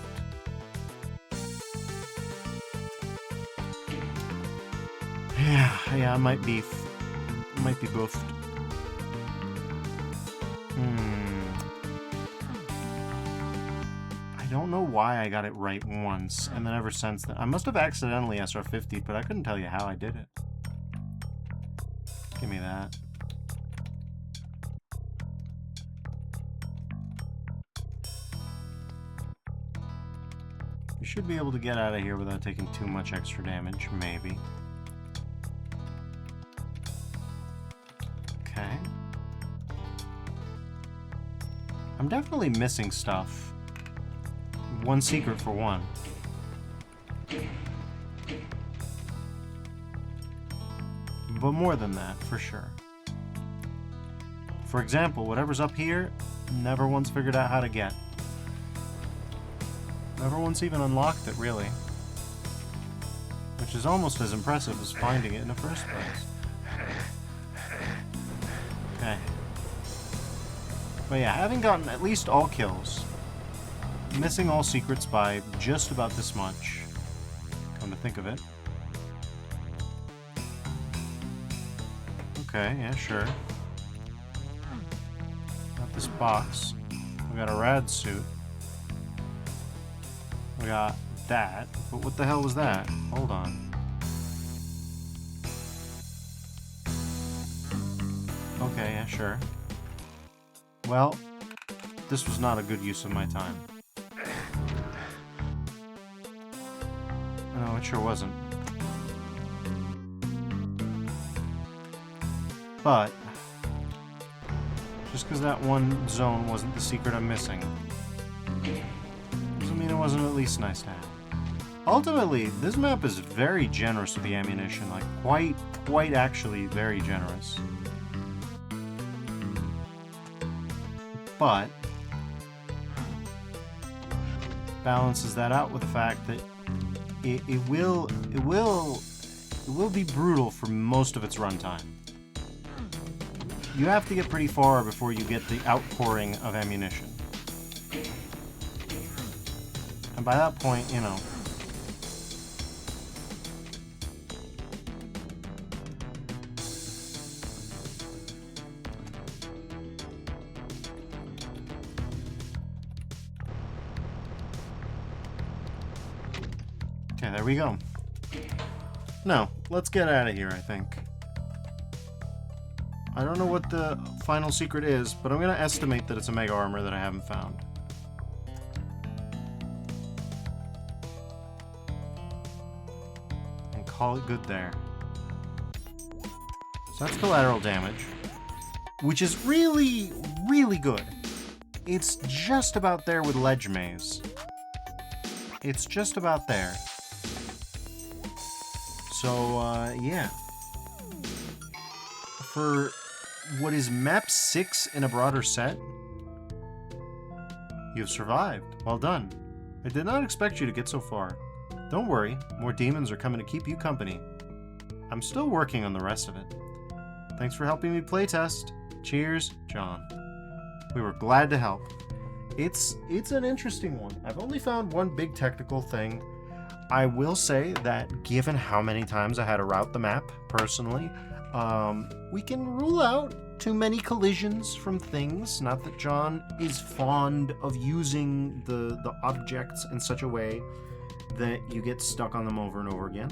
Yeah, I might beef. I might be boofed. I don't know why I got it right once, and then ever since then. I must have accidentally SR50'd, but I couldn't tell you how I did it. Give me that. We should be able to get out of here without taking too much extra damage, maybe. Okay. I'm definitely missing stuff. One secret for one. But more than that, for sure. For example, whatever's up here, never once figured out how to get. Never once even unlocked it, really. Which is almost as impressive as finding it in the first place. Okay. But yeah, having gotten at least all kills, missing all secrets by just about this much, come to think of it. Okay, yeah, sure. Got this box. We got a rad suit. We got that. But what the hell was that? Hold on. Okay, yeah, sure. Well, this was not a good use of my time. No, it sure wasn't. But just because that one zone wasn't the secret I'm missing doesn't mean it wasn't at least nice to have. Ultimately, this map is very generous with the ammunition, like quite actually very generous. But balances that out with the fact that it will be brutal for most of its runtime. You have to get pretty far before you get the outpouring of ammunition. And by that point, you know, okay, there we go. No, let's get out of here, I think. I don't know what the final secret is, but I'm going to estimate that it's a mega armor that I haven't found. And call it good there. So that's collateral damage, which is really, really good. It's just about there with Ledge Maze. It's just about there. So, yeah. For what is map 6 in a broader set, you've survived. Well done. I did not expect you to get so far. Don't worry, more demons are coming to keep you company. I'm still working on the rest of it. Thanks for helping me playtest. Cheers, John. We were glad to help. It's an interesting one. I've only found one big technical thing. I will say that given how many times I had to route the map, personally, we can rule out too many collisions from things. Not that John is fond of using the objects in such a way that you get stuck on them over and over again.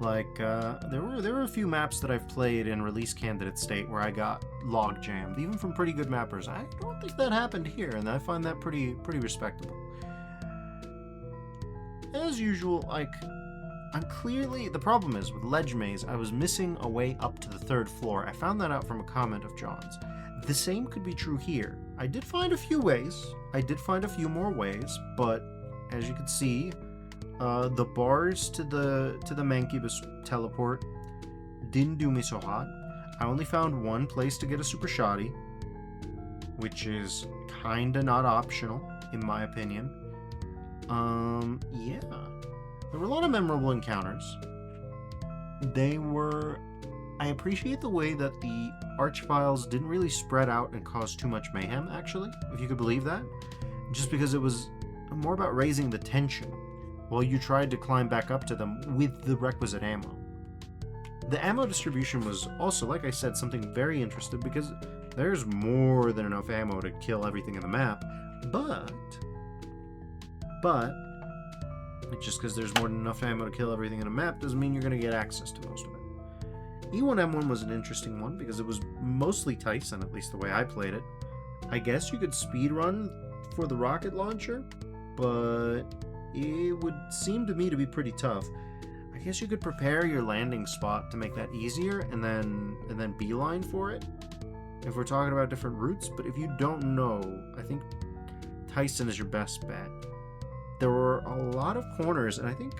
Like, there were a few maps that I've played in release candidate state where I got log jammed, even from pretty good mappers. I don't think that happened here, and I find that pretty respectable. As usual, like, the problem is, with Ledge Maze, I was missing a way up to the 3rd floor. I found that out from a comment of John's. The same could be true here. I did find a few ways. I did find a few more ways, but as you can see, the bars to the Mancubus teleport didn't do me so hot. I only found one place to get a super shoddy, which is kinda not optional, in my opinion. Yeah. There were a lot of memorable encounters. They were... I appreciate the way that the archviles didn't really spread out and cause too much mayhem, actually, if you could believe that. Just because it was more about raising the tension while you tried to climb back up to them with the requisite ammo. The ammo distribution was also, like I said, something very interesting because there's more than enough ammo to kill everything in the map, but just because there's more than enough ammo to kill everything in a map doesn't mean you're going to get access to most of it. E1M1 was an interesting one because it was mostly Tyson, at least the way I played it. I guess you could speedrun for the rocket launcher, but it would seem to me to be pretty tough. I guess you could prepare your landing spot to make that easier and then beeline for it if we're talking about different routes, but if you don't know, I think Tyson is your best bet. There were a lot of corners, and I think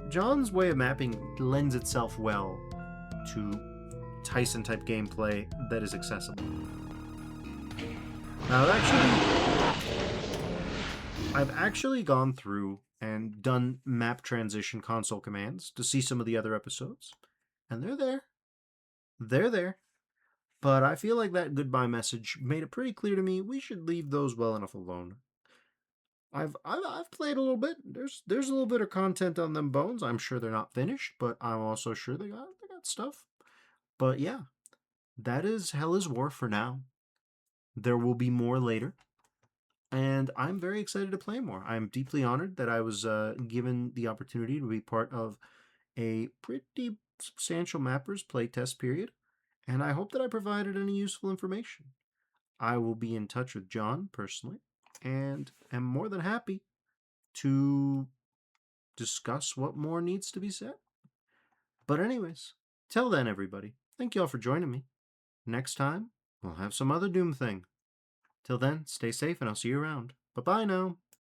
Jon's way of mapping lends itself well to Tyson type gameplay that is accessible. Now, I've actually gone through and done map transition console commands to see some of the other episodes, and they're there. They're there. But I feel like that goodbye message made it pretty clear to me we should leave those well enough alone. I've played a little bit. There's a little bit of content on them bones. I'm sure they're not finished, but I'm also sure they got stuff. But yeah, that is Hell is War for now. There will be more later, and I'm very excited to play more. I'm deeply honored that I was given the opportunity to be part of a pretty substantial Mappers playtest period, and I hope that I provided any useful information. I will be in touch with Jon personally, and am more than happy to discuss what more needs to be said. But anyways, till then, everybody, thank you all for joining me. Next time, we'll have some other Doom thing. Till then, stay safe and I'll see you around. Bye-bye now.